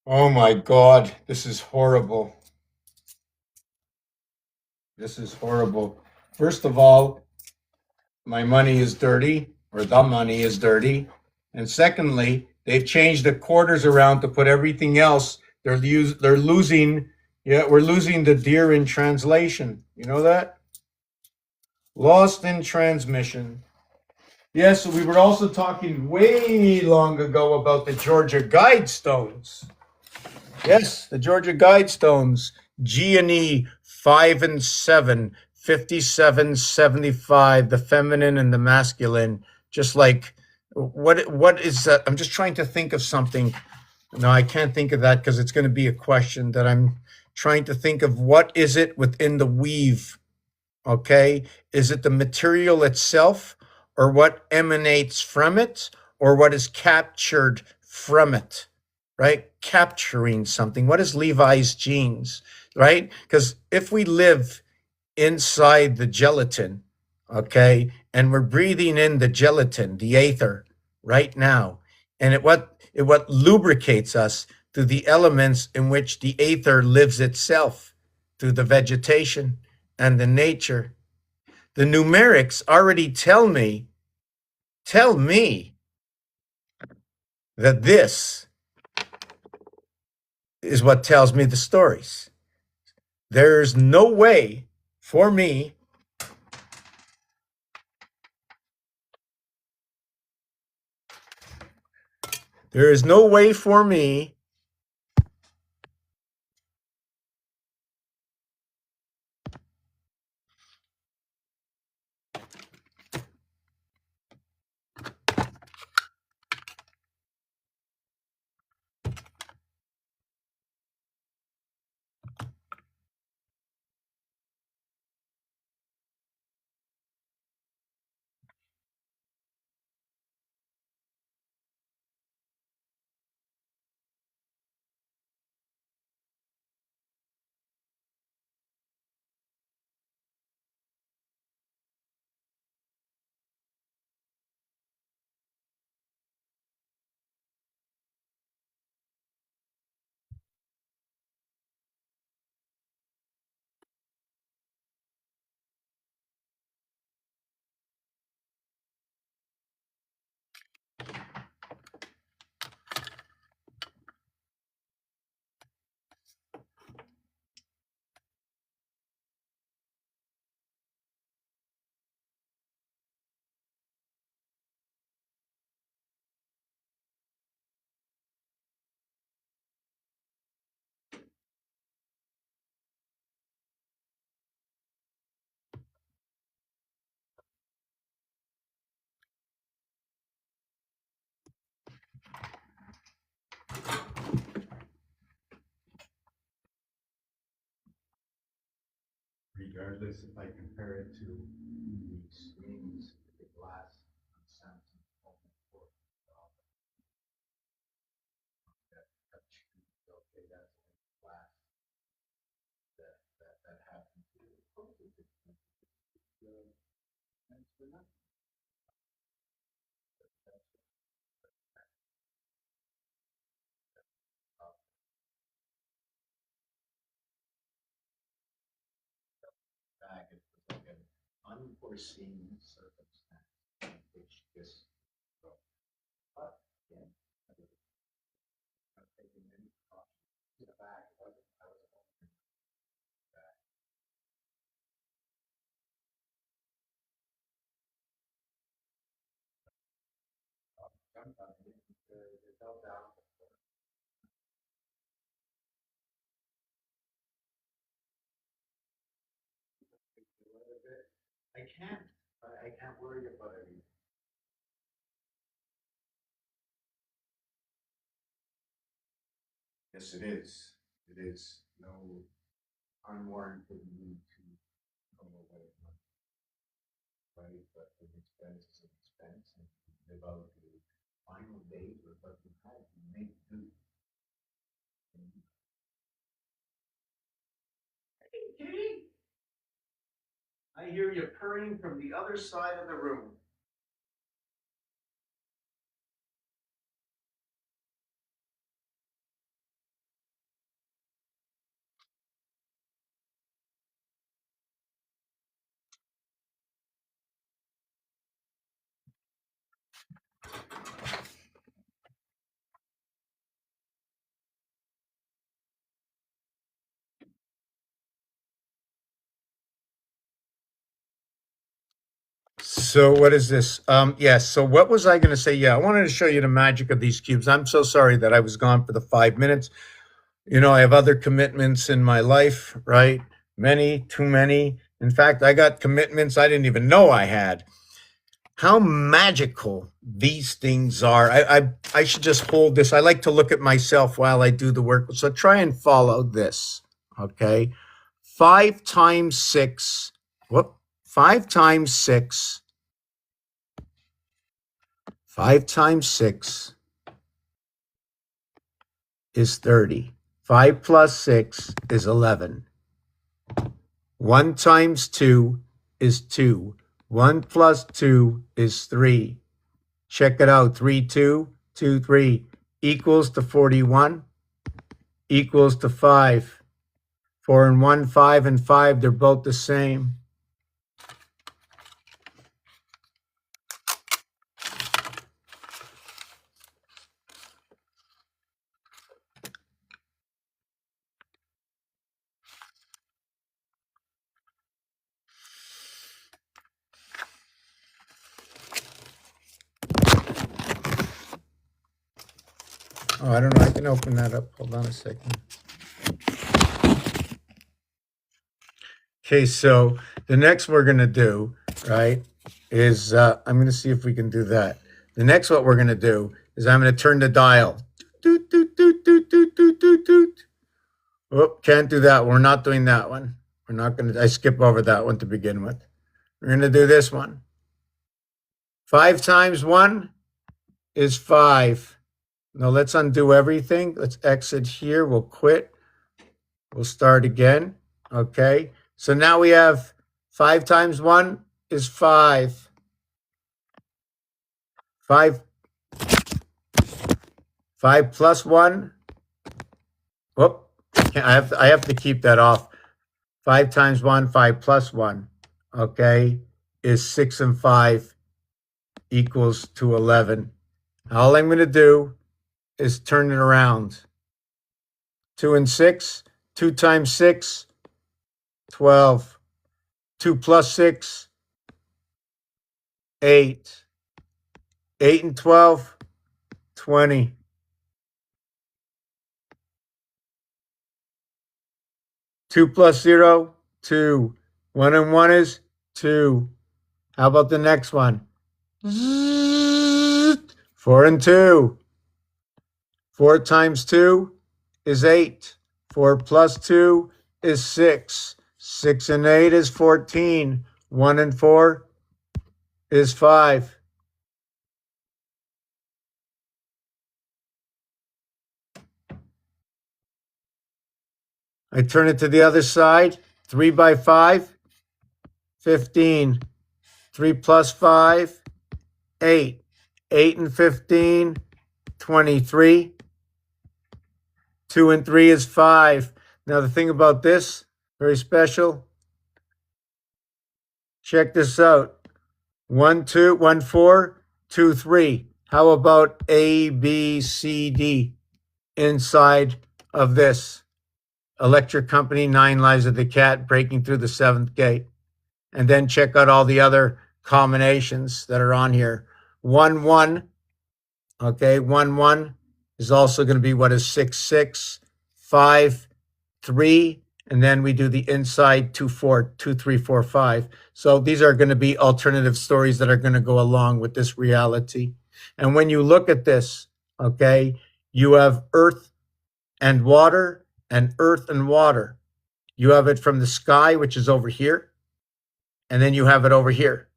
Oh my God, this is horrible. This is horrible. First of all, my money is dirty, or the money is dirty. And secondly, they've changed the quarters around to put everything else. They're losing, we're losing the deer in translation. You know that? Lost in transmission. Yes, so we were also talking way long ago about the Georgia Guidestones. Yes, the Georgia Guidestones, G and E, 5 and 7, 57, 75, the feminine and the masculine. Just like, what is that? I'm just trying to think of something. No, I can't think of that because it's going to be a question that I'm trying to think of. What is it within the weave? Okay, is it the material itself, or what emanates from it, or what is captured from it? Right? Capturing something. What is Levi's jeans? Right? Because if we live inside the gelatin, okay, and we're breathing in the gelatin, the aether, right now, and it what lubricates us through the elements in which the aether lives itself, through the vegetation and the nature. the numerics already tell me that this is what tells me the stories. There's no way for me there is no way for me regardless if I compare it to the screens, the glass on Samsung phone or that touch screen, okay, that's glass that happened to back. It was like an unforeseen circumstance which just broke. But again, I was not taking any precautions. The bag wasn't. I was opening the bag. Jumped on it. It fell down. A little bit. I can't. I can't worry about it. Yes, it is. It is. No unwarranted need to go away from it, right? But an expense is an expense, and live out the final days with what you have. You make do. Hey, Kitty, I hear you purring from the other side of the room. So what is this? Yes. So what was I going to say? Yeah, I wanted to show you the magic of these cubes. I'm so sorry that I was gone for the 5 minutes. You know, I have other commitments in my life, right? Many, too many. In fact, I got commitments I didn't even know I had. How magical these things are. I should just hold this. I like to look at myself while I do the work. So try and follow this. Okay. 5 times 6. Whoop. 5 times 6. 5 times 6 is 30. 5 plus 6 is 11. 1 times 2 is 2. 1 plus 2 is 3. Check it out. 3, 2, 2, 3 equals to 41 equals to 5. 4 and 1, 5 and 5, they're both the same. Oh, I don't know. I can open that up. Hold on a second. Okay, so the next we're going to do, right, is I'm going to see if we can do that. The next what we're going to do is I'm going to turn the dial. Doot, doot, doot, doot, doot, doot, doot, doot. Oh, can't do that. We're not doing that one. We're not going to, I skip over that one to begin with. We're going to do this one. 5 times 1 is 5. Now let's undo everything. Let's exit here. We'll quit. We'll start again. Okay. So now we have 5 times 1 is 5. 5 plus 1. Whoop. I have to keep that off. 5 times 1, 5 plus 1. Okay. Is 6 and 5 equals to 11. All I'm going to do is turn it around. 2 and 6. 2 times 6, 12. 2 plus 6, 8. 8 and 12, 20. 2 plus 0, 2. 1 and 1 is 2. How about the next one? 4 and 2. 4 times 2 is 8. 4 plus 2 is 6. 6 and 8 is 14. 1 and 4 is 5. I turn it to the other side. 3 by 5, 15. 3 plus 5, 8. 8 and 15, 23. 2 and 3 is 5. Now the thing about this, very special. Check this out. 1, 2, 1, 4, 2, 3. How about A, B, C, D inside of this? Electric Company, 9 Lives of the Cat, Breaking Through the 7th Gate. And then check out all the other combinations that are on here. 1, 1. Okay, 1, 1 is also going to be what is 6, 6, 5, 3. And then we do the inside 2, 4, 2, 3, 4, 5. So these are going to be alternative stories that are going to go along with this reality. And when you look at this, okay, you have earth and water and earth and water. You have it from the sky, which is over here. And then you have it over here.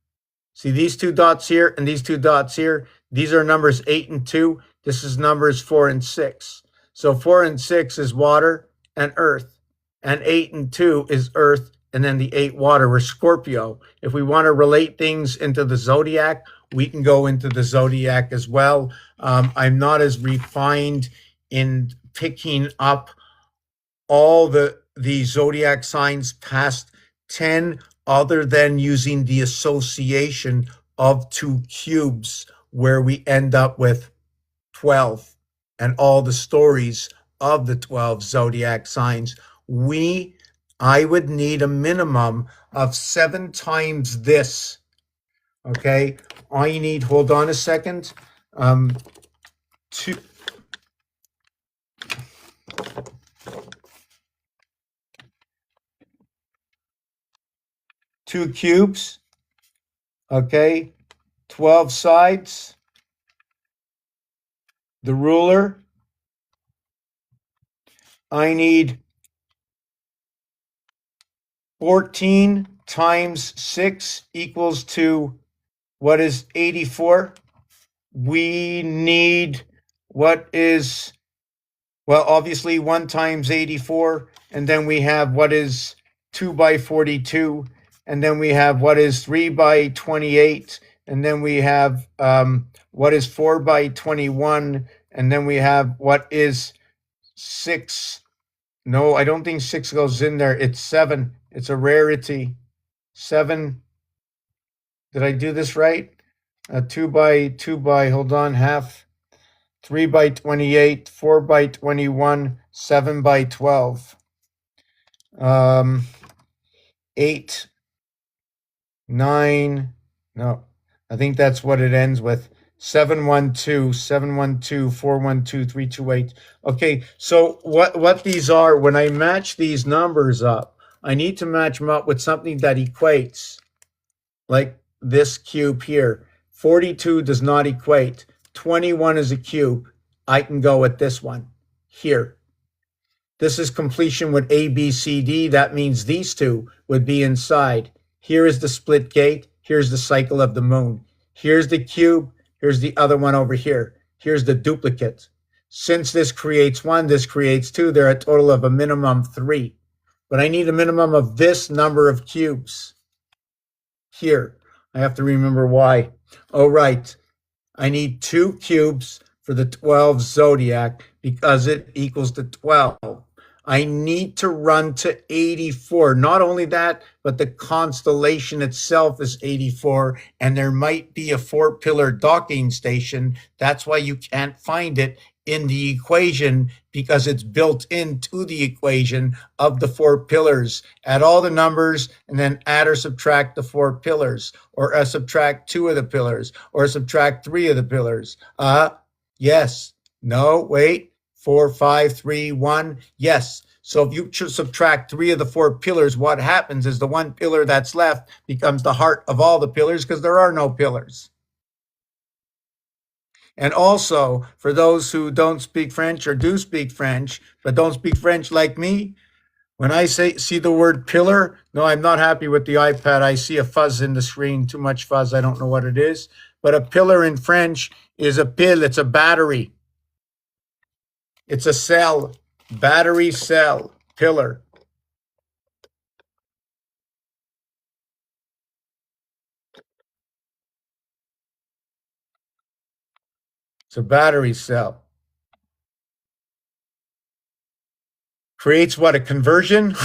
See these 2 dots here and these 2 dots here? These are numbers 8 and 2. This is numbers 4 and 6. So 4 and 6 is water and earth. And 8 and 2 is earth. And then the 8 water. We're Scorpio. If we want to relate things into the zodiac, we can go into the zodiac as well. I'm not as refined in picking up all the zodiac signs past 10, other than using the association of 2 cubes, where we end up with 12 and all the stories of the 12 zodiac signs. I would need a minimum of 7 times this. Okay, I need, hold on a second, 2 cubes, okay, 12 sides, the ruler. I need 14 times 6 equals to what is 84. We need what is, well, obviously 1 times 84, and then we have what is 2 by 42, and then we have what is 3 by 28, and then we have what is 4 by 21, and then we have what is 6. No, I don't think 6 goes in there. It's 7. It's a rarity. 7. Did I do this right? 2 by, hold on, half. 3 by 28, 4 by 21, 7 by 12. 8, 9. No, I think that's what it ends with. 712, 712, 412, 328. Okay, so what these are, when I match these numbers up, I need to match them up with something that equates, like this cube here. 42 does not equate. 21 is a cube. I can go with this one here. This is completion with A, B, C, D. That means these two would be inside. Here is the split gate. Here's the cycle of the moon. Here's the cube. Here's the other one over here. Here's the duplicate. Since this creates one, this creates two. They're a total of a minimum 3. But I need a minimum of this number of cubes. Here, I have to remember why. Oh, right. I need 2 cubes for the 12 zodiac because it equals to 12. I need to run to 84. Not only that, but the constellation itself is 84, and there might be a 4-pillar docking station. That's why you can't find it in the equation, because it's built into the equation of the 4 pillars. Add all the numbers and then add or subtract the 4 pillars, or subtract 2 of the pillars, or subtract 3 of the pillars. Yes. No, wait. 4, 5, 3, 1. Yes. So if you subtract 3 of the 4 pillars, what happens is the one pillar that's left becomes the heart of all the pillars, because there are no pillars. And also, for those who don't speak French or do speak French, but don't speak French like me, when I see the word pillar, no, I'm not happy with the iPad. I see a fuzz in the screen, too much fuzz. I don't know what it is. But a pillar in French is a pile. It's a battery. It's a cell. Battery cell. Pillar. It's a battery cell. Creates what? A conversion?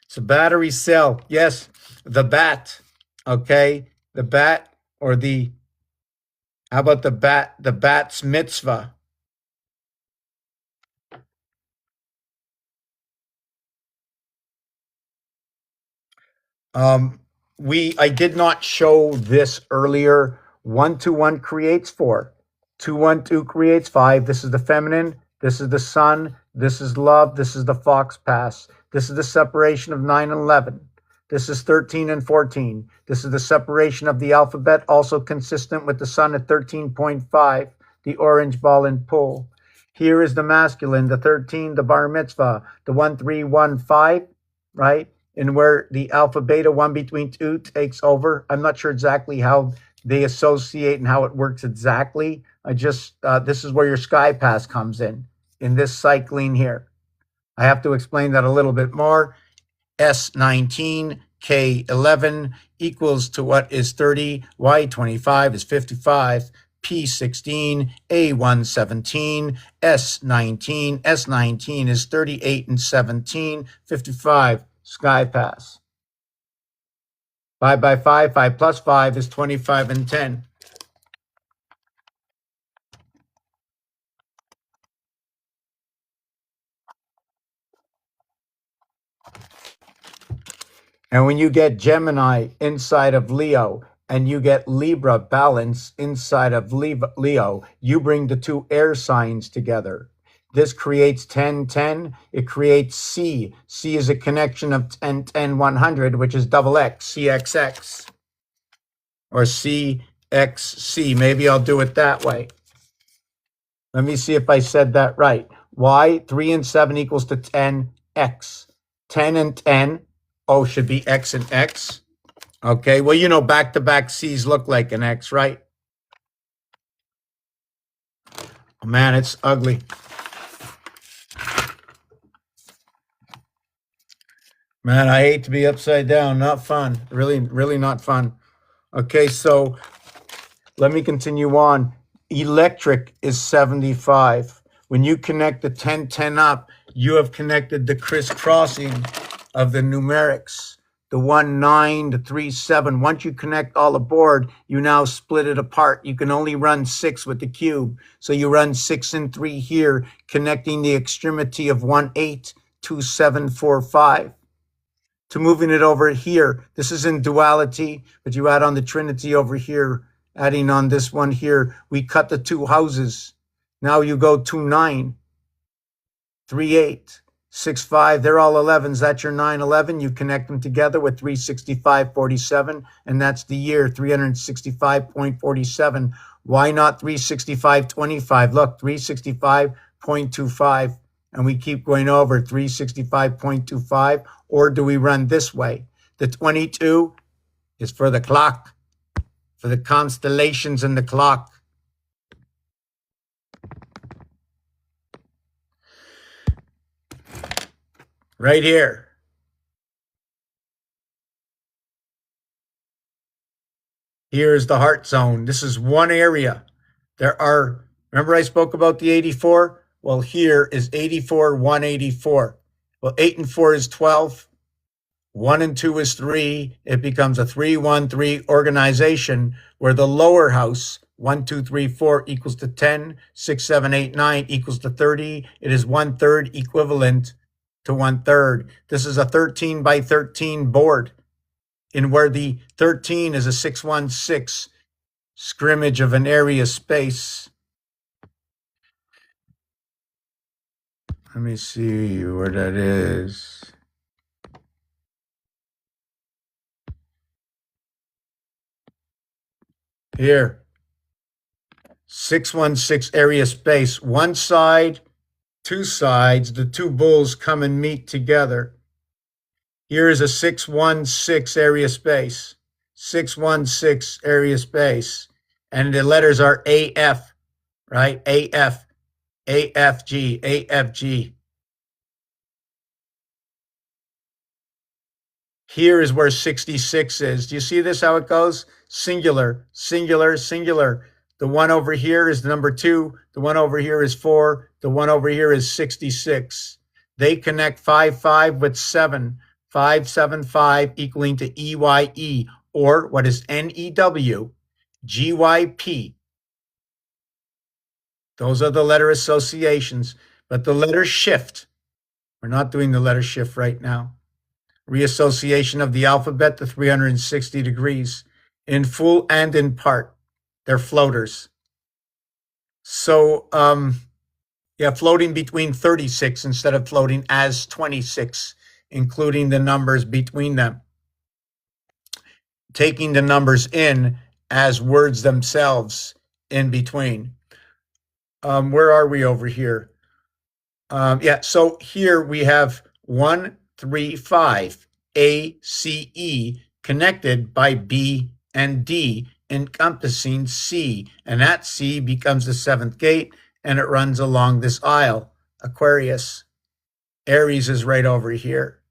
It's a battery cell. Yes, the bat. Okay, the bat, or how about the bat? The bat's mitzvah. I did not show this earlier. 1 to 1 creates 4. 2, 1, 2 creates 5. This is the feminine. This is the sun. This is love. This is the fox pass. This is the separation of 9 and 11. This is 13 and 14. This is the separation of the alphabet, also consistent with the sun at 13.5, the orange ball and pull. Here is the masculine, the 13, the bar mitzvah, the 1315, right? And where the alpha beta 1 between 2 takes over. I'm not sure exactly how they associate and how it works exactly. This is where your sky pass comes in this cycling here. I have to explain that a little bit more. S19, K11 equals to what is 30, Y25 is 55, P16, A117, S19 is 38 and 17, 55, sky pass. 5 by 5, 5 plus 5 is 25 and 10. And when you get Gemini inside of Leo, and you get Libra balance inside of Leo, you bring the 2 air signs together. This creates 10, 10. It creates C. C is a connection of 10, 10, 100, which is double X, CXX. Or CXC. Maybe I'll do it that way. Let me see if I said that right. Y, 3 and 7 equals to 10X. 10 and 10. Oh, should be X and X. Okay, well, you know, back-to-back C's look like an X, right? Oh, man, it's ugly. Man, I hate to be upside down. Not fun. Really, really not fun. Okay, so let me continue on. Electric is 75. When you connect the 10, 10 up, you have connected the crisscrossing of the numerics, the 1, 9, the 3, 7. Once you connect all aboard, you now split it apart. You can only run 6 with the cube. So you run 6 and 3 here, connecting the extremity of 1, 8, 2, 7, 4, 5 to moving it over here. This is in duality, but you add on the trinity over here, adding on this one here. We cut the two houses. Now you go 2, 9, 3, 8, 6, 5. They're all 11s. That's your 9, 11. You connect them together with 365, 47, and that's the year, 365.47. Why not 365, 25? Look, 365.25. And we keep going over 365.25, or do we run this way? The 22 is for the clock, for the constellations in the clock. Right here. Here's the heart zone. This is one area. There are, remember I spoke about the 84? Well, here is 84, 184. Well, 8 and 4 is 12. 1 and 2 is 3. It becomes a 3-1-3 organization where the lower house, 1, 2, 3, 4 equals to 10, 6, 7, 8, 9 equals to 30. It is 1/3 equivalent to 1/3. This is a 13 by 13 board, in where the 13 is a 616 scrimmage of an area space. Let me see where that is. Here. 616 area space. One side, two sides, the two bulls come and meet together. Here is a 616 area space. 616 area space. And the letters are AF, right? AF, AFG, AFG. Here is where 66 is. Do you see this, how it goes? Singular, singular, singular. The one over here is the number 2. The one over here is 4. The one over here is 66. They connect 5, 5 with 7. 5, 7, 5 equaling to EYE, or what is NEW, GYP. Those are the letter associations, but the letter shift. We're not doing the letter shift right now. Reassociation of the alphabet to 360 degrees, in full and in part. They're floaters. So, floating between 36 instead of floating as 26, including the numbers between them. Taking the numbers in as words themselves in between. Where are we over here? So here we have 1, 3, 5, A, C, E, connected by B and D, encompassing C. And that C becomes the 7th gate, and it runs along this aisle. Aquarius. Aries is right over here.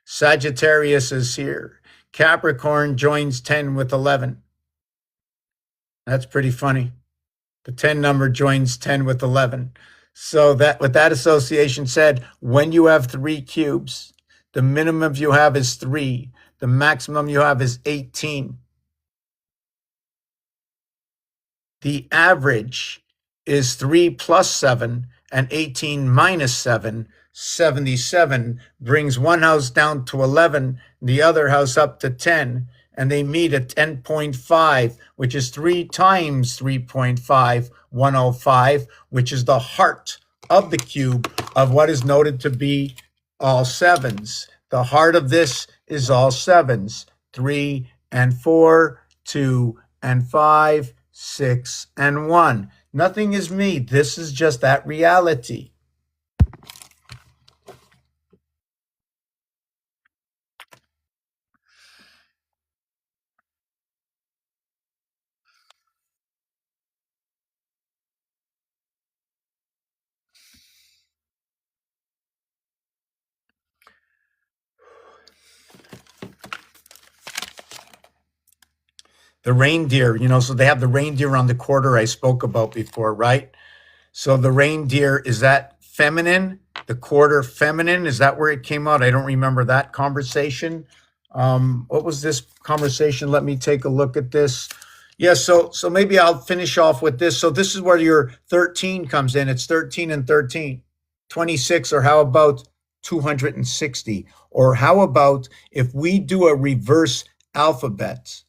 Sagittarius is here. Capricorn joins 10 with 11. That's pretty funny. The 10 number joins 10 with 11. So that, with that association said, when you have 3 cubes, the minimum you have is 3. The maximum you have is 18. The average is 3 plus 7 and 18 minus 7. 77 brings one house down to 11, the other house up to 10, and they meet at 10.5, which is 3 times 3.5, 105, which is the heart of the cube of what is noted to be all 7s. The heart of this is all 7s, 3 and 4, 2 and 5, 6 and 1. Nothing is me. This is just that reality. The reindeer, so they have the reindeer on the quarter I spoke about before, right? So the reindeer, is that feminine? The quarter feminine? Is that where it came out? I don't remember that conversation. What was this conversation? Let me take a look at this. Yeah, so maybe I'll finish off with this. So this is where your 13 comes in. It's 13 and 13. 26, or how about 260. Or how about if we do a reverse alphabet?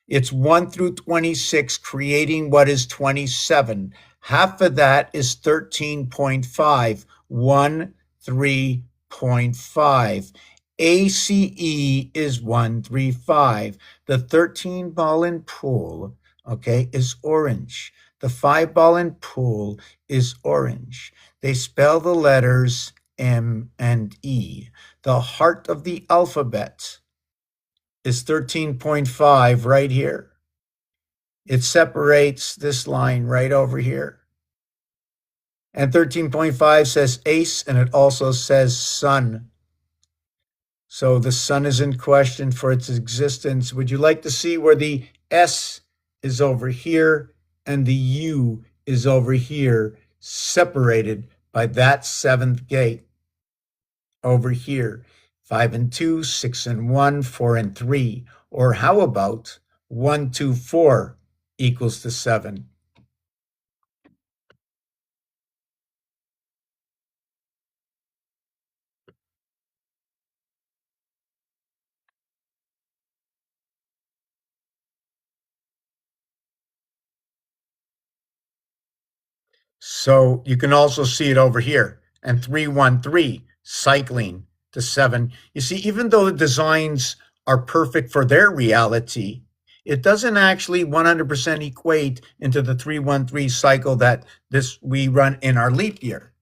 It's 1 through 26, creating what is 27. Half of that is 13.5. 13.5. ACE is 135. The 13 ball and pool, okay, is orange. The 5 ball and pool is orange. They spell the letters M and E. The heart of the alphabet is 13.5 right here. It separates this line right over here. And 13.5 says ace, and it also says sun. So the sun is in question for its existence. Would you like to see where the S is over here and the U is over here, separated by that seventh gate over here? 5 and 2, 6 and 1, 4 and 3. Or how about 1, 2, 4 equals to 7? So you can also see it over here. And 313, cycling to 7. You see, even though the designs are perfect for their reality, it doesn't actually 100% equate into the 313 cycle that we run in our leap year,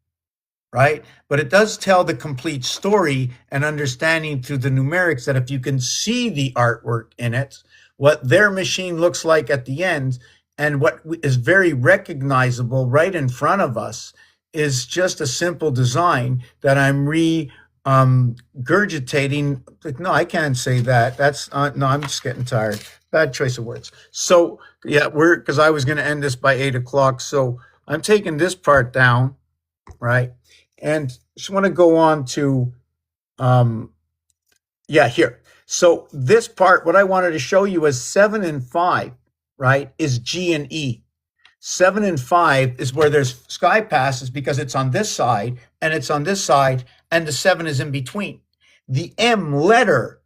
right? But it does tell the complete story and understanding through the numerics that if you can see the artwork in it, what their machine looks like at the end, and what is very recognizable right in front of us is just a simple design that I'm regurgitating. No, I can't say that. That's no, I'm just getting tired. Bad choice of words. So yeah, because I was going to end this by 8 o'clock. So I'm taking this part down, right? And just want to go on to, here. So this part, what I wanted to show you is 7 and 5, right, is G and E. 7 and 5 is where there's sky passes because it's on this side and it's on this side, and the 7 is in between. The M letter,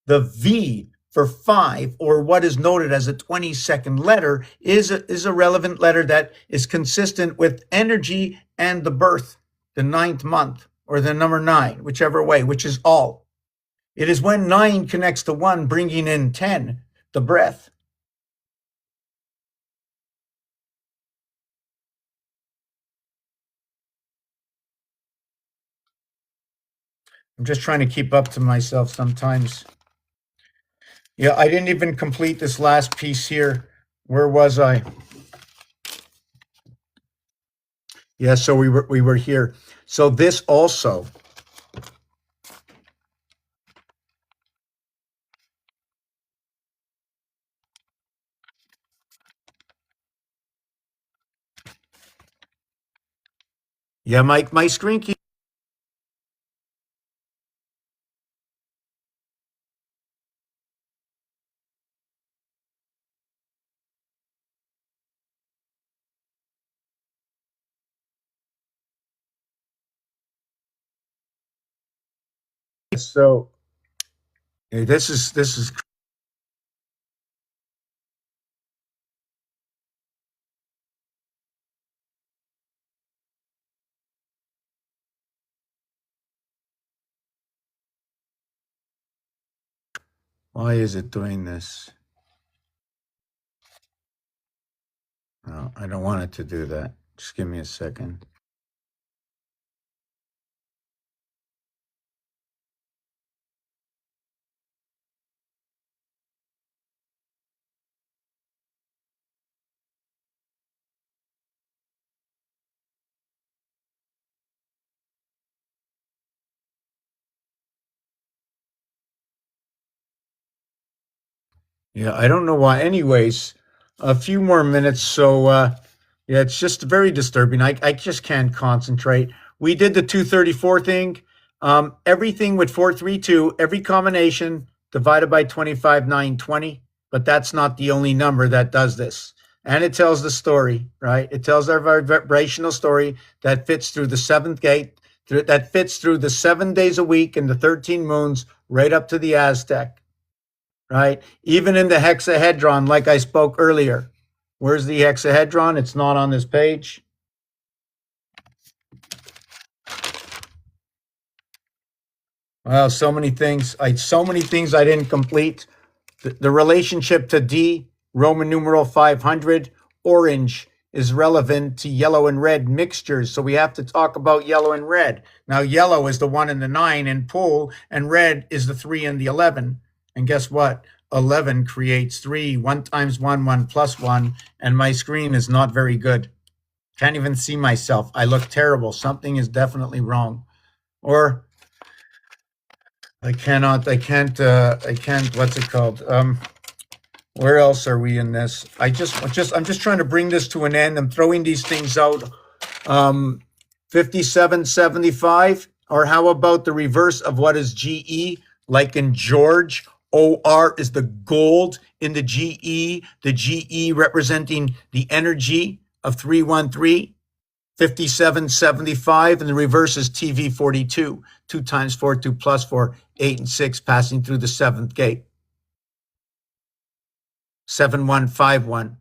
the V for 5, or what is noted as a 22nd letter, is a relevant letter that is consistent with energy and the birth, the 9th month, or the number 9, whichever way, which is all. It is when 9 connects to 1, bringing in 10, the breath. I'm just trying to keep up to myself sometimes. Yeah, I didn't even complete this last piece here. Where was I? Yeah, so we were here. So this also. Yeah, my screen keeps. So this is. Why is it doing this? No, I don't want it to do that. Just give me a second. Yeah, I don't know why. Anyways, a few more minutes. So, yeah, it's just very disturbing. I just can't concentrate. We did the 234 thing. Everything with 432, every combination divided by 25, 9, 20. But that's not the only number that does this. And it tells the story, right? It tells our vibrational story that fits through the seventh gate, that fits through the 7 days a week and the 13 moons right up to the Aztec, right? Even in the hexahedron, like I spoke earlier. Where's the hexahedron? It's not on this page. Well, so many things I didn't complete. The relationship to D, Roman numeral 500, orange is relevant to yellow and red mixtures. So we have to talk about yellow and red. Now, yellow is the 1 and the 9 in pool, and red is the 3 and the 11. And guess what? 11 creates 3. 1 times 1, 1 plus 1. And my screen is not very good. Can't even see myself. I look terrible. Something is definitely wrong. Or I can't, what's it called? Where else are we in this? I'm just trying to bring this to an end. I'm throwing these things out. 5775, or how about the reverse of what is GE? Like in George, OR is the gold in the GE representing the energy of 313. 5775, and the reverse is TV42, 2 times 4, 2 plus 4, 8 and 6, passing through the 7th gate. 7151.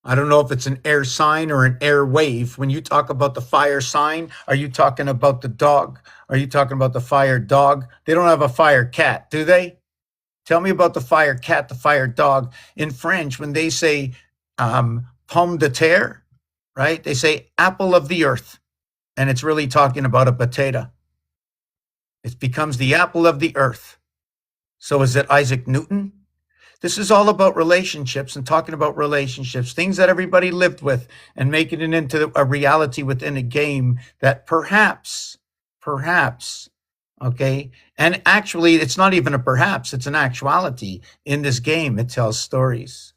I don't know if it's an air sign or an air wave. When you talk about the fire sign, are you talking about the dog? Are you talking about the fire dog? They don't have a fire cat, do they? Tell me about the fire cat, the fire dog. In French, when they say pomme de terre, right? They say apple of the earth, and it's really talking about a potato. It becomes the apple of the earth. So is it Isaac Newton? This is all about relationships and talking about relationships, things that everybody lived with, and making it into a reality within a game that perhaps, okay? And actually, it's not even a perhaps, it's an actuality. In this game, it tells stories.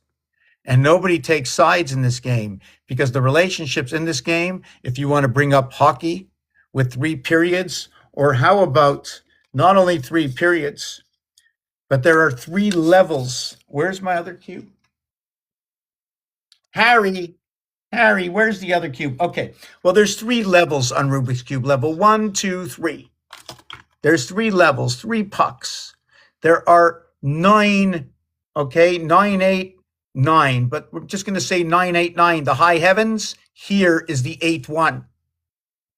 And nobody takes sides in this game, because the relationships in this game, if you want to bring up hockey with 3 periods, or how about not only 3 periods, but there are 3 levels. Where's my other cube? Harry, where's the other cube? Okay, well, there's 3 levels on Rubik's Cube. Level 1, 2, 3. There's 3 levels, 3 pucks. There are 9, okay, 9, 8, 9, but we're just going to say 9, 8, 9. The high heavens, here is the 8, 1.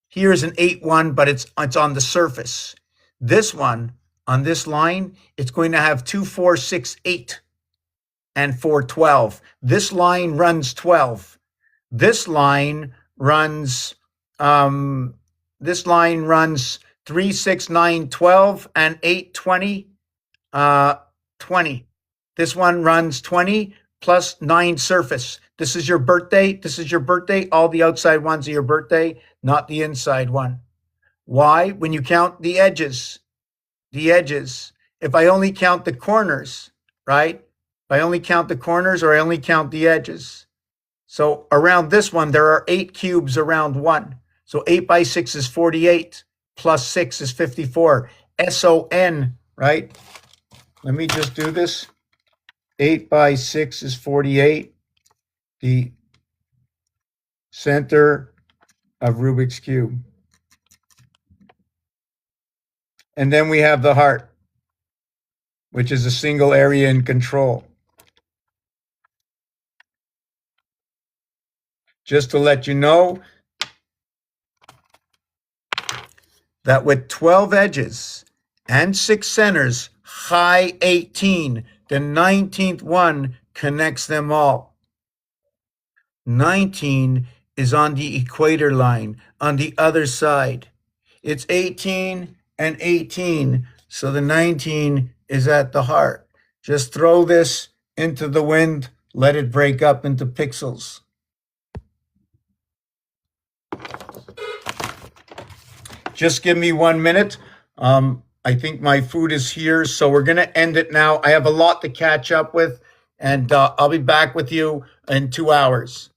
Here is an 8, 1, but it's on the surface. This one, on this line, it's going to have 2, 4, 6, 8, and 4, 12. This line runs 12. This line runs 3, 6, 9, 12, and 8, 20, 20. This one runs 20 plus 9 surface. This is your birthday. This is your birthday. All the outside ones are your birthday, not the inside one. Why? When you count the edges, if I only count the corners, right? If I only count the corners, or I only count the edges. So around this one, there are 8 cubes around one. So 8 by 6 is 48, plus 6 is 54. SON, right? Let me just do this. 8 by 6 is 48. The center of Rubik's Cube. And then we have the heart, which is a single area in control. Just to let you know that with 12 edges and 6 centers, high 18, the 19th one connects them all. 19 is on the equator line, on the other side. It's 18 and 18, so the 19 is at the heart. Just throw this into the wind, let it break up into pixels. Just give me 1 minute. I think my food is here, so we're going to end it now. I have a lot to catch up with, and I'll be back with you in 2 hours.